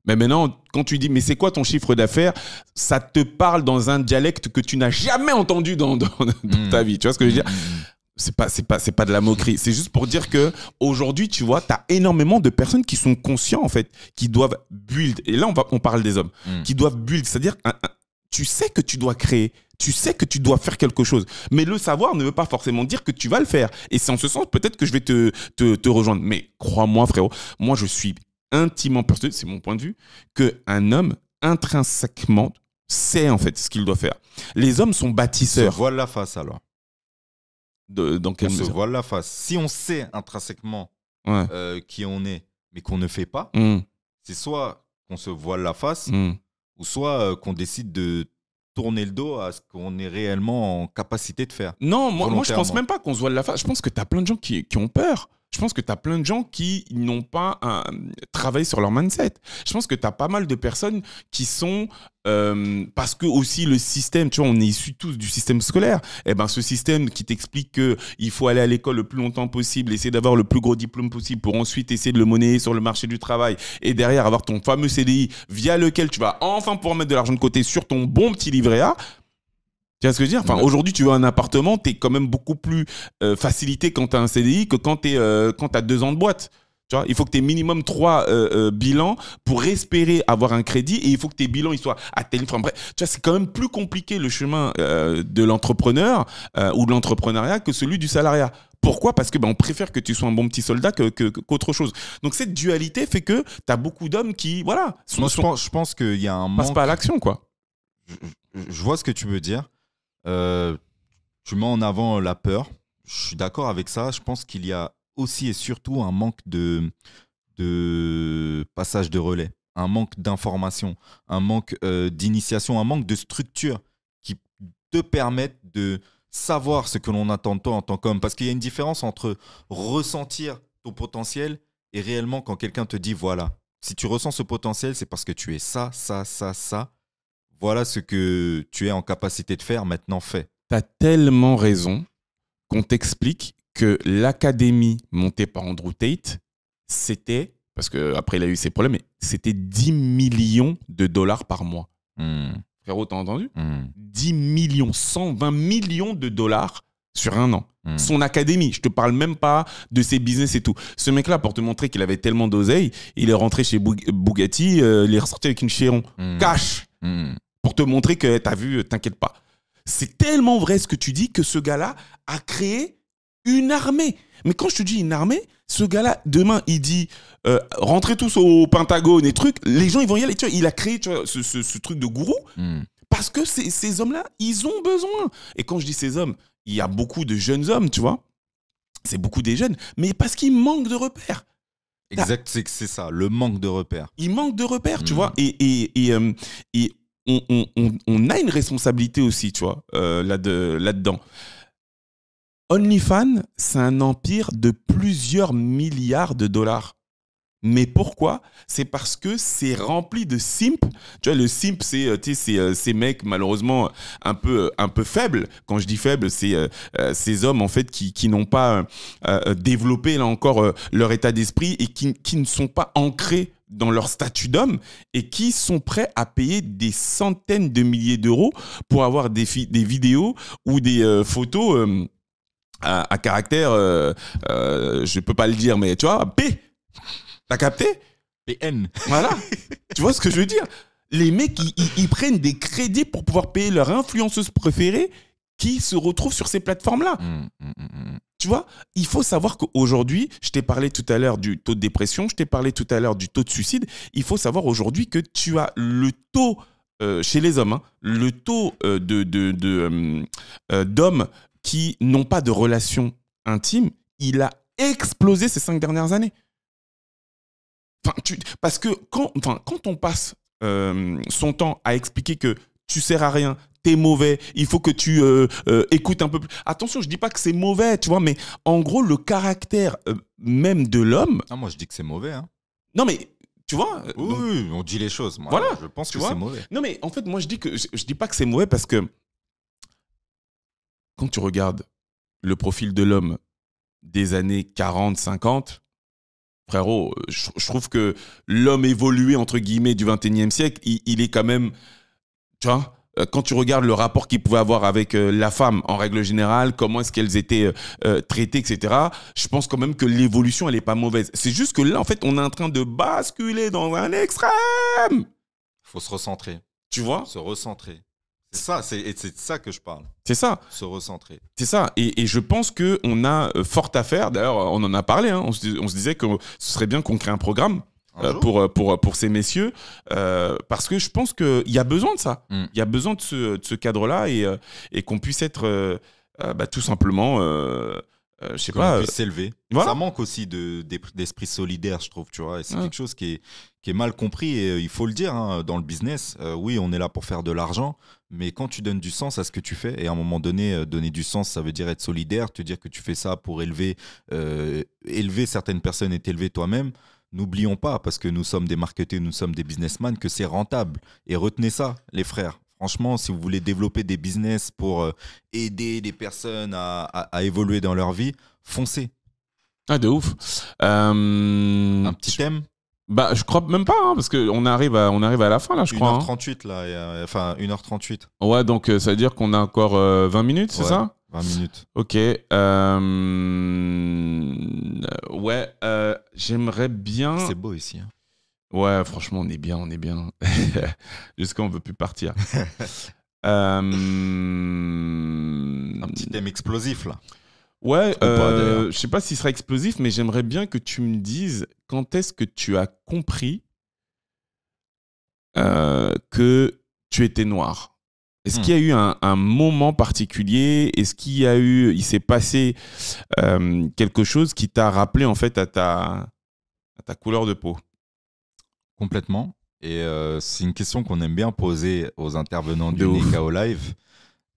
Mais maintenant, quand tu dis, mais c'est quoi ton chiffre d'affaires? Ça te parle dans un dialecte que tu n'as jamais entendu dans ta vie. Tu vois ce que je veux dire? C'est pas de la moquerie. C'est juste pour dire que aujourd'hui, tu vois, tu as énormément de personnes qui sont conscients, en fait, qui doivent build. Et là, on parle des hommes. Qui doivent build. C'est-à-dire, tu sais que tu dois créer. Tu sais que tu dois faire quelque chose. Mais le savoir ne veut pas forcément dire que tu vas le faire. Et c'est en ce sens, peut-être que je vais te rejoindre. Mais crois-moi, frérot, moi, je suis intimement persuadé, c'est mon point de vue, qu'un homme, intrinsèquement, sait en fait ce qu'il doit faire. Les hommes sont bâtisseurs. On se voile la face, alors. Dans quelle mesure? On se voile la face. Si on sait intrinsèquement qui on est, mais qu'on ne fait pas, c'est soit qu'on se voile la face, ou soit qu'on décide de tourner le dos à ce qu'on est réellement en capacité de faire. Non, moi je pense même pas qu'on se voile la face. Je pense que tu as plein de gens qui ont peur. Je pense que tu as plein de gens qui n'ont pas travaillé sur leur mindset. Je pense que tu as pas mal de personnes qui sont... parce que aussi le système, tu vois, on est issus tous du système scolaire. Et ben ce système qui t'explique qu'il faut aller à l'école le plus longtemps possible, essayer d'avoir le plus gros diplôme possible pour ensuite essayer de le monnayer sur le marché du travail et derrière avoir ton fameux CDI via lequel tu vas enfin pouvoir mettre de l'argent de côté sur ton bon petit livret A. Tu vois ce que je veux dire? Enfin, aujourd'hui, tu veux un appartement, t'es quand même beaucoup plus facilité quand t'as un CDI que quand t'as 2 ans de boîte. Tu vois, il faut que tu aies minimum 3 bilans pour espérer avoir un crédit et il faut que tes bilans ils soient à tel... Enfin, bref, tu vois, c'est quand même plus compliqué le chemin de l'entrepreneur ou de l'entrepreneuriat que celui du salariat. Pourquoi? Parce que on préfère que tu sois un bon petit soldat qu'autre chose. Donc cette dualité fait que tu as beaucoup d'hommes qui, voilà... je pense qu'il y a un manque... Passe pas à l'action, quoi. Je vois ce que tu veux dire. Tu mets en avant la peur. Je suis d'accord avec ça. Je pense qu'il y a aussi et surtout un manque de passage de relais, un manque d'information, un manque d'initiation, un manque de structure qui te permettent de savoir ce que l'on attend de toi en tant qu'homme. Parce qu'il y a une différence entre ressentir ton potentiel Et réellement, quand quelqu'un te dit, voilà, si tu ressens ce potentiel, c'est parce que tu es ça, ça, ça, ça. Voilà ce que tu es en capacité de faire, maintenant fais. T'as tellement raison qu'on t'explique que l'académie montée par Andrew Tate, c'était, parce qu'après il a eu ses problèmes, mais c'était 10 millions de dollars par mois. Frérot, t'as entendu 10 millions, 120 millions de dollars sur un an. Son académie, je te parle même pas de ses business et tout. Ce mec-là, pour te montrer qu'il avait tellement d'oseille, il est rentré chez Bugatti, il est ressorti avec une Chiron. Cash pour te montrer que t'as vu, t'inquiète pas. C'est tellement vrai ce que tu dis que ce gars-là a créé une armée. Mais quand je te dis une armée, ce gars-là, demain, il dit rentrez tous au Pentagone et trucs, les gens, ils vont y aller. Tu vois, il a créé tu vois, ce truc de gourou parce que ces hommes-là, ils ont besoin. Et quand je dis ces hommes, il y a beaucoup de jeunes hommes, tu vois. C'est beaucoup des jeunes, mais parce qu'ils manquent de repères. Exact, c'est ça, le manque de repères. Ils manquent de repères, tu vois. Et on a une responsabilité aussi, tu vois, là-dedans. OnlyFans, c'est un empire de plusieurs milliards de dollars. Mais pourquoi ? C'est parce que c'est rempli de simp. Tu vois, le simp, c'est ces mecs malheureusement un peu faibles. Quand je dis faibles, c'est ces hommes en fait qui n'ont pas développé là encore leur état d'esprit et qui ne sont pas ancrés dans leur statut d'homme et qui sont prêts à payer des centaines de milliers d'euros pour avoir des vidéos ou des photos à caractère, je peux pas le dire, mais tu vois, P. T'as capté ? PN. Voilà. Tu vois ce que je veux dire ? Les mecs, ils prennent des crédits pour pouvoir payer leur influenceuse préférée qui se retrouve sur ces plateformes-là. Tu vois ? Il faut savoir qu'aujourd'hui, je t'ai parlé tout à l'heure du taux de dépression, je t'ai parlé tout à l'heure du taux de suicide. Il faut savoir aujourd'hui que tu as le taux, chez les hommes, le taux d'hommes qui n'ont pas de relation intime, il a explosé ces 5 dernières années. Parce que quand on passe son temps à expliquer que tu sers à rien, t'es mauvais, il faut que tu écoutes un peu plus. Attention, je dis pas que c'est mauvais, tu vois, mais en gros, le caractère même de l'homme. Ah, moi, je dis que c'est mauvais. Hein. Non, mais tu vois. Oui, on dit les choses. Moi, voilà. Je pense que c'est mauvais. Non, mais en fait, moi, je dis pas que c'est mauvais parce que quand tu regardes le profil de l'homme des années 40, 50. Frérot, je trouve que l'homme évolué, entre guillemets, du 21e siècle, il est quand même, tu vois, quand tu regardes le rapport qu'il pouvait avoir avec la femme, en règle générale, comment est-ce qu'elles étaient traitées, etc., je pense quand même que l'évolution, elle n'est pas mauvaise. C'est juste que là, en fait, on est en train de basculer dans un extrême. Il faut se recentrer. Tu vois ? Se recentrer. C'est ça, c'est de ça que je parle. C'est ça. Se recentrer. C'est ça. Et je pense qu'on a fort à faire. D'ailleurs, on en a parlé. Hein. On se disait que ce serait bien qu'on crée un programme pour ces messieurs. Parce que je pense qu'il y a besoin de ça. Il y a besoin de ce cadre-là et qu'on puisse être tout simplement... je sais pas. Puisse s'élever. Voilà. Ça manque aussi d'esprit solidaire, je trouve, tu vois. Et c'est quelque chose qui est mal compris et il faut le dire hein, dans le business. Oui, on est là pour faire de l'argent, mais quand tu donnes du sens à ce que tu fais, et à un moment donné, donner du sens, ça veut dire être solidaire, te dire que tu fais ça pour élever certaines personnes et t'élever toi-même. N'oublions pas, parce que nous sommes des marketeurs, nous sommes des businessmen, que c'est rentable. Et retenez ça, les frères. Franchement, si vous voulez développer des business pour aider des personnes à évoluer dans leur vie, foncez. Ah, de ouf. Un petit thème ? Bah, je crois même pas, hein, parce qu'on arrive à la fin, là, je crois. 1h38, là, enfin 1h38. Ouais, donc ça veut dire qu'on a encore 20 minutes, c'est ça ? 20 minutes. Ok. J'aimerais bien... C'est beau ici. Hein. Ouais, franchement, on est bien. Jusqu'à on veut plus partir. Un petit thème explosif, là. Ouais, je sais pas s'il sera explosif, mais j'aimerais bien que tu me dises quand est-ce que tu as compris que tu étais noir. Est-ce qu'il y a eu un moment particulier ? Est-ce il s'est passé quelque chose qui t'a rappelé en fait à ta couleur de peau ? Complètement. Et c'est une question qu'on aime bien poser aux intervenants du Nekao Live.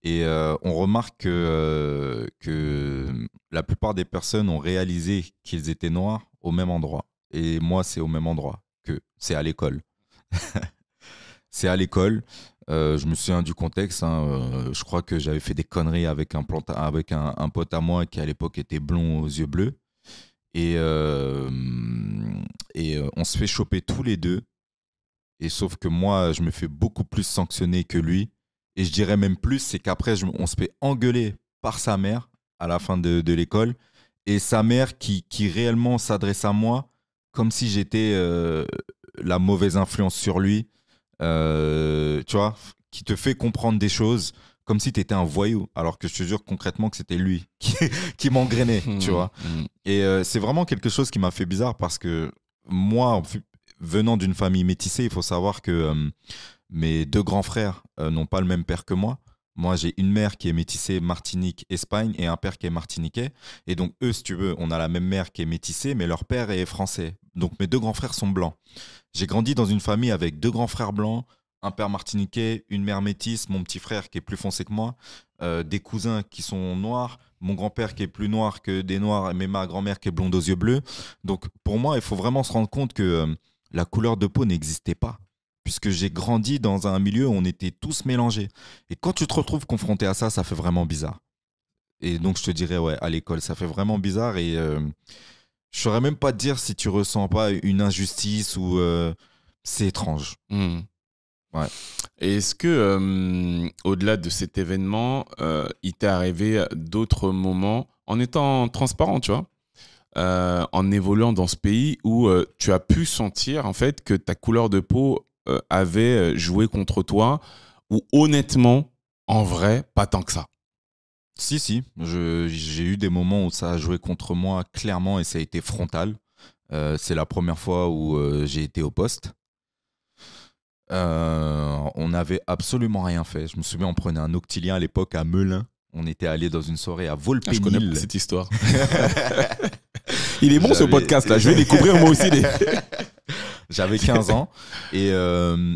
Et on remarque que la plupart des personnes ont réalisé qu'ils étaient noirs au même endroit. Et moi, c'est au même endroit que c'est à l'école. C'est à l'école. Je me souviens du contexte. Je crois que j'avais fait des conneries avec un pote à moi qui, à l'époque, était blond aux yeux bleus. Et on se fait choper tous les deux. Et sauf que moi, je me fais beaucoup plus sanctionner que lui. Et je dirais même plus, c'est qu'après, on se fait engueuler par sa mère à la fin de l'école. Et sa mère qui réellement s'adresse à moi comme si j'étais la mauvaise influence sur lui. Tu vois, qui te fait comprendre des choses comme si tu étais un voyou. Alors que je te jure concrètement que c'était lui qui m'engrainait, tu vois. Et c'est vraiment quelque chose qui m'a fait bizarre parce que moi, venant d'une famille métissée, il faut savoir que mes deux grands frères n'ont pas le même père que moi. Moi, j'ai une mère qui est métissée Martinique-Espagne et un père qui est martiniquais. Et donc, eux, si tu veux, on a la même mère qui est métissée, mais leur père est français. Donc, mes deux grands frères sont blancs. J'ai grandi dans une famille avec deux grands frères blancs, un père martiniquais, une mère métisse, mon petit frère qui est plus foncé que moi, des cousins qui sont noirs, mon grand-père qui est plus noir que des noirs, mais ma grand-mère qui est blonde aux yeux bleus. Donc, pour moi, il faut vraiment se rendre compte que la couleur de peau n'existait pas. Puisque j'ai grandi dans un milieu où on était tous mélangés. Et quand tu te retrouves confronté à ça, ça fait vraiment bizarre. Et donc, je te dirais, ouais, à l'école, ça fait vraiment bizarre. Et je saurais même pas te dire si tu ressens pas une injustice ou c'est étrange. Ouais. Et est-ce que, au-delà de cet événement, il t'est arrivé d'autres moments, en étant transparent, tu vois, en évoluant dans ce pays où tu as pu sentir en fait que ta couleur de peau avait joué contre toi, ou honnêtement, en vrai, pas tant que ça? Si, j'ai eu des moments où ça a joué contre moi clairement et ça a été frontal. C'est la première fois où j'ai été au poste. On n'avait absolument rien fait. Je me souviens, on prenait un Octilien à l'époque à Melun. On était allé dans une soirée à Volpénil. Je connais cette histoire. Il est bon ce podcast là, je vais découvrir moi aussi des... J'avais 15 ans et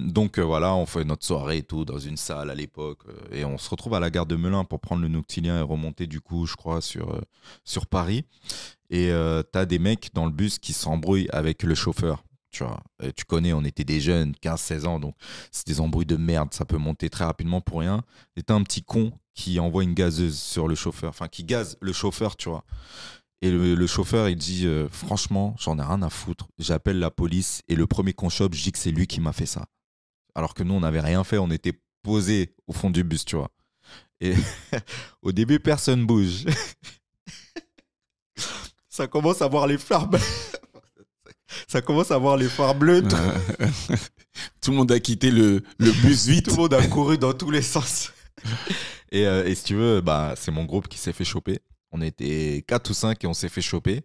donc voilà, on fait notre soirée et tout dans une salle à l'époque et on se retrouve à la gare de Melun pour prendre le Noctilien et remonter du coup, je crois, sur Paris. Et t'as des mecs dans le bus qui s'embrouillent avec le chauffeur. Tu vois, tu connais, on était des jeunes, 15-16 ans, donc c'est des embrouilles de merde, ça peut monter très rapidement pour rien. Et t'as un petit con qui envoie une gazeuse sur le chauffeur, enfin qui gaze le chauffeur, tu vois. Et le chauffeur, il dit franchement, j'en ai rien à foutre. J'appelle la police et le premier qu'on chope, je dis que c'est lui qui m'a fait ça. Alors que nous, on n'avait rien fait, on était posés au fond du bus, tu vois. Et au début, personne bouge. Ça commence à voir les phares. Ça commence à voir les phares bleus. Tout le monde a quitté le bus vite. Tout le monde a couru dans tous les sens. Et si tu veux, bah, c'est mon groupe qui s'est fait choper. On était 4 ou 5 et on s'est fait choper.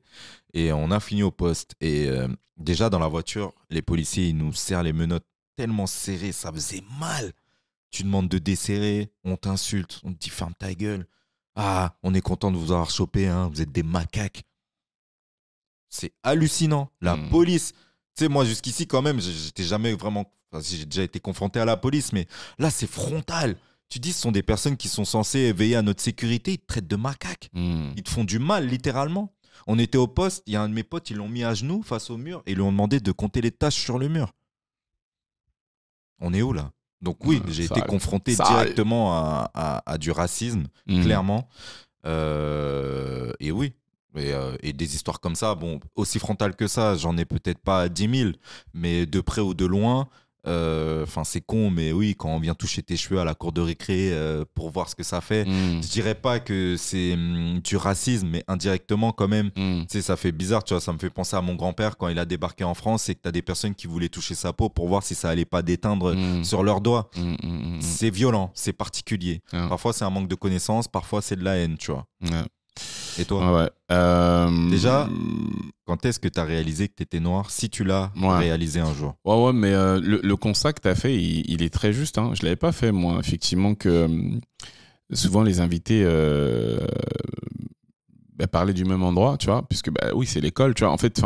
Et on a fini au poste. Et déjà, dans la voiture, les policiers, ils nous serrent les menottes tellement serrées, ça faisait mal. Tu demandes de desserrer, on t'insulte, on te dit ferme ta gueule. Ah, on est content de vous avoir chopé, hein, vous êtes des macaques. C'est hallucinant. La police, tu sais, moi jusqu'ici quand même, j'étais jamais vraiment... Enfin, j'ai déjà été confronté à la police, mais là, c'est frontal. Tu dis, ce sont des personnes qui sont censées veiller à notre sécurité, ils te traitent de macaques. Ils te font du mal, littéralement. On était au poste, il y a un de mes potes, ils l'ont mis à genoux face au mur et ils lui ont demandé de compter les taches sur le mur. On est où là? Donc oui, j'ai été confronté directement à du racisme, clairement. Et oui. Et des histoires comme ça, bon, aussi frontales que ça, j'en ai peut-être pas 10 000, mais de près ou de loin, enfin c'est con, mais oui, quand on vient toucher tes cheveux à la cour de récré pour voir ce que ça fait, je dirais pas que c'est du racisme, mais indirectement quand même, tu sais, ça fait bizarre, tu vois, ça me fait penser à mon grand-père quand il a débarqué en France et que t'as des personnes qui voulaient toucher sa peau pour voir si ça allait pas déteindre sur leurs doigts. C'est violent, c'est particulier. Parfois c'est un manque de connaissances, parfois c'est de la haine, tu vois. Et toi? Déjà, quand est-ce que tu as réalisé que tu étais noir, si tu l'as réalisé un jour? Ouais, mais le constat que tu as fait, il est très juste. Hein. Je ne l'avais pas fait, moi. Effectivement, que souvent les invités parlaient du même endroit, tu vois, puisque oui, c'est l'école, tu vois. En fait,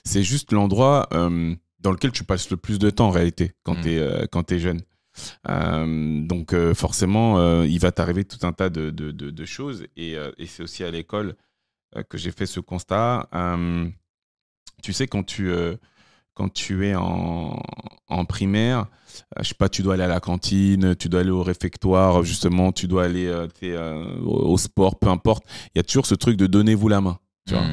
c'est juste l'endroit dans lequel tu passes le plus de temps, en réalité, quand tu es jeune. Donc forcément il va t'arriver tout un tas de choses et c'est aussi à l'école que j'ai fait ce constat. tu sais, quand tu es en primaire, je sais pas, tu dois aller à la cantine, tu dois aller au réfectoire, justement, tu dois aller au sport, peu importe. Il y a toujours ce truc de donnez-vous la main, tu vois.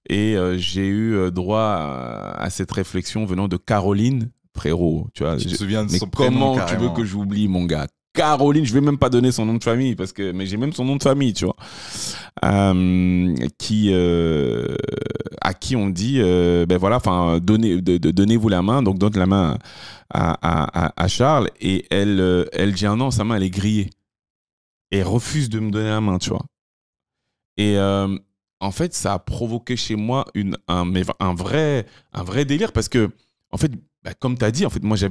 Et j'ai eu droit à cette réflexion venant de Caroline, frérot. Tu vois, je me souviens de mais son prénom, comment tu veux que j'oublie, mon gars? Caroline, je vais même pas donner son nom de famille mais j'ai même son nom de famille, tu vois. À qui on dit, ben voilà, enfin, donnez-vous la main, donc donne la main à Charles, et elle dit non, sa main elle est grillée, et elle refuse de me donner la main, tu vois. Et en fait, ça a provoqué chez moi un vrai délire, parce que en fait, bah, comme tu as dit, en fait, moi je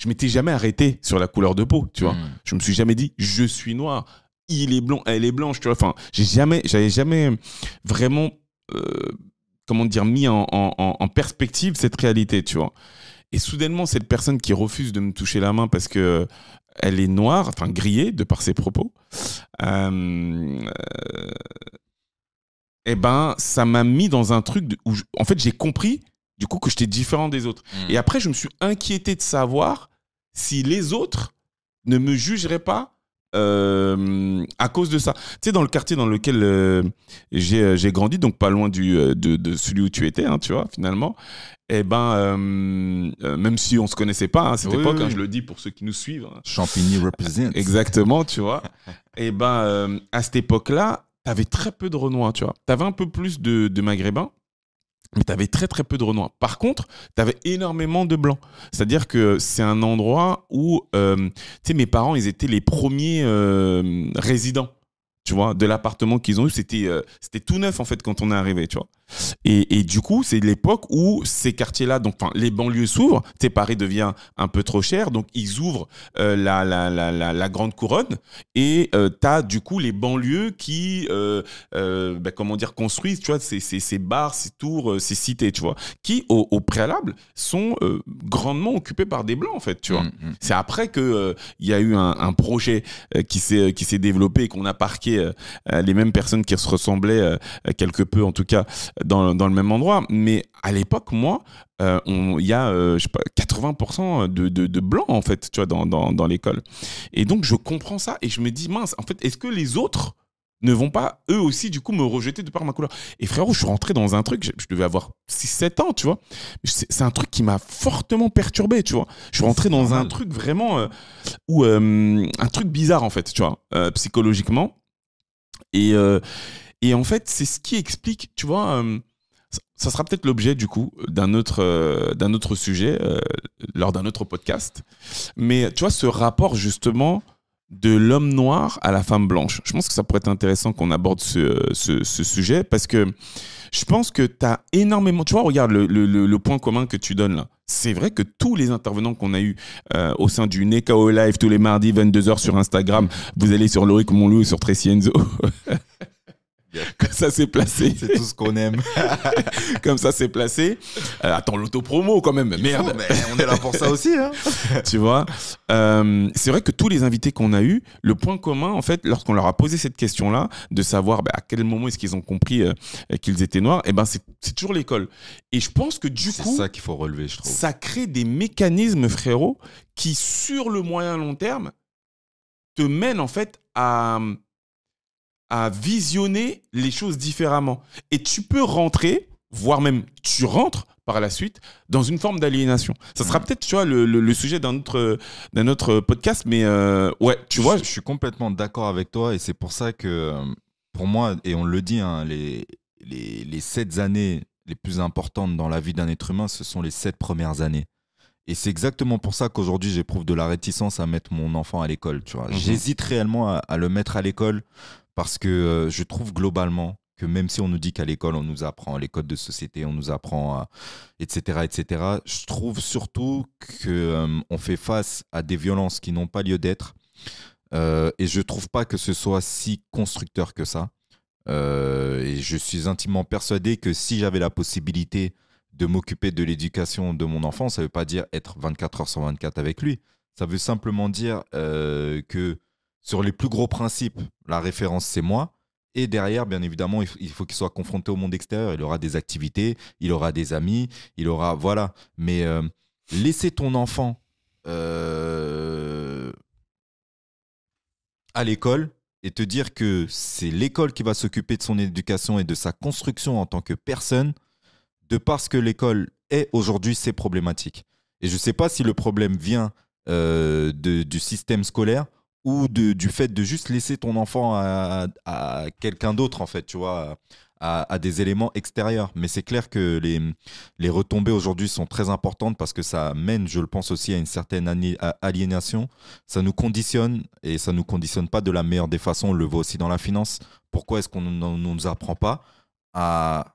m'étais jamais arrêté sur la couleur de peau, tu vois. Je me suis jamais dit je suis noir, il est blond, elle est blanche, tu vois. Enfin, j'avais jamais vraiment comment dire, mis en perspective cette réalité, tu vois. Et soudainement, cette personne qui refuse de me toucher la main parce que elle est noire, enfin grillée de par ses propos, eh ben, ça m'a mis dans un truc où en fait j'ai compris du coup que j'étais différent des autres. Et après, je me suis inquiété de savoir si les autres ne me jugeraient pas à cause de ça. Tu sais, dans le quartier dans lequel j'ai grandi, donc pas loin de celui où tu étais, hein, tu vois, finalement, eh ben, même si on se connaissait pas à cette époque, hein, je le dis pour ceux qui nous suivent. Hein. Champigny represent. Exactement, tu vois. Eh ben, à cette époque-là, t'avais très peu de Renois, tu vois. T'avais un peu plus de Maghrébins, mais t'avais très très peu de Renois. Par contre, t'avais énormément de Blancs. C'est-à-dire que c'est un endroit où, tu sais, mes parents, ils étaient les premiers résidents, tu vois, de l'appartement qu'ils ont eu. C'était tout neuf, en fait, quand on est arrivé, tu vois. Et du coup, c'est l'époque où ces quartiers-là, donc les banlieues s'ouvrent. Tu sais, Paris devient un peu trop cher, donc ils ouvrent la grande couronne, et tu as du coup les banlieues qui, comment dire, construisent, tu vois, ces bars, ces tours, ces cités, tu vois, qui au préalable sont grandement occupées par des blancs, en fait, tu vois. C'est après que il y a eu un projet qui s'est développé et qu'on a parqué les mêmes personnes qui se ressemblaient quelque peu, en tout cas, dans le même endroit. Mais à l'époque, moi, il y a, je sais pas, 80% de blancs, en fait, tu vois, dans l'école. Et donc, je comprends ça et je me dis, mince, en fait, est-ce que les autres ne vont pas, eux aussi, du coup, me rejeter de par ma couleur? Et frérot, je suis rentré dans un truc, je devais avoir 6-7 ans, tu vois. C'est un truc qui m'a fortement perturbé, tu vois. Je suis rentré dans un truc vraiment, un truc bizarre, en fait, tu vois, psychologiquement. Et en fait, c'est ce qui explique, tu vois, ça sera peut-être l'objet du coup d'un autre sujet lors d'un autre podcast. Mais tu vois, ce rapport justement de l'homme noir à la femme blanche, je pense que ça pourrait être intéressant qu'on aborde ce sujet, parce que je pense que tu as énormément... Tu vois, regarde le point commun que tu donnes là. C'est vrai que tous les intervenants qu'on a eu au sein du Nekao Live tous les mardis 22h sur Instagram, vous allez sur Loïc Monlou et sur Tracy Enzo. Comme ça c'est placé. C'est tout ce qu'on aime. Comme ça c'est placé. Attends, l'autopromo quand même. Merde. Mais on est là pour ça aussi. Hein. Tu vois, c'est vrai que tous les invités qu'on a eus, le point commun, en fait, lorsqu'on leur a posé cette question-là, de savoir à quel moment est-ce qu'ils ont compris qu'ils étaient noirs, eh ben, c'est toujours l'école. Et je pense que du coup, c'est ça qu'il faut relever, je trouve. Ça crée des mécanismes, frérot, qui, sur le moyen long terme, te mènent en fait à visionner les choses différemment. Et tu peux rentrer, voire même tu rentres par la suite, dans une forme d'aliénation. Ça sera peut-être, tu vois, le sujet d'un autre podcast, mais ouais, tu vois. Je suis complètement d'accord avec toi, et c'est pour ça que, pour moi, et on le dit, hein, les 7 années les plus importantes dans la vie d'un être humain, ce sont les 7 premières années. Et c'est exactement pour ça qu'aujourd'hui, j'éprouve de la réticence à mettre mon enfant à l'école. Tu vois. J'hésite réellement à le mettre à l'école, parce que je trouve globalement que même si on nous dit qu'à l'école, on nous apprend les codes de société, on nous apprend, etc., je trouve surtout qu'on fait face à des violences qui n'ont pas lieu d'être. Et je ne trouve pas que ce soit si constructeur que ça. Et je suis intimement persuadé que si j'avais la possibilité de m'occuper de l'éducation de mon enfant, ça ne veut pas dire être 24 heures sur 24 avec lui. Ça veut simplement dire que sur les plus gros principes, la référence, c'est moi. Et derrière, bien évidemment, il faut qu'il soit confronté au monde extérieur. Il aura des activités, il aura des amis, il aura... Voilà. Mais laisser ton enfant à l'école et te dire que c'est l'école qui va s'occuper de son éducation et de sa construction en tant que personne, de parce que l'école est aujourd'hui, c'est problématique. Et je ne sais pas si le problème vient du système scolaire ou du fait de juste laisser ton enfant à quelqu'un d'autre, en fait, tu vois, à des éléments extérieurs. Mais c'est clair que les retombées aujourd'hui sont très importantes parce que ça mène, je le pense aussi, à une certaine aliénation. Ça nous conditionne et ça ne nous conditionne pas de la meilleure des façons. On le voit aussi dans la finance. Pourquoi est-ce qu'on ne nous apprend pas à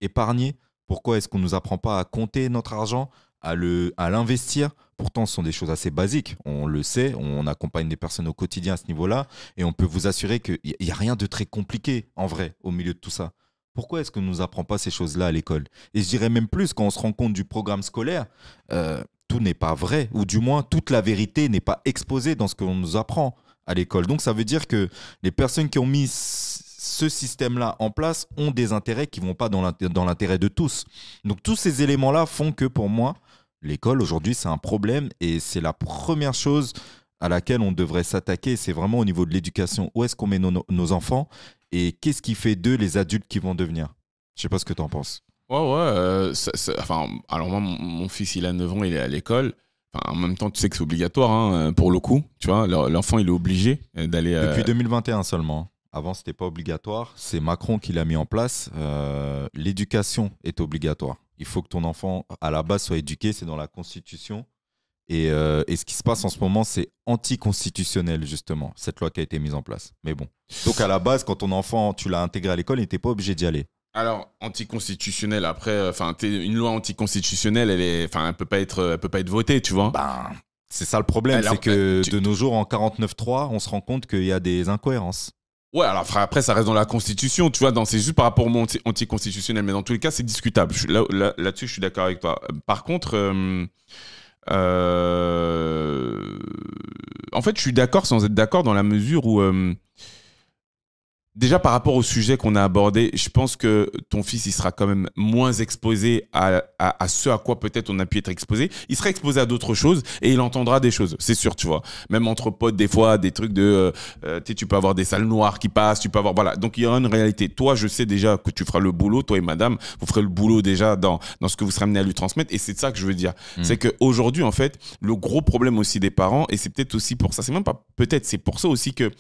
épargner? Pourquoi est-ce qu'on ne nous apprend pas à compter notre argent, à l'investir? Pourtant, ce sont des choses assez basiques. On le sait, on accompagne des personnes au quotidien à ce niveau-là et on peut vous assurer qu'il n'y a rien de très compliqué, en vrai, au milieu de tout ça. Pourquoi est-ce qu'on ne nous apprend pas ces choses-là à l'école? Et je dirais même plus, quand on se rend compte du programme scolaire, tout n'est pas vrai, ou du moins, toute la vérité n'est pas exposée dans ce qu'on nous apprend à l'école. Donc, ça veut dire que les personnes qui ont mis ce système-là en place ont des intérêts qui ne vont pas dans l'intérêt de tous. Donc, tous ces éléments-là font que, pour moi, l'école, aujourd'hui, c'est un problème et c'est la première chose à laquelle on devrait s'attaquer. C'est vraiment au niveau de l'éducation. Où est-ce qu'on met nos enfants et qu'est-ce qui fait d'eux les adultes qu'ils vont devenir? Je ne sais pas ce que tu en penses. Ouais. Enfin, alors moi, mon fils, il a 9 ans, il est à l'école. Enfin, en même temps, tu sais que c'est obligatoire, hein, pour le coup. Tu vois, l'enfant, il est obligé d'aller... Depuis 2021 seulement. Avant, ce n'était pas obligatoire. C'est Macron qui l'a mis en place. L'éducation est obligatoire. Il faut que ton enfant, à la base, soit éduqué. C'est dans la Constitution. Et ce qui se passe en ce moment, c'est anticonstitutionnel, justement, cette loi qui a été mise en place. Mais bon. Donc, à la base, quand ton enfant, tu l'as intégré à l'école, il n'était pas obligé d'y aller. Alors, anticonstitutionnel, après, une loi anticonstitutionnelle, elle peut pas être votée, tu vois. C'est ça le problème. Alors, c'est que de nos jours, en 49.3, on se rend compte qu'il y a des incohérences. Ouais, alors après, ça reste dans la Constitution, tu vois, c'est juste par rapport au mot anticonstitutionnel, mais dans tous les cas, c'est discutable. Là-dessus, je suis d'accord avec toi. Par contre, en fait, je suis d'accord sans être d'accord dans la mesure où... Déjà, par rapport au sujet qu'on a abordé, je pense que ton fils, il sera quand même moins exposé à ce à quoi peut-être on a pu être exposé. Il sera exposé à d'autres choses et il entendra des choses, c'est sûr, tu vois. Même entre potes, des fois, des trucs de... tu peux avoir des salles noires qui passent, tu peux avoir... Voilà, donc il y aura une réalité. Toi, je sais déjà que tu feras le boulot, toi et madame, vous ferez le boulot déjà dans ce que vous serez amené à lui transmettre et c'est de ça que je veux dire. C'est qu'aujourd'hui, en fait, le gros problème aussi des parents, et c'est peut-être aussi pour ça, c'est même pas peut-être, c'est pour ça aussi que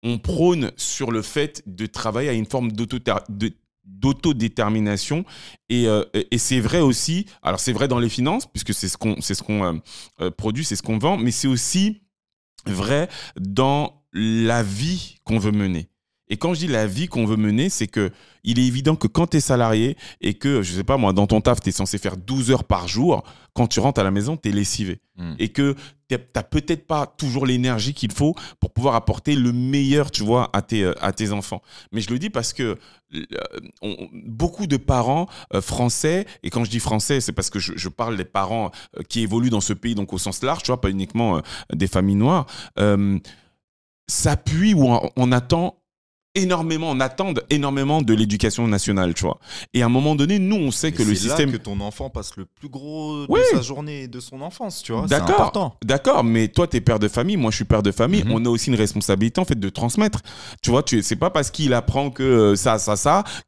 on prône sur le fait de travailler à une forme d'autodétermination et c'est vrai aussi, alors c'est vrai dans les finances puisque c'est ce qu'on produit, c'est ce qu'on vend, mais c'est aussi vrai dans la vie qu'on veut mener. Et quand je dis la vie qu'on veut mener, c'est que il est évident que quand tu es salarié et que, je sais pas moi, dans ton taf, tu es censé faire 12 heures par jour, quand tu rentres à la maison, tu es lessivé. Et que tu n'as peut-être pas toujours l'énergie qu'il faut pour pouvoir apporter le meilleur, tu vois, à tes enfants. Mais je le dis parce que beaucoup de parents français, et quand je dis français, c'est parce que je parle des parents qui évoluent dans ce pays, donc au sens large, tu vois, pas uniquement des familles noires, s'appuient ou on attendent énormément de l'éducation nationale, tu vois. Et à un moment donné, nous, on sait que le système... C'est là que ton enfant passe le plus gros de sa journée et de son enfance, tu vois. D'accord, c'est important. D'accord, mais toi, t'es père de famille, moi, je suis père de famille. On a aussi une responsabilité, en fait, de transmettre. Tu vois, c'est pas parce qu'il apprend que ça,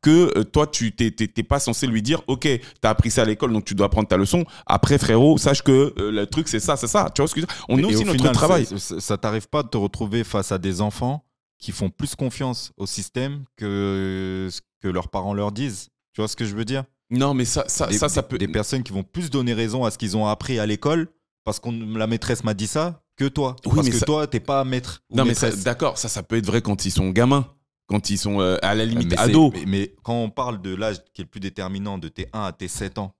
que toi, t'es pas censé lui dire, OK, t'as appris ça à l'école, donc tu dois apprendre ta leçon. Après, frérot, sache que le truc, c'est ça. Tu vois ce que je veux dire? On a aussi notre travail. Ça t'arrive pas de te retrouver face à des enfants qui font plus confiance au système que ce que leurs parents leur disent. Tu vois ce que je veux dire? Non, mais ça peut... Des personnes qui vont plus donner raison à ce qu'ils ont appris à l'école parce que la maîtresse m'a dit ça que toi. Oui, parce que toi, t'es pas maître ou maîtresse. Mais d'accord, ça peut être vrai quand ils sont gamins, quand ils sont à la limite ados. Mais quand on parle de l'âge qui est le plus déterminant, de tes 1 à tes 7 ans.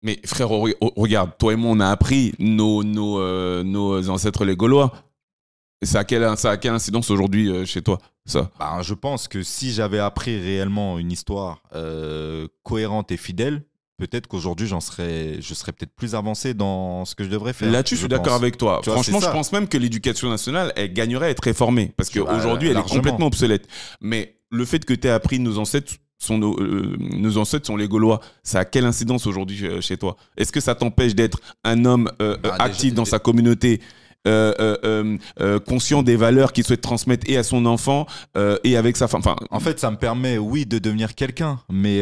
Mais frérot, regarde, toi et moi, on a appris nos ancêtres les Gaulois. Ça a quelle incidence aujourd'hui chez toi, ça? Je pense que si j'avais appris réellement une histoire cohérente et fidèle, peut-être qu'aujourd'hui, je serais peut-être plus avancé dans ce que je devrais faire. Là-dessus, je suis d'accord avec toi. Franchement, je pense même que l'éducation nationale, elle gagnerait à être réformée parce qu'aujourd'hui, elle est complètement obsolète. Mais le fait que tu aies appris nos ancêtres sont les Gaulois. Ça a quelle incidence aujourd'hui chez toi? Est-ce que ça t'empêche d'être un homme actif dans sa communauté, conscient des valeurs qu'il souhaite transmettre et à son enfant et avec sa femme? En fait, ça me permet, oui, de devenir quelqu'un, mais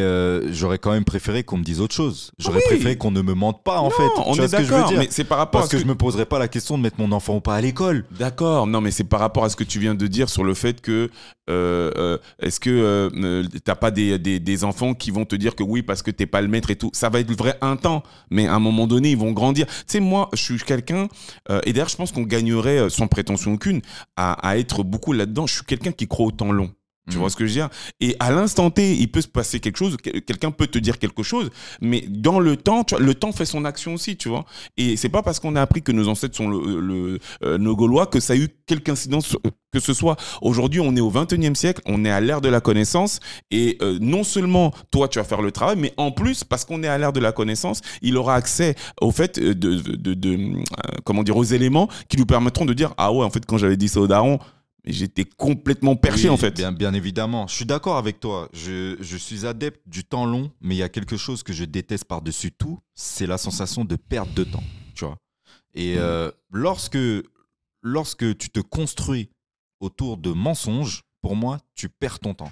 j'aurais quand même préféré qu'on me dise autre chose. J'aurais préféré qu'on ne me mente pas, en fait. On est d'accord, mais c'est par rapport à ce que je me poserais pas la question de mettre mon enfant ou pas à l'école. D'accord, non, mais c'est par rapport à ce que tu viens de dire sur le fait que est-ce que t'as pas des enfants qui vont te dire que oui parce que t'es pas le maître et tout. Ça va être vrai un temps, mais à un moment donné ils vont grandir. Tu sais, moi je suis quelqu'un et d'ailleurs je pense qu'on gagnerait sans prétention aucune à être beaucoup là-dedans. Je suis quelqu'un qui croit au temps long. Tu vois ce que je veux dire? Et à l'instant T, il peut se passer quelque chose, quelqu'un peut te dire quelque chose, mais dans le temps, tu vois, le temps fait son action aussi, tu vois. Et c'est pas parce qu'on a appris que nos ancêtres sont nos Gaulois que ça a eu quelque incidence que ce soit. Aujourd'hui, on est au 21e siècle, on est à l'ère de la connaissance, et non seulement toi, tu vas faire le travail, mais en plus, parce qu'on est à l'ère de la connaissance, il aura accès au fait comment dire, aux éléments qui lui permettront de dire, ah ouais, en fait, quand j'avais dit ça au daron, j'étais complètement perché, en fait. Bien évidemment. Je suis d'accord avec toi. Je suis adepte du temps long, mais il y a quelque chose que je déteste par-dessus tout, c'est la sensation de perte de temps. Tu vois. Et lorsque tu te construis autour de mensonges, pour moi, tu perds ton temps.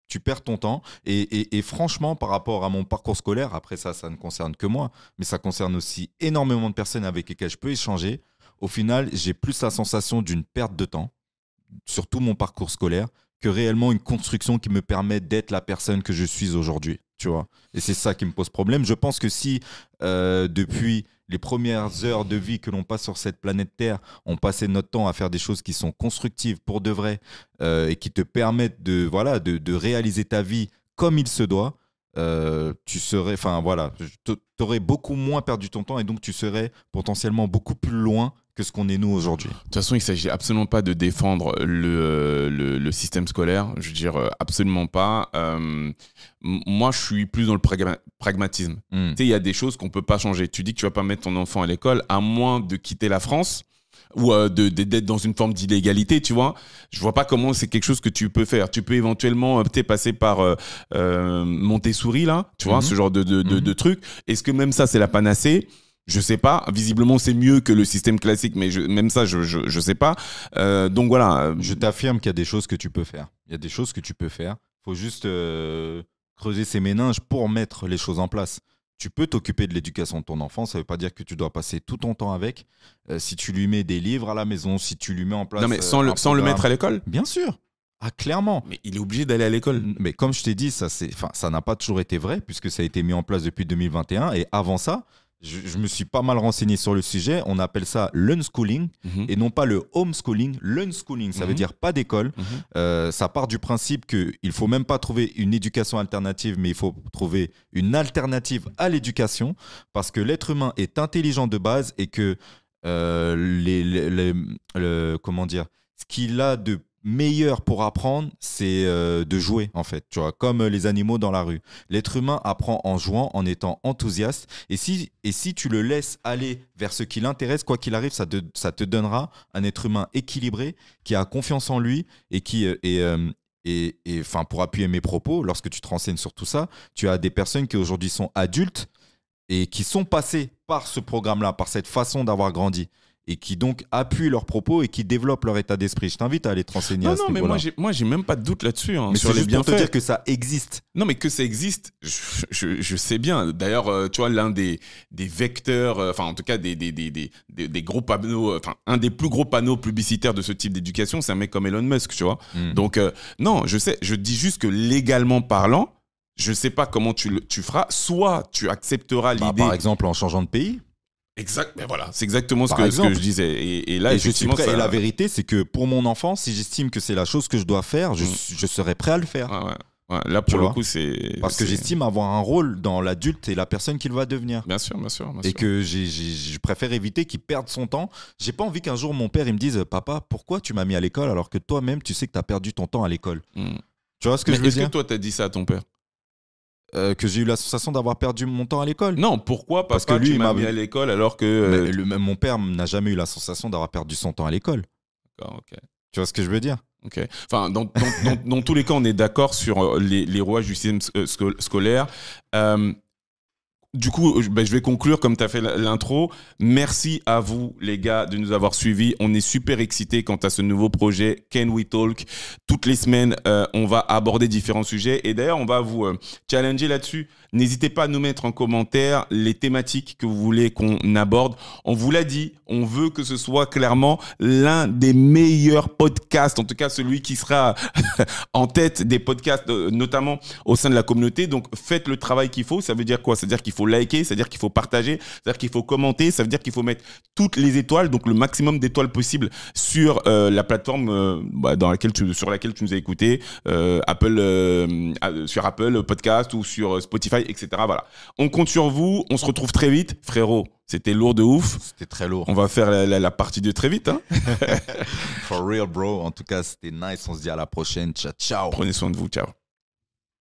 Tu perds ton temps. Et franchement, par rapport à mon parcours scolaire, après ça ne concerne que moi, mais ça concerne aussi énormément de personnes avec lesquelles je peux échanger. Au final, j'ai plus la sensation d'une perte de temps sur tout mon parcours scolaire que réellement une construction qui me permet d'être la personne que je suis aujourd'hui, tu vois. Et c'est ça qui me pose problème. Je pense que si depuis les premières heures de vie que l'on passe sur cette planète Terre, on passait notre temps à faire des choses qui sont constructives pour de vrai et qui te permettent de réaliser ta vie comme il se doit, tu aurais beaucoup moins perdu ton temps et donc tu serais potentiellement beaucoup plus loin que ce qu'on est nous aujourd'hui. De toute façon, il ne s'agit absolument pas de défendre le système scolaire. Je veux dire, absolument pas. Moi, je suis plus dans le pragmatisme. Tu sais, il y a des choses qu'on ne peut pas changer. Tu dis que tu ne vas pas mettre ton enfant à l'école à moins de quitter la France ou d'être dans une forme d'illégalité, tu vois. Je vois pas comment c'est quelque chose que tu peux faire. Tu peux éventuellement passer par Montessori, là, tu vois, ce genre de truc. Est-ce que même ça, c'est la panacée? Je sais pas. Visiblement, c'est mieux que le système classique, mais même ça, je sais pas. Donc voilà. Je t'affirme qu'il y a des choses que tu peux faire. Il y a des choses que tu peux faire. Faut juste creuser ses méninges pour mettre les choses en place. Tu peux t'occuper de l'éducation de ton enfant, ça ne veut pas dire que tu dois passer tout ton temps avec. Si tu lui mets des livres à la maison, si tu lui mets en place... Non mais sans le mettre à l'école? Bien sûr. Ah, clairement. Mais il est obligé d'aller à l'école. Mais comme je t'ai dit, ça n'a pas toujours été vrai puisque ça a été mis en place depuis 2021. Et avant ça, je me suis pas mal renseigné sur le sujet. On appelle ça l'unschooling et non pas le homeschooling. L'unschooling, ça veut dire pas d'école. Ça part du principe qu'il ne faut même pas trouver une éducation alternative, mais il faut trouver une alternative à l'éducation parce que l'être humain est intelligent de base et que comment dire, ce qu'il a de meilleur pour apprendre, c'est de jouer, en fait, tu vois, comme les animaux dans la rue. L'être humain apprend en jouant, en étant enthousiaste. Et si tu le laisses aller vers ce qui l'intéresse, quoi qu'il arrive, ça te donnera un être humain équilibré, qui a confiance en lui et qui... pour appuyer mes propos, lorsque tu te renseignes sur tout ça, tu as des personnes qui aujourd'hui sont adultes et qui sont passées par ce programme-là, par cette façon d'avoir grandi, et qui donc appuient leurs propos et qui développent leur état d'esprit. Je t'invite à aller te renseigner à ce niveau-là. Non, mais moi, j'ai même pas de doute là-dessus. Mais sur les bienfaits. Pour te dire que ça existe. Non, mais que ça existe, je sais bien. D'ailleurs, tu vois, l'un des vecteurs, en tout cas, des gros panneaux, un des plus gros panneaux publicitaires de ce type d'éducation, c'est un mec comme Elon Musk, tu vois. Donc, non, je sais, je dis juste que légalement parlant, je sais pas comment tu feras. Soit tu accepteras l'idée... Par exemple, en changeant de pays. Exact, mais voilà, c'est exactement ce que je disais. Et là, effectivement, et la vérité, c'est que pour mon enfant, si j'estime que c'est la chose que je dois faire, je serai prêt à le faire. Ouais. Là, pour le coup, c'est... Parce que j'estime avoir un rôle dans l'adulte et la personne qu'il va devenir. Bien sûr. Et que je préfère éviter qu'il perde son temps. J'ai pas envie qu'un jour, mon père, il me dise « Papa, pourquoi tu m'as mis à l'école alors que toi-même, tu sais que tu as perdu ton temps à l'école ?» Tu vois ce que je veux dire? Est-ce que toi, tu as dit ça à ton père? Que j'ai eu la sensation d'avoir perdu mon temps à l'école. Non, pourquoi papa, parce que lui, il m'a mis à l'école alors que... mon père n'a jamais eu la sensation d'avoir perdu son temps à l'école. D'accord, ok. Tu vois ce que je veux dire? Ok. Enfin, dans tous les cas, on est d'accord sur les rouages du système scolaire. Du coup, je vais conclure comme tu as fait l'intro. Merci à vous, les gars, de nous avoir suivis. On est super excités quant à ce nouveau projet Can We Talk. Toutes les semaines, on va aborder différents sujets. Et d'ailleurs, on va vous challenger là-dessus. N'hésitez pas à nous mettre en commentaire les thématiques que vous voulez qu'on aborde. On vous l'a dit, on veut que ce soit clairement l'un des meilleurs podcasts, en tout cas celui qui sera en tête des podcasts, notamment au sein de la communauté. Donc, faites le travail qu'il faut. Ça veut dire quoi? Ça veut dire qu'il faut liker, c'est-à-dire qu'il faut partager, c'est-à-dire qu'il faut commenter, ça veut dire qu'il faut mettre toutes les étoiles, donc le maximum d'étoiles possible sur la plateforme sur laquelle tu nous as écouté, sur Apple Podcast ou sur Spotify, etc. Voilà. On compte sur vous, on se retrouve très vite. Frérot, c'était lourd de ouf. C'était très lourd. On va faire la partie 2 très vite. Hein. For real, bro. En tout cas, c'était nice. On se dit à la prochaine. Ciao, ciao. Prenez soin de vous. Ciao.